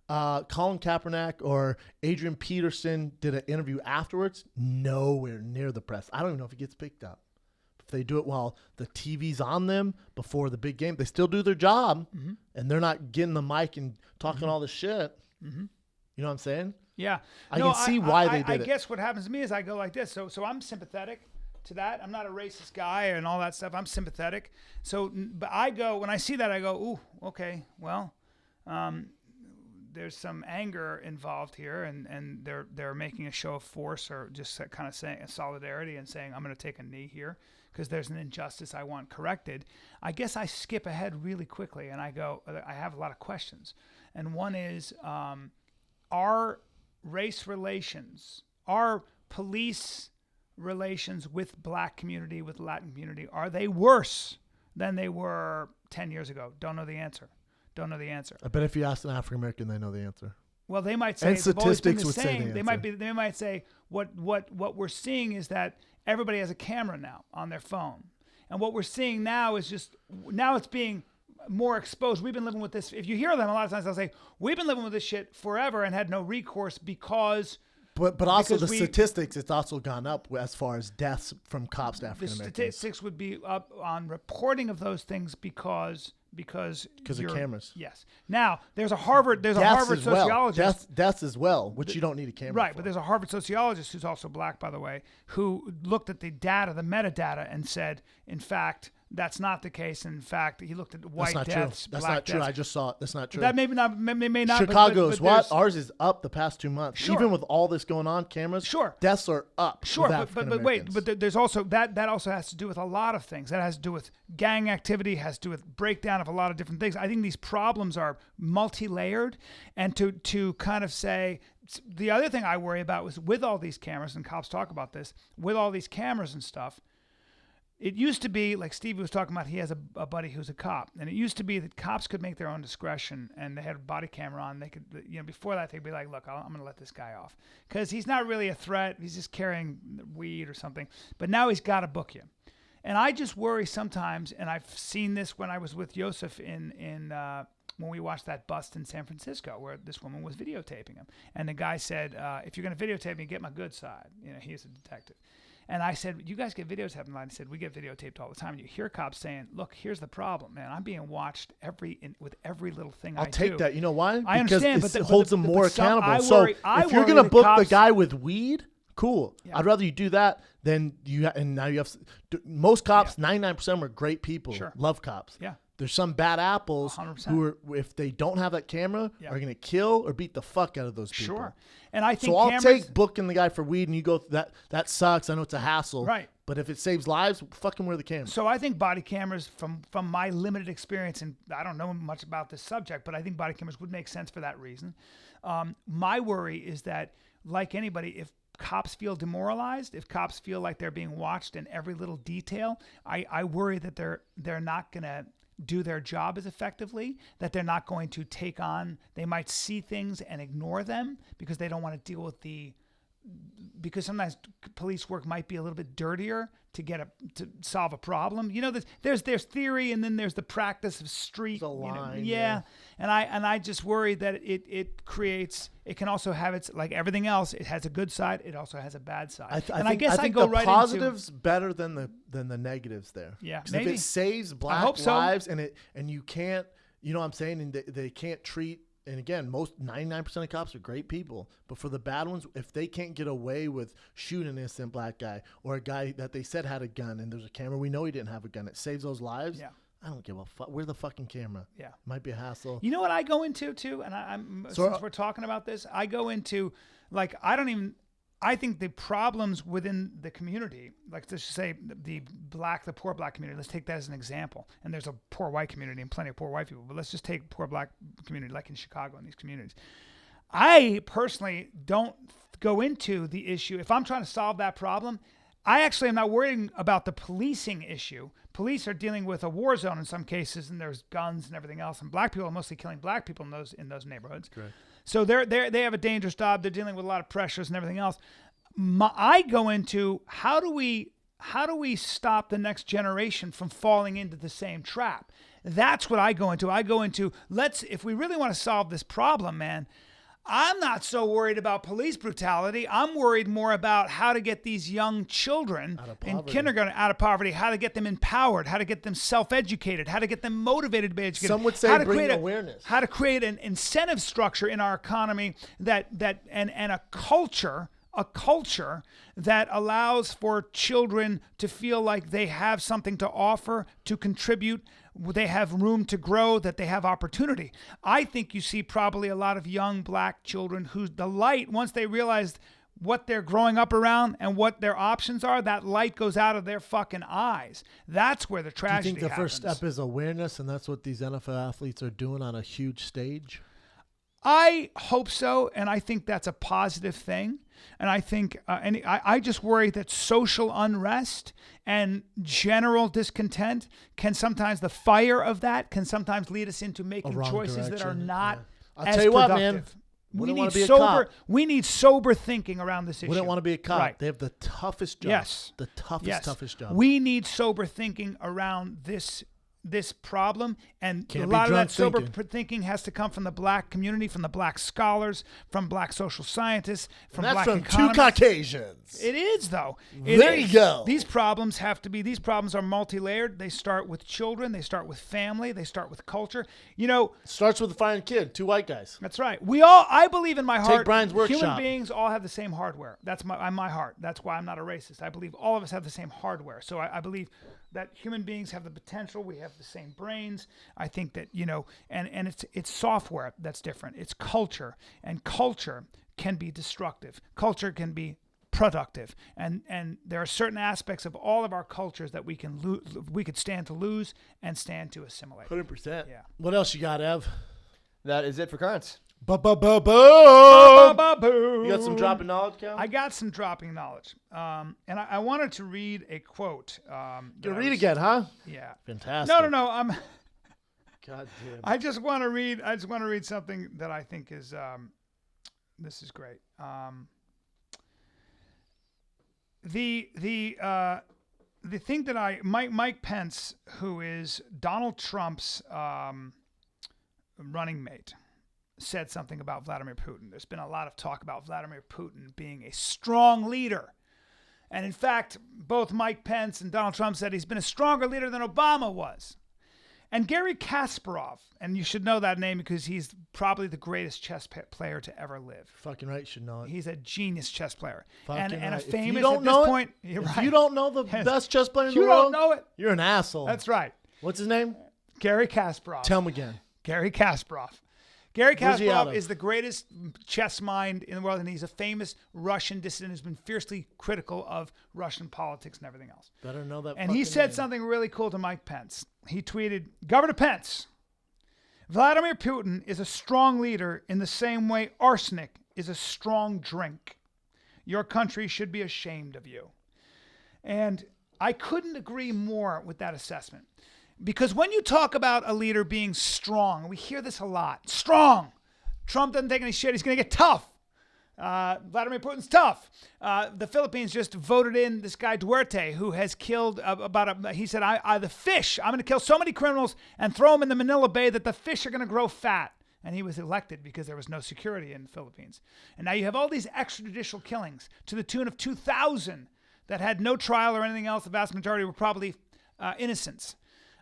Colin Kaepernick or Adrian Peterson did an interview afterwards, nowhere near the press. I don't even know if it gets picked up. If they do it while the TV's on them before the big game, they still do their job, mm-hmm. and they're not getting the mic and talking mm-hmm. all this shit. Mm-hmm. You know what I'm saying? Yeah. I can see why they did it. I guess what happens to me is I go like this. So I'm sympathetic to that. I'm not a racist guy and all that stuff. I'm sympathetic. So, but when I see that, I go, ooh, okay, well, there's some anger involved here, and they're making a show of force or just kind of saying a solidarity and saying I'm going to take a knee here because there's an injustice I want corrected. I guess I skip ahead really quickly and I go, I have a lot of questions, and one is, are race relations, are police relations with black community, with Latin community, are they worse than they were 10 years ago? Don't know the answer. I bet if you ask an African American, they know the answer. Well, they might say and statistics would say the answer. They might say what we're seeing is that everybody has a camera now on their phone, and what we're seeing now is now it's being more exposed. We've been living with this. If you hear them, a lot of times they'll say we've been living with this shit forever and had no recourse because But also because the statistics, it's also gone up as far as deaths from cops to the African Americans. statistics would be up on reporting of those things because of you're- cameras. Yes. Now there's a Harvard sociologist. Deaths as well, which you don't need a camera Right, for. but there's a Harvard sociologist who's also black, by the way, who looked at the data, the metadata, and said, in fact, that's not the case. In fact, he looked at white That's not deaths, true. That's black not true. deaths. I just saw it. That's not true. That may not. Chicago's but what? there's- Ours is up the past 2 months. Sure. Even with all this going on, cameras. Sure. Deaths are up. Sure, with but wait, African-Americans. but there's also that also has to do with a lot of things. That has to do with gang activity, has to do with breakdown of a lot of different things. I think these problems are multi-layered, and to kind of say the other thing I worry about was with all these cameras, and cops talk about this, with all these cameras and stuff. It used to be, like Stevie was talking about, he has a buddy who's a cop. And it used to be that cops could make their own discretion and they had a body camera on. They could, before that, they'd be like, look, I'm going to let this guy off. Because he's not really a threat. He's just carrying weed or something. But now he's got to book you. And I just worry sometimes, and I've seen this when I was with Yosef when we watched that bust in San Francisco where this woman was videotaping him. And the guy said, if you're going to videotape me, get my good side. He's a detective. And I said, you guys get videotaped? And I said, we get videotaped all the time. And you hear cops saying, look, here's the problem, man. I'm being watched with every little thing I do. I'll take that. You know why? I understand, because but it holds them more accountable. If you're going to book the guy with weed, cool. Yeah. I'd rather you do that than now you have most cops, 99% of them are great people. Sure. Love cops. Yeah. There's some bad apples 100%. who are, if they don't have that camera, are going to kill or beat the fuck out of those people. Sure. And I think so I'll take booking the guy for weed and you go, that sucks. I know it's a hassle. Right. But if it saves lives, fucking wear the camera. So I think body cameras, from my limited experience, and I don't know much about this subject, but I think body cameras would make sense for that reason. My worry is that, like anybody, if cops feel demoralized, if cops feel like they're being watched in every little detail, I worry that they're not going to do their job as effectively, that they're not going to take on, they might see things and ignore them because they don't want to deal with because sometimes police work might be a little bit dirtier to solve a problem. There's theory and then there's the practice of street. There's a line, yeah. And I just worry that it can also have its, like everything else, it has a good side, it also has a bad side. I think the positives better than the negatives there. Yeah, because maybe. if it saves black lives and you can't, you know what I'm saying, and they can't treat. And again, 99% of cops are great people, but for the bad ones, if they can't get away with shooting an innocent black guy or a guy that they said had a gun and there's a camera, we know he didn't have a gun, it saves those lives. Yeah. I don't give a fuck. Where's the fucking camera? Yeah. Might be a hassle. You know what I go into too? And since we're talking about this, I go into, like, I think the problems within the community, like let's just say the poor black community, let's take that as an example. And there's a poor white community and plenty of poor white people, but let's just take poor black community like in Chicago and these communities. I personally don't go into the issue. If I'm trying to solve that problem, I actually am not worrying about the policing issue. Police are dealing with a war zone in some cases, and there's guns and everything else, and black people are mostly killing black people in those neighborhoods. Correct. So they have a dangerous job. They're dealing with a lot of pressures and everything else. I go into how do we stop the next generation from falling into the same trap? That's what I go into. I go into if we really want to solve this problem, man, I'm not so worried about police brutality. I'm worried more about how to get these young children in kindergarten out of poverty, how to get them empowered, how to get them self-educated, how to get them motivated to be educated. Some would say bring awareness. How to create an incentive structure in our economy and a culture that allows for children to feel like they have something to offer, to contribute, they have room to grow, that they have opportunity. I think you see probably a lot of young black children who the light, once they realize what they're growing up around and what their options are, that light goes out of their fucking eyes. That's where the tragedy happens. Do you think the first step is awareness, and that's what these NFL athletes are doing on a huge stage? I hope so, and I think that's a positive thing. And I think, I just worry that social unrest and general discontent the fire of that can sometimes lead us into making choices that are not I'll as tell you productive. What, man. We need sober thinking around this issue. Wouldn't want to be a cop. Right. They have the toughest job. Yes. The toughest job. We need sober thinking around this this problem, and Can't a be lot of drunk that sober thinking. thinking has to come from the black community, from the black scholars, from black social scientists, from And that's black from economists. two Caucasians. It is, though. It There is. you go. These problems are multi-layered. They start with children. They start with family. They start with culture. You know, Starts with a fine kid, two white guys. that's right. I believe in my heart, Brian's human workshop. beings all have the same hardware. That's my heart. That's why I'm not a racist. I believe all of us have the same hardware. So I believe that human beings have the potential. We have the same brains. I think that, and it's software that's different. It's culture, and culture can be destructive. Culture can be productive, and there are certain aspects of all of our cultures that we could stand to lose and stand to assimilate. 100%. Yeah. What else you got, Ev? That is it for currents. Ba-ba-ba-boom. Ba-ba-boom. You got some dropping knowledge, Cal? I got some dropping knowledge, and I wanted to read a quote. You read again, huh? Yeah. Fantastic. No. God damn. I just want to read something that I think is. This is great. The thing that Mike Pence, who is Donald Trump's running mate, said something about Vladimir Putin. There's been a lot of talk about Vladimir Putin being a strong leader. And in fact, both Mike Pence and Donald Trump said he's been a stronger leader than Obama was. And Garry Kasparov, and you should know that name because he's probably the greatest chess player to ever live. Fucking right, you should know it. He's a genius chess player. Fucking And a right. If famous you don't at know this it, point. You're if right. you don't know the best chess player in the You world, don't know it. you're an asshole. That's right. What's his name? Garry Kasparov. Tell him again. Garry Kasparov. Garry Where's he out Kasparov of? is the greatest chess mind in the world, and he's a famous Russian dissident who's been fiercely critical of Russian politics and everything else. Better know that. And he fucking said name. something really cool to Mike Pence. He tweeted, Governor Pence, Vladimir Putin is a strong leader in the same way arsenic is a strong drink. Your country should be ashamed of you. And I couldn't agree more with that assessment. Because when you talk about a leader being strong, we hear this a lot. Strong. Trump doesn't take any shit. He's going to get tough. Vladimir Putin's tough. The Philippines just voted in this guy Duarte, who has killed he said, the fish, I'm going to kill so many criminals and throw them in the Manila Bay that the fish are going to grow fat. And he was elected because there was no security in the Philippines. And now you have all these extrajudicial killings to the tune of 2,000 that had no trial or anything else. The vast majority were probably innocents.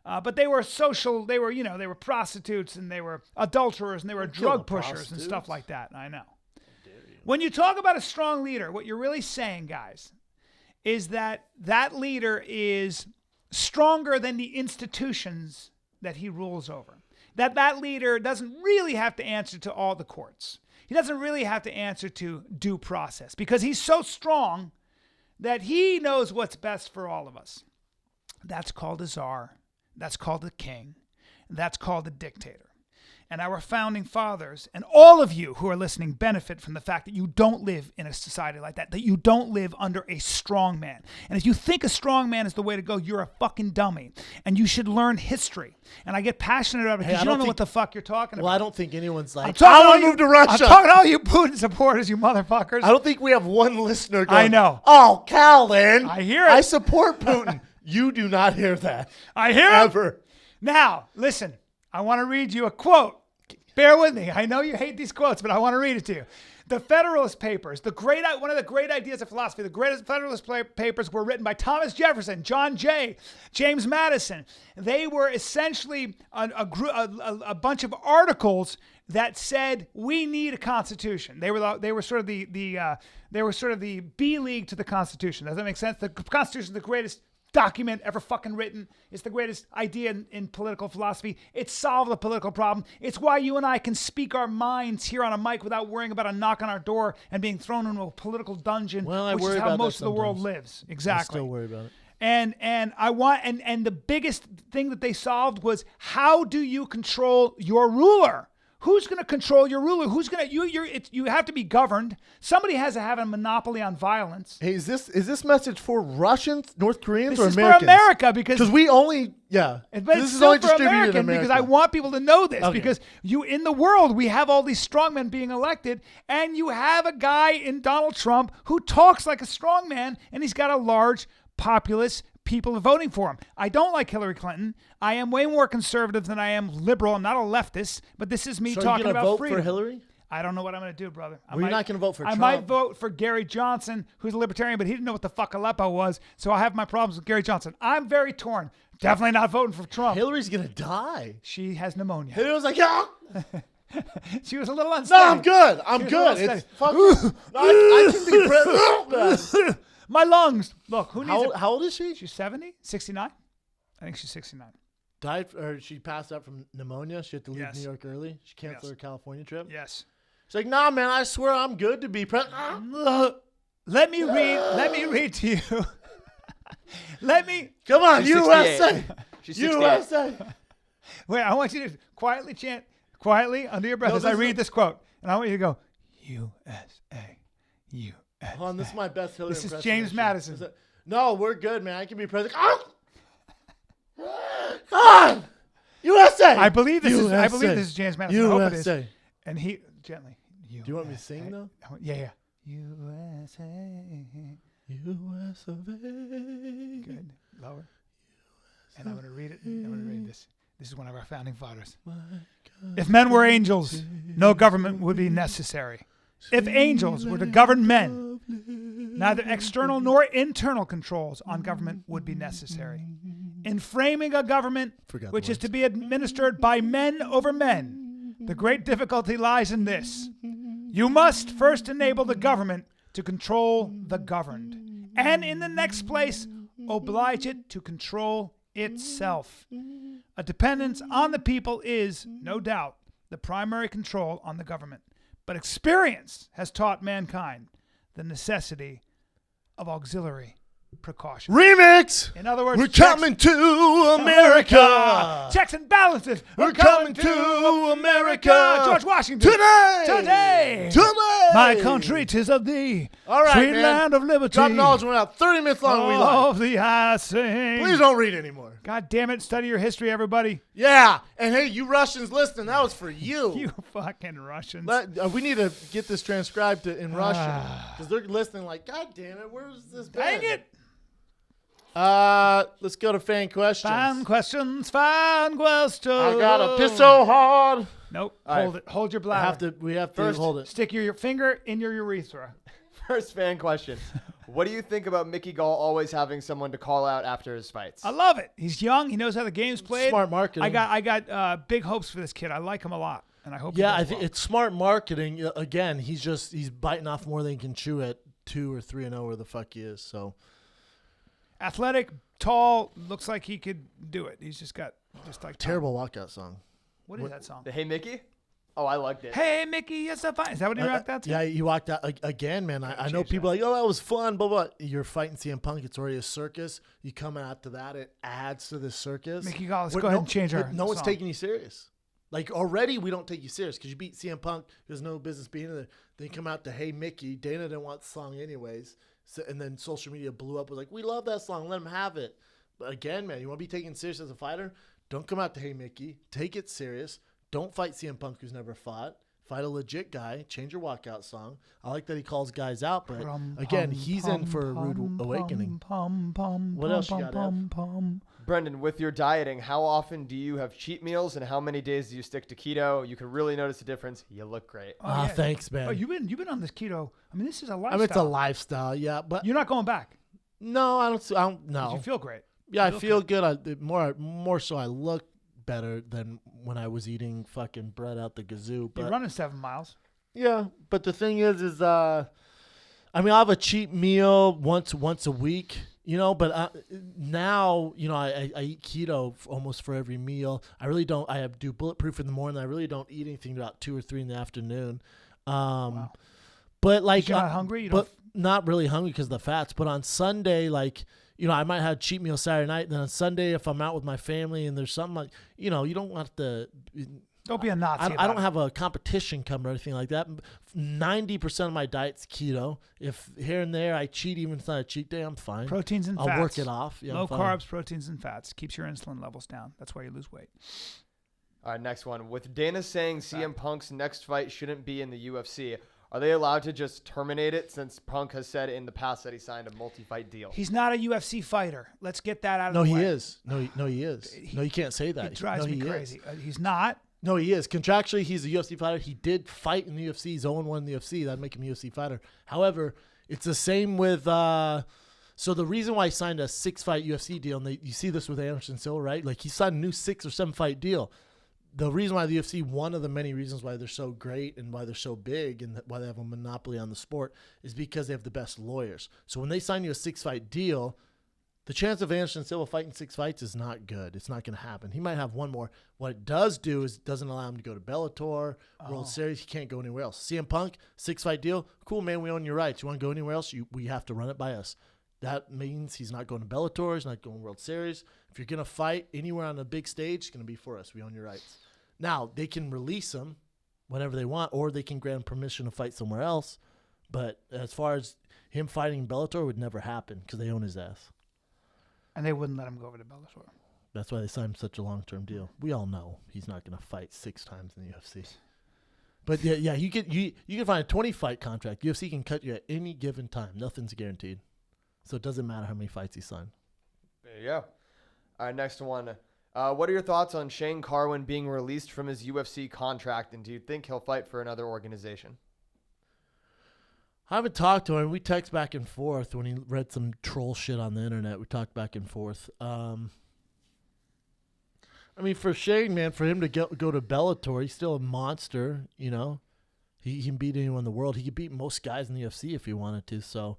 But they were they were prostitutes, and they were adulterers, and they were drug pushers and stuff like that. I know. When you talk about a strong leader, what you're really saying, guys, is that leader is stronger than the institutions that he rules over. That leader doesn't really have to answer to all the courts. He doesn't really have to answer to due process because he's so strong that he knows what's best for all of us. That's called a czar. That's called a king. That's called a dictator. And our founding fathers and all of you who are listening benefit from the fact that you don't live in a society like that you don't live under a strong man. And if you think a strong man is the way to go, you're a fucking dummy. And you should learn history. And I get passionate about it because you don't know what the fuck you're talking about. Well, I don't think anyone's like, I I want to move to Russia. I'm talking to all you Putin supporters, you motherfuckers. I don't think we have one listener going, I know. Oh, Calvin. I hear it. I support Putin. You do not hear that. I hear it. Ever. Now, listen, I want to read you a quote. Bear with me. I know you hate these quotes, but I want to read it to you. The Federalist Papers, one of the great ideas of philosophy, the greatest Federalist Papers were written by Thomas Jefferson, John Jay, James Madison. They were essentially a bunch of articles that said we need a constitution. They were sort of the B league to the Constitution. Does that make sense? The Constitution is the greatest document ever fucking written. It's the greatest idea in political philosophy. It solved the political problem. It's why you and I can speak our minds here on a mic without worrying about a knock on our door and being thrown into a political dungeon, which is how most of the world lives. Exactly. I still worry about it. And the biggest thing that they solved was, how do you control your ruler? Who's going to control your ruler? Who's going to you have to be governed. Somebody has to have a monopoly on violence. Hey, is this message for Russians, North Koreans, This or is Americans? for America because we only but this it's is still only for distributed in American America. because I want people to know this Okay. because in the world we have all these strongmen being elected, and you have a guy in Donald Trump who talks like a strongman, and he's got a large populace, people are voting for him. I don't like Hillary Clinton. I am way more conservative than I am liberal. I'm not a leftist, but this is me So talking you're gonna about vote freedom. for Hillary? I don't know what I'm going to do, brother. You're not going to vote for I Trump? might vote for Gary Johnson, who's a libertarian, but he didn't know what the fuck Aleppo was, so I have my problems with Gary Johnson. I'm very torn. Definitely not voting for Trump. Hillary's going to die. She has pneumonia. Hillary was like, yeah. She was a little unsteady. No, I'm good. I'm She was a good. little It's fucking. I can be president. My lungs. Look, who needs it? How old is she? She's 70? 69? I think she's 69. Died, or she passed out from pneumonia. She had to leave Yes. New York early. She canceled her California trip. Yes. She's like, nah, man, I swear I'm good to be president. Let me read to you. Let me. Come on, She's USA. 68. She's 68. USA. Wait, I want you to quietly chant, quietly under your breath No, as I this read is- this quote. And I want you to go, USA, USA. Hold on, this is my best Hillary This is impersonation. James Madison. Is it- No, we're good, man. I can be president. Come on, USA. I believe this USA. is James Madison. I hope it is. USA. And he gently. Do you want me to sing though? Yeah. USA. USA. Good. Lower. And I'm going to read it. I'm going to read this. This is one of our founding fathers. If men were angels, no government would be necessary. If angels were to govern men, neither external nor internal controls on government would be necessary. In framing a government Forgot which the is to be administered by men over men, the great difficulty lies in this. You must first enable the government to control the governed, and in the next place, oblige it to control itself. A dependence on the people is, no doubt, the primary control on the government. But experience has taught mankind the necessity of auxiliary precaution. Remix. In other words, We're coming to America. Checks and balances. We're coming to America. George Washington. Today. My country, 'tis of thee. All right, Sweet man. land of liberty. Drop knowledge went out 30 minutes long. We lied. Of the I sing. Please don't read anymore. God damn it. Study your history, everybody. Yeah. And hey, you Russians listening, that was for you. You fucking Russians. We need to get this transcribed in Russian because they're listening like, God damn it, where's this band? Dang it. Let's go to fan questions. Fan questions. Fan questions. I gotta piss so hard. Nope. All right. Hold it. Hold your bladder. We have to First, hold it. Stick your finger in your urethra. First fan question. What do you think about Mickey Gall always having someone to call out after his fights? I love it. He's young. He knows how the game's played. Smart marketing. I got big hopes for this kid. I like him a lot, and I hope. Yeah, he I does think well. it's smart marketing. Again, he's biting off more than he can chew at 2 or 3-0 where the fuck he is. So Athletic, tall, looks like he could do it. He's just got like terrible walkout song. What is that song? The Hey Mickey? Oh, I liked it. Hey Mickey, yes I'm fine. Is that what he rocked out to? Yeah, he walked out again, man. I know change people are like, oh, that was fun, blah blah. You're fighting CM Punk. It's already a circus. You come out to that, it adds to the circus. Mickey Gall, let's go ahead and change our No one's song. taking you serious. Like already, we don't take you serious because you beat CM Punk. There's no business being there. Then you come out to Hey Mickey. Dana didn't want the song anyways. So, and then social media blew up. Was like, we love that song. Let him have it. But again, man, you want to be taken serious as a fighter? Don't come out to Hey Mickey. Take it serious. Don't fight CM Punk, who's never fought. Fight a legit guy. Change your walkout song. I like that he calls guys out, but again, he's in for a rude awakening. What else you got, Ev? Brendan, with your dieting, how often do you have cheat meals and how many days do you stick to keto? You can really notice a difference. You look great. Oh, yeah. Thanks, man. Oh, you've been on this keto. I mean, this is a lifestyle. I mean, it's a lifestyle, yeah, but You're not going back. no, I don't. No, You feel great. yeah, I you look feel good. More so, I look better than when I was eating fucking bread out the gazoo. But You're running 7 miles. yeah, but the thing is, I mean, I have a cheat meal once a week, but now, I eat keto almost for every meal. I really don't. I do bulletproof in the morning. I really don't eat anything about 2 or 3 in the afternoon. Wow. But like, You're not hungry? but not really hungry because of the fats. But on Sunday, like, I might have cheat meal Saturday night. And then on Sunday, if I'm out with my family and there's something like, you don't want to. Don't be a Nazi. I don't have a competition coming or anything like that. 90% of my diet's keto. If here and there I cheat, even if it's not a cheat day, I'm fine. Proteins and I'll fats. work it off. Yeah, Low I'm fine. carbs, proteins, and fats. Keeps your insulin levels down. That's why you lose weight. All right, next one. With Dana saying CM Punk's next fight shouldn't be in the UFC, Are they allowed to just terminate it since Punk has said in the past that he signed a multi-fight deal? He's not a UFC fighter. Let's get that out of No, the he way. is. No, he is. No, you can't say that. It drives no, me he crazy. Is. He's not. No, he is. Contractually, he's a UFC fighter. He did fight in the UFC. He's 0-1 in the UFC. That'd make him a UFC fighter. However, it's the same with so the reason why he signed a 6-fight UFC deal, and you see this with Anderson Silva, right? Like he signed a new 6 or 7-fight deal. The reason why the UFC, one of the many reasons why they're so great and why they're so big and why they have a monopoly on the sport is because they have the best lawyers. So when they sign you a 6-fight deal, the chance of Anderson Silva fighting 6 fights is not good. It's not going to happen. He might have one more. What it does do is it doesn't allow him to go to Bellator, World Series. He can't go anywhere else. CM Punk, 6-fight deal. Cool, man. We own your rights. You want to go anywhere else? We have to run it by us. That means he's not going to Bellator. He's not going World Series. If you're going to fight anywhere on a big stage, it's going to be for us. We own your rights. Now, they can release him whenever they want, or they can grant him permission to fight somewhere else. But as far as him fighting Bellator, would never happen because they own his ass. And they wouldn't let him go over to Bellator. That's why they signed such a long-term deal. We all know he's not going to fight 6 times in the UFC. But yeah, you can find a 20-fight contract. UFC can cut you at any given time. Nothing's guaranteed. So it doesn't matter how many fights he signed. There you go. All right, next one. What are your thoughts on Shane Carwin being released from his UFC contract, and do you think he'll fight for another organization? I haven't talked to him. We text back and forth when he read some troll shit on the internet. We talked back and forth. I mean, for Shane, man, for him to go to Bellator, he's still a monster, you know. He can beat anyone in the world. He could beat most guys in the UFC if he wanted to. So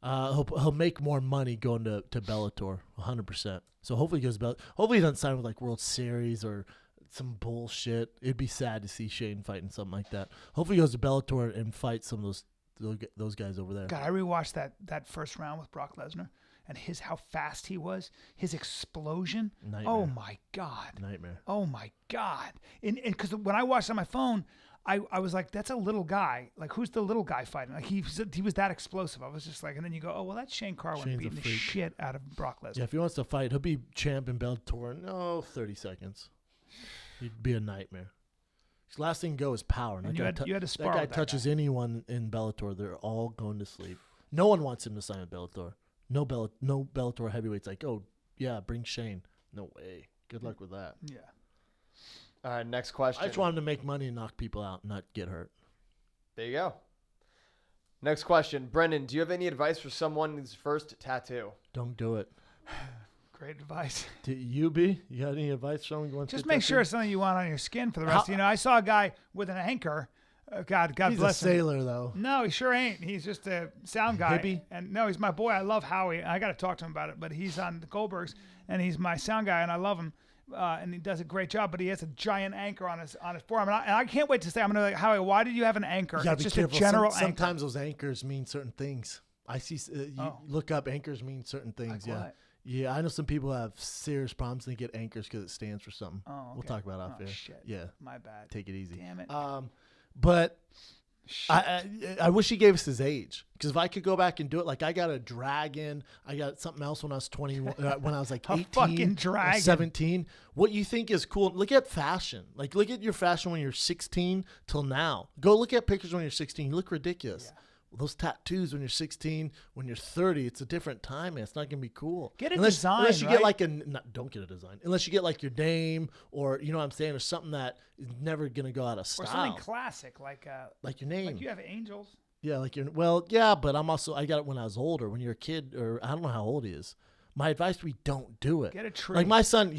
he'll make more money going to Bellator, 100%. So hopefully he goes to Bellator. Hopefully he doesn't sign with like World Series or some bullshit. It'd be sad to see Shane fighting something like that. Hopefully he goes to Bellator and fights some of those guys over there. God, I rewatched that first round with Brock Lesnar and how fast he was, his explosion. Nightmare. Oh my God. Nightmare. Oh my God. And because when I watched on my phone, I was like, that's a little guy. Like, who's the little guy fighting? Like, he was that explosive. I was just like, and then you go, oh, well, that's Shane Carwin Shane's a beating the freak. shit out of Brock Lesnar. Yeah, if he wants to fight, he'll be champ in Bellator in 30 seconds. He'd be a nightmare. His last thing to go is power. And you had to spar that guy with that touches anyone in Bellator, they're all going to sleep. No one wants him to sign with Bellator. No Bellator heavyweights like, oh, yeah, bring Shane. No way. Good luck with that. Yeah. All right, next question. I just want him to make money and knock people out, not get hurt. There you go. Next question. Brendan, do you have any advice for someone's first tattoo? Don't do it. Great advice. You got any advice for someone who wants to Just get make tattooed? sure it's something you want on your skin for the rest. I saw a guy with an anchor. God He's bless a him. sailor, though. No, he sure ain't. He's just a sound guy. Hippie? And no, he's my boy. I love Howie. I got to talk to him about it. But he's on the Goldbergs, and he's my sound guy, and I love him. And he does a great job. But he has a giant anchor on his forearm, and I can't wait to say, I'm gonna like, Howie, why did you have an anchor? You gotta It's be just careful. a general anchor. Sometimes those anchors mean certain things. I see. Look up anchors mean certain things. Like yeah. what? Yeah, I know some people have serious problems. They get anchors because it stands for something. Oh, okay. We'll talk about it off air. Shit. Yeah, My bad. take it easy. Damn it. But Shit. I wish he gave us his age, because if I could go back and do it, like I got a dragon, I got something else when I was 21, when I was like 18, fucking or dragon. 17. What you think is cool? Look at fashion. Like look at your fashion when you're 16 till now. Go look at pictures when you're 16. You look ridiculous. Yeah. Those tattoos when you're 16, when you're 30, it's a different time, man. It's not gonna be cool. Get a unless, design, unless you right? get like don't get a design. Unless you get like your name, or you know what I'm saying, or something that is never gonna go out of style. Or something classic, like like your name. like you have angels. Yeah, like but I got it when I was older. When you're a kid, or I don't know how old he is. My advice would be don't do it. Get a tree. Like my son,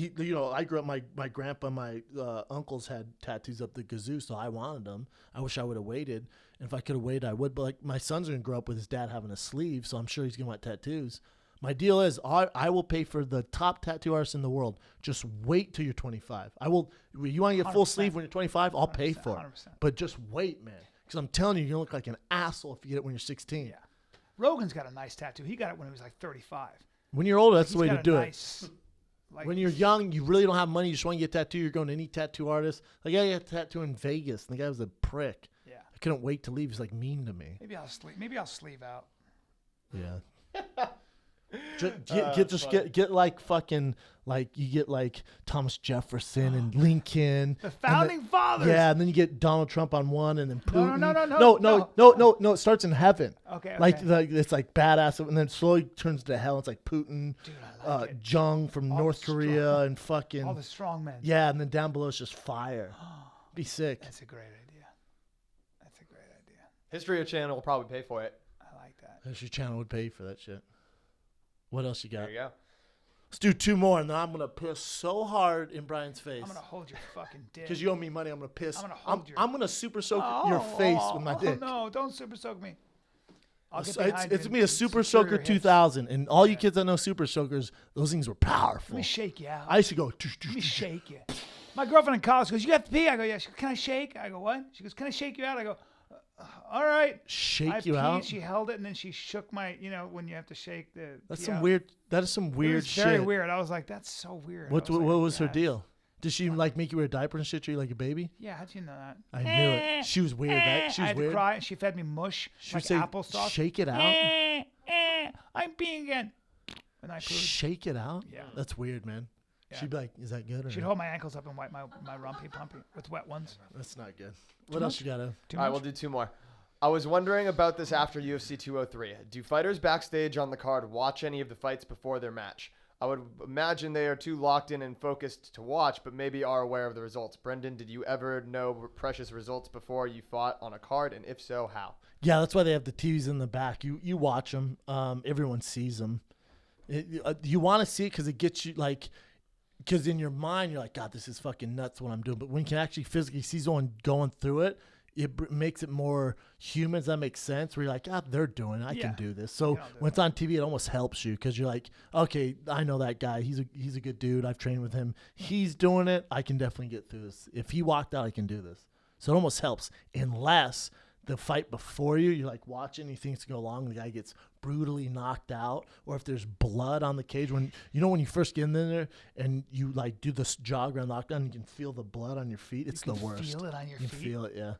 I grew up, my grandpa, my uncles had tattoos up the kazoo, so I wanted them. I wish I would have waited. And if I could have waited, I would. But like my son's going to grow up with his dad having a sleeve, so I'm sure he's going to want tattoos. My deal is I will pay for the top tattoo artist in the world. Just wait till you're 25. I will. You want to get full 100%. sleeve when you're 25? I'll pay for it. 100%. But just wait, man. Because I'm telling you, you're going to look like an asshole if you get it when you're 16. Yeah. Rogan's got a nice tattoo. He got it when he was like 35. When you're older, that's the way He's to got a do nice, it. Like, When you're young, you really don't have money. You just want to get a tattoo. You're going to any tattoo artist. Like I got a tattoo in Vegas, and the guy was a prick. yeah. I couldn't wait to leave. He was like mean to me. Maybe I'll sleeve out. Yeah. Get like fucking like you get like Thomas Jefferson and Lincoln, The founding fathers. Yeah, and then you get Donald Trump on one, and then Putin. No. It starts in heaven. Okay. Like it's like badass, and then slowly turns to hell. It's like Putin, Dude, I like it. Jung from All North the strong- Korea, and fucking all the strong men. yeah, and then down below is just fire. Be sick. That's a great idea. That's a great idea. History Channel will probably pay for it. I like that. History Channel would pay for that shit. What else you got? There you go. Let's do 2 more, and then I'm gonna piss so hard in Brian's face. I'm gonna hold your fucking dick. Because you owe me money, I'm gonna piss. I'm gonna hold your- I'm gonna super soak your face with my dick. No, don't super soak me. I'll get It's behind you gonna and be a Super secure Soaker your hips. 2000, and all you kids that know Super Soakers, those things were powerful. Let me shake you out. I used to go. Let me shake you. My girlfriend in college goes, "You have to pee." I go, "Yeah." She goes, "Can I shake?" I go, "What?" She goes, "Can I shake you out?" I go, "All right." Shake I you peed, out. She held it, and then she shook my, when you have to shake the. That's pee some out. weird. That is some It weird was shit. very weird. I was like, "That's so weird." What I was what like, was her "Yeah." deal? Did she like make you wear a diaper and shit? Treat you like a baby? Yeah, how'd you know that? I knew it. She was weird. She I was had weird. to cry. She fed me mush, She like would say, applesauce. "Shake it out." I'm peeing again. And I pooped. Shake it out. Yeah. That's weird, man. Yeah. She'd be like, "Is that good?" Or She'd not? hold my ankles up and wipe my rumpy pumpy with wet ones. That's not good. What else you got? Too All right, much? we'll do 2 more. I was wondering about this after UFC 203. Do fighters backstage on the card watch any of the fights before their match? I would imagine they are too locked in and focused to watch, but maybe are aware of the results. Brendan, did you ever know precious results before you fought on a card? And if so, how? Yeah, that's why they have the TVs in the back. You watch them. Everyone sees them. You want to see it because it gets you like, because in your mind you're like, God, this is fucking nuts what I'm doing. But when you can actually physically see someone going through it, it makes it more human. Does that make sense? Where you're like, they're doing it. I can do this. So when it's on TV, it almost helps you because you're like, okay, I know that guy. He's a good dude. I've trained with him. He's doing it. I can definitely get through this. If he walked out, I can do this. So it almost helps unless the fight before you're like watching, he thinks to go along, the guy gets brutally knocked out, or if there's blood on the cage when you first get in there and you like do this jog around lockdown, you can feel the blood on your feet. It's the worst. Feel it on your You feet. can feel it, yeah.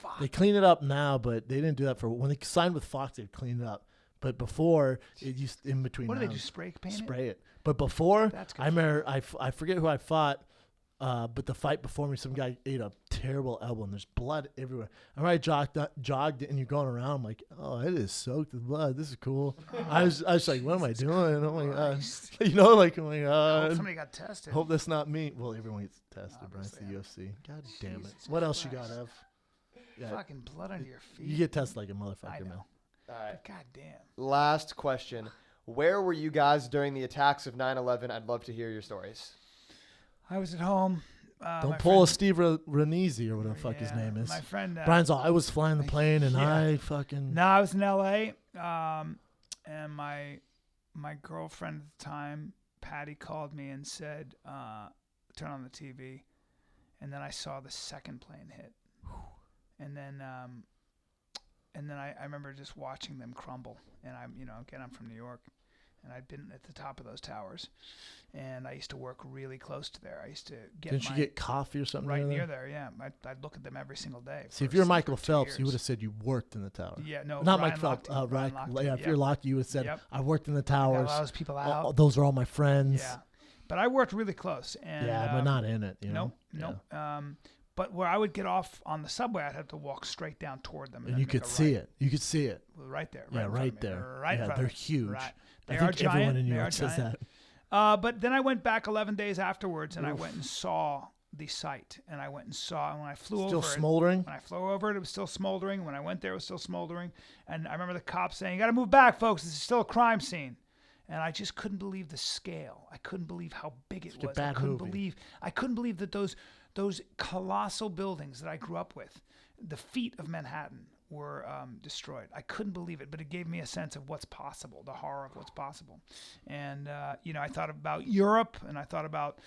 Fuck. They clean it up now, but they didn't do that when they signed with Fox. They'd clean it up, but before it used in between. What do they do? rounds, Spray paint it? spray it. But before, That's good I remember I forget who I fought. But the fight before me, some guy ate a terrible elbow, and there's blood everywhere. I remember I jogged, and you're going around. I'm like, oh, it is soaked with blood. This is cool. I was like, what am I doing? Oh my god, like, oh my god. Somebody got tested. Hope that's not me. Well, everyone gets tested, Brian. It's Obviously, the UFC. God damn it. Jesus What else you Christ. got, Ev? Yeah, Fucking blood under your feet. you get tested like a I motherfucker, know. man. All right. God damn. Last question. Where were you guys during the attacks of 9/11? I'd love to hear your stories. I was at home. Don't my pull a friend- Steve Ranisi or whatever the fuck his Yeah, name is. My friend. Brian's all, I was flying the plane and Yeah. I fucking. No, I was in L.A. And my girlfriend at the time, Patty, called me and said, "Turn on the TV," and then I saw the second plane hit, and then I remember just watching them crumble. And I'm from New York, and I'd been at the top of those towers, and I used to work really close to there. I used to get Didn't you get coffee or something right near near there? there. Yeah, I'd look at them every single day. See, if for you're s- Michael for 2 Phelps, you years. would have said you worked in the tower. Yeah, no, Not Ryan Mike Phelps. Lochte. Ryan, Ryan Lochte, yeah, if yep. you're Lochte, you would have said, Yep. I worked in the Got a towers. lot of those people out. Those are all my friends. Yeah, but I worked really close. And, Yeah, but not in it. You know? Nope. But where I would get off on the subway, I'd have to walk straight down toward them. And you could see it. You could see it. Right there. Yeah, in front right of me, there. Right in Yeah, front they're of me. huge. Right. I They think are giant. everyone in New They York are says giant. that. But then I went back 11 days afterwards, and I went and saw the site. And I went and saw, and when I flew Still over smoldering? When I flew over it was still smoldering. When I went there, it was still smoldering. And I remember the cops saying, "You got to move back, folks. This is still a crime scene." And I just couldn't believe the scale. I couldn't believe how big it like a was. bad movie. I couldn't believe that those colossal buildings that I grew up with, the feet of Manhattan, were destroyed. I couldn't believe it, but it gave me a sense of what's possible, the horror of what's possible. And I thought about Europe, and I thought about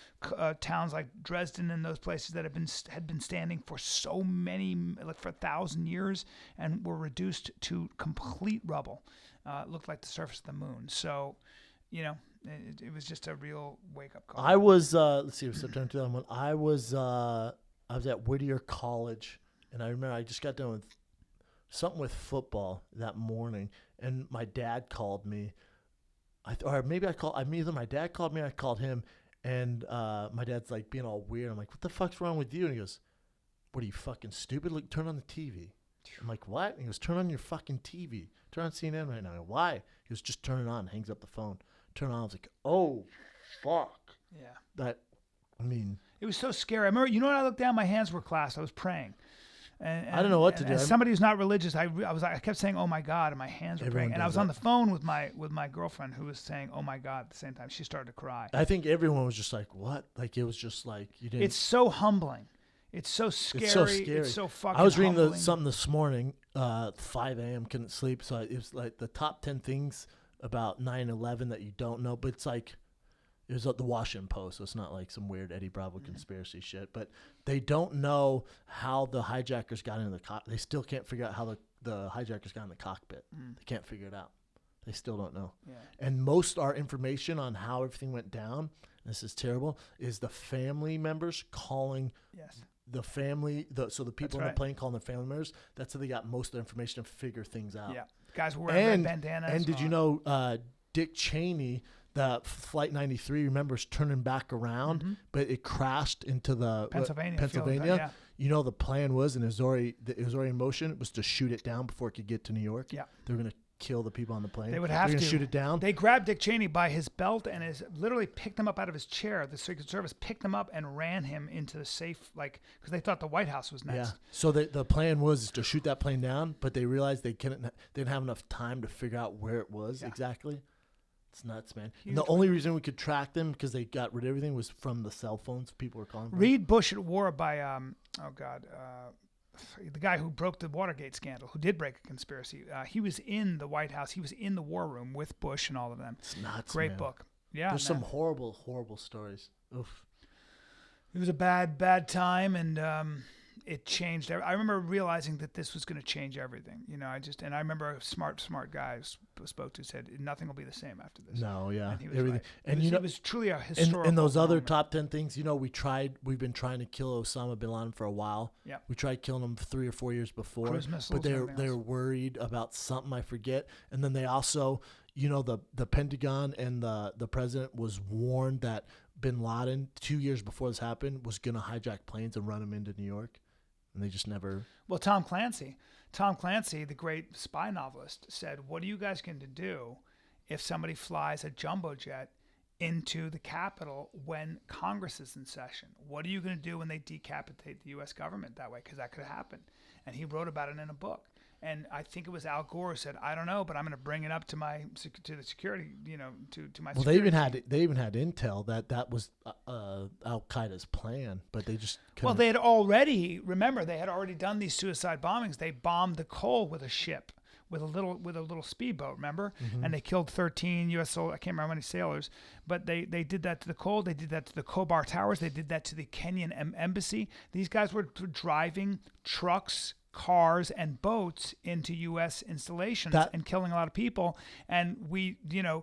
towns like Dresden and those places that had been standing for so many, like for 1,000 years, and were reduced to complete rubble. It looked like the surface of the moon. So, it was just a real wake-up call. I was, let's see, it was September 2001. I was at Whittier College, and I remember I just got done with something with football that morning, and my dad called me or maybe either my dad called me or I called him, and my dad's like being all weird. I'm like, what the fuck's wrong with you? And he goes, what are you, fucking stupid? Look, turn on the TV. I'm like, what? And he goes, turn on your fucking TV. Turn on CNN right now. I go, why? He goes, just turn it on. Hangs up the phone. Turn it on. I was like, oh, fuck. Yeah. It was so scary. I remember, you know, when I looked down, my hands were clasped. I was praying. And I don't know what to do. As somebody who's not religious, I kept saying, "Oh my God," and my hands were praying. And I was on the phone with my girlfriend who was saying, "Oh my God," at the same time. She started to cry. I think everyone was just like, "What?" Like it was just like you didn't. It's so humbling. It's so scary. It's so fucking. I was reading humbling. something this morning, 5 a.m. Couldn't sleep, so it was like the top 10 things about 9/11 that you don't know. But it's like. It was at the Washington Post, so it's not like some weird Eddie Bravo conspiracy shit. But they don't know how the hijackers got into the cockpit. They still can't figure out how the hijackers got in the cockpit. They can't figure it out. They still don't know. Yeah. And most our information on how everything went down, this is terrible, is the family members calling the family. So the people on the plane calling their family members. That's how they got most of the information to figure things out. Yeah, guys were wearing red bandanas. And did you know Dick Cheney? The Flight 93, remember, turning back around, but it crashed into the Pennsylvania. You know, the plan was, and it was already in motion. It was to shoot it down before it could get to New York. Yeah, they were going to kill the people on the plane. They would have to shoot it down. They grabbed Dick Cheney by his belt and literally picked him up out of his chair. The Secret Service picked him up and ran him into the safe, because they thought the White House was next. Yeah. So the plan was to shoot that plane down, but they realized they didn't have enough time to figure out where it was exactly. It's nuts, man. And the only reason we could track them because they got rid of everything was from the cell phones people were calling from. Read Bush at War by the guy who broke the Watergate scandal, who did break a conspiracy. He was in the White House. He was in the war room with Bush and all of them. It's nuts, Great man. book. Yeah, there's some horrible, horrible stories. Oof. It was a bad time, and it changed. I remember realizing that this was going to change everything. You know, I remember a smart guy spoke to said nothing will be the same after this. No, yeah, and he was everything. Right. And it was truly a historical. And those other moment. top 10 things, you know, we've been trying to kill Osama bin Laden for a while. Yeah, we tried killing him 3 or 4 years before. Cruise missiles, but they're worried about something I forget. And then they also, you know, the Pentagon and the president was warned that bin Laden 2 years before this happened was going to hijack planes and run them into New York. And they just never. Well, Tom Clancy, the great spy novelist, said, "What are you guys going to do if somebody flies a jumbo jet into the Capitol when Congress is in session? What are you going to do when they decapitate the U.S. government that way? Because that could happen." And he wrote about it in a book. And I think it was Al Gore who said, "I don't know, but I'm going to bring it up to the security, you know, to my." Well, security. they even had intel that was Al Qaeda's plan, but they just couldn't. Well, they had already done these suicide bombings. They bombed the Cole with a ship, with a little speedboat, remember? Mm-hmm. And they killed 13 U.S. soldiers. I can't remember how many sailors, but they did that to the Cole. They did that to the Khobar Towers. They did that to the Kenyan embassy. These guys were driving trucks, cars and boats into U.S. installations and killing a lot of people. And you're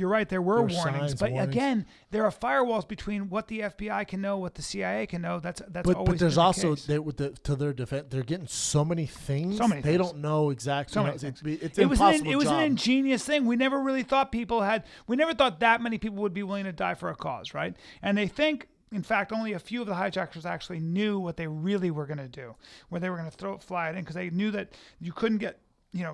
right, there were warnings. But again, there are firewalls between what the FBI can know, what the CIA can know. That's always But there's also, to their defense, they're getting so many things. They don't know exactly. It's impossible. It was an ingenious thing. We never really thought we never thought that many people would be willing to die for a cause, right? And they think, in fact, only a few of the hijackers actually knew what they really were going to do, where they were going to fly it in, because they knew that you couldn't get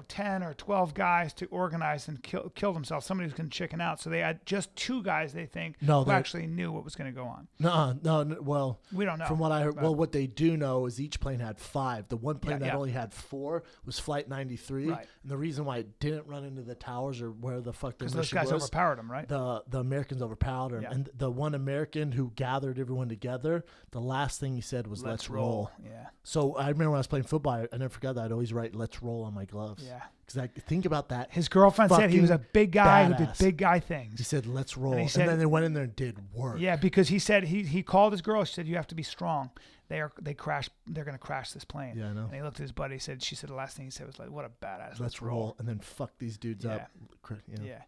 10 or 12 guys to organize and kill themselves. Somebody was going to chicken out. So they had just 2 guys, they think, who actually knew what was going to go on. No. Well, we don't know. From what I heard, what they do know is each plane had 5. The one plane that only had 4 was Flight 93. Right. And the reason why it didn't run into the towers or where the fuck the mission was. Because those guys overpowered them, right? The Americans overpowered them. Yeah. And the one American who gathered everyone together, the last thing he said was, let's roll. Yeah. So I remember when I was playing football, I never forgot that. I'd always write, let's roll on my gloves. Yeah. Because I think about that. His girlfriend said he was a big guy who did big guy things. He said, let's roll. And then they went in there and did work. Yeah, because he said he called his girl. She said, you have to be strong. They're going to crash this plane. Yeah, I know. And he looked at his buddy. She said the last thing he said was like, what a badass. Let's roll. And then fuck these dudes up. You know? Yeah.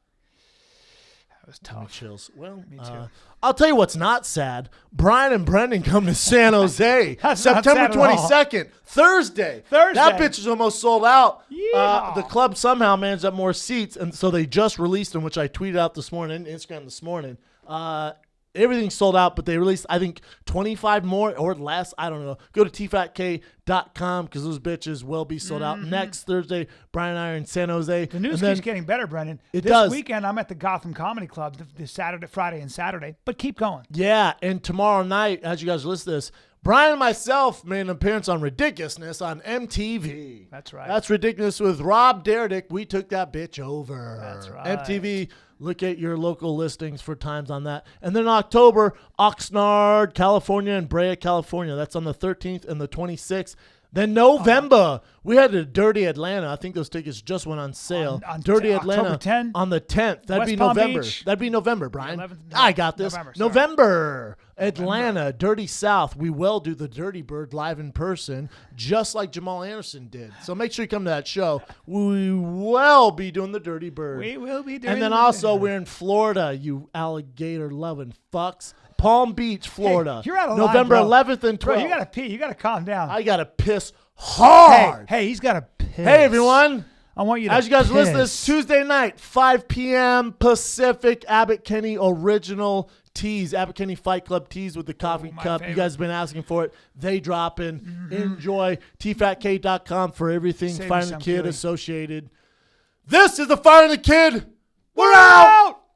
That was Give me tough. chills. Well, Me too. I'll tell you what's not sad. Brian and Brendan come to San Jose That's not September sad at all. 22nd, Thursday. That bitch is almost sold out. Yeah. The club somehow managed up more seats, and so they just released them, which I tweeted out this morning, Instagram this morning. Everything's sold out, but they released, I think, 25 more or less. I don't know. Go to tfatk.com because those bitches will be sold out. Next Thursday, Brian and I are in San Jose. The news And keeps then getting better, Brendan. It this does. weekend, I'm at the Gotham Comedy Club this Saturday, Friday, and Saturday. But keep going. Yeah, and tomorrow night, as you guys listen to this, Brian and myself made an appearance on Ridiculousness on MTV. That's right. That's Ridiculous with Rob Dyrdek. We took that bitch over. That's right. MTV, look at your local listings for times on that. And then in October, Oxnard, California, and Brea, California. That's on the 13th and the 26th. Then November, we had a Dirty Atlanta. I think those tickets just went on sale. On Dirty October Atlanta 10? on the 10th. That'd West be Palm November. Beach? That'd be November, Brian. 11th? I got this. November, sorry. November. Atlanta, Dirty South. We will do the Dirty Bird live in person, just like Jamal Anderson did. So make sure you come to that show. We will be doing the Dirty Bird. We will be doing And then the also Dirty Bird. we're in Florida, you alligator-loving fucks. Palm Beach, Florida. Hey, you're out of line, November bro. 11th and 12th. Bro, you got to pee. You got to calm down. I got to piss hard. Hey, he's got to piss. Hey, everyone. I want you to As you guys piss. listen to this, Tuesday night, 5 p.m. Pacific, Abbott Kenny original teas, Abbott Kenny Fight Club teas with the coffee my cup. You favorite. guys have been asking for it. They drop in. Enjoy. tfatk.com for everything Save me Fire and the some, Kid Keely. associated. This is the Fire and the Kid. We're out.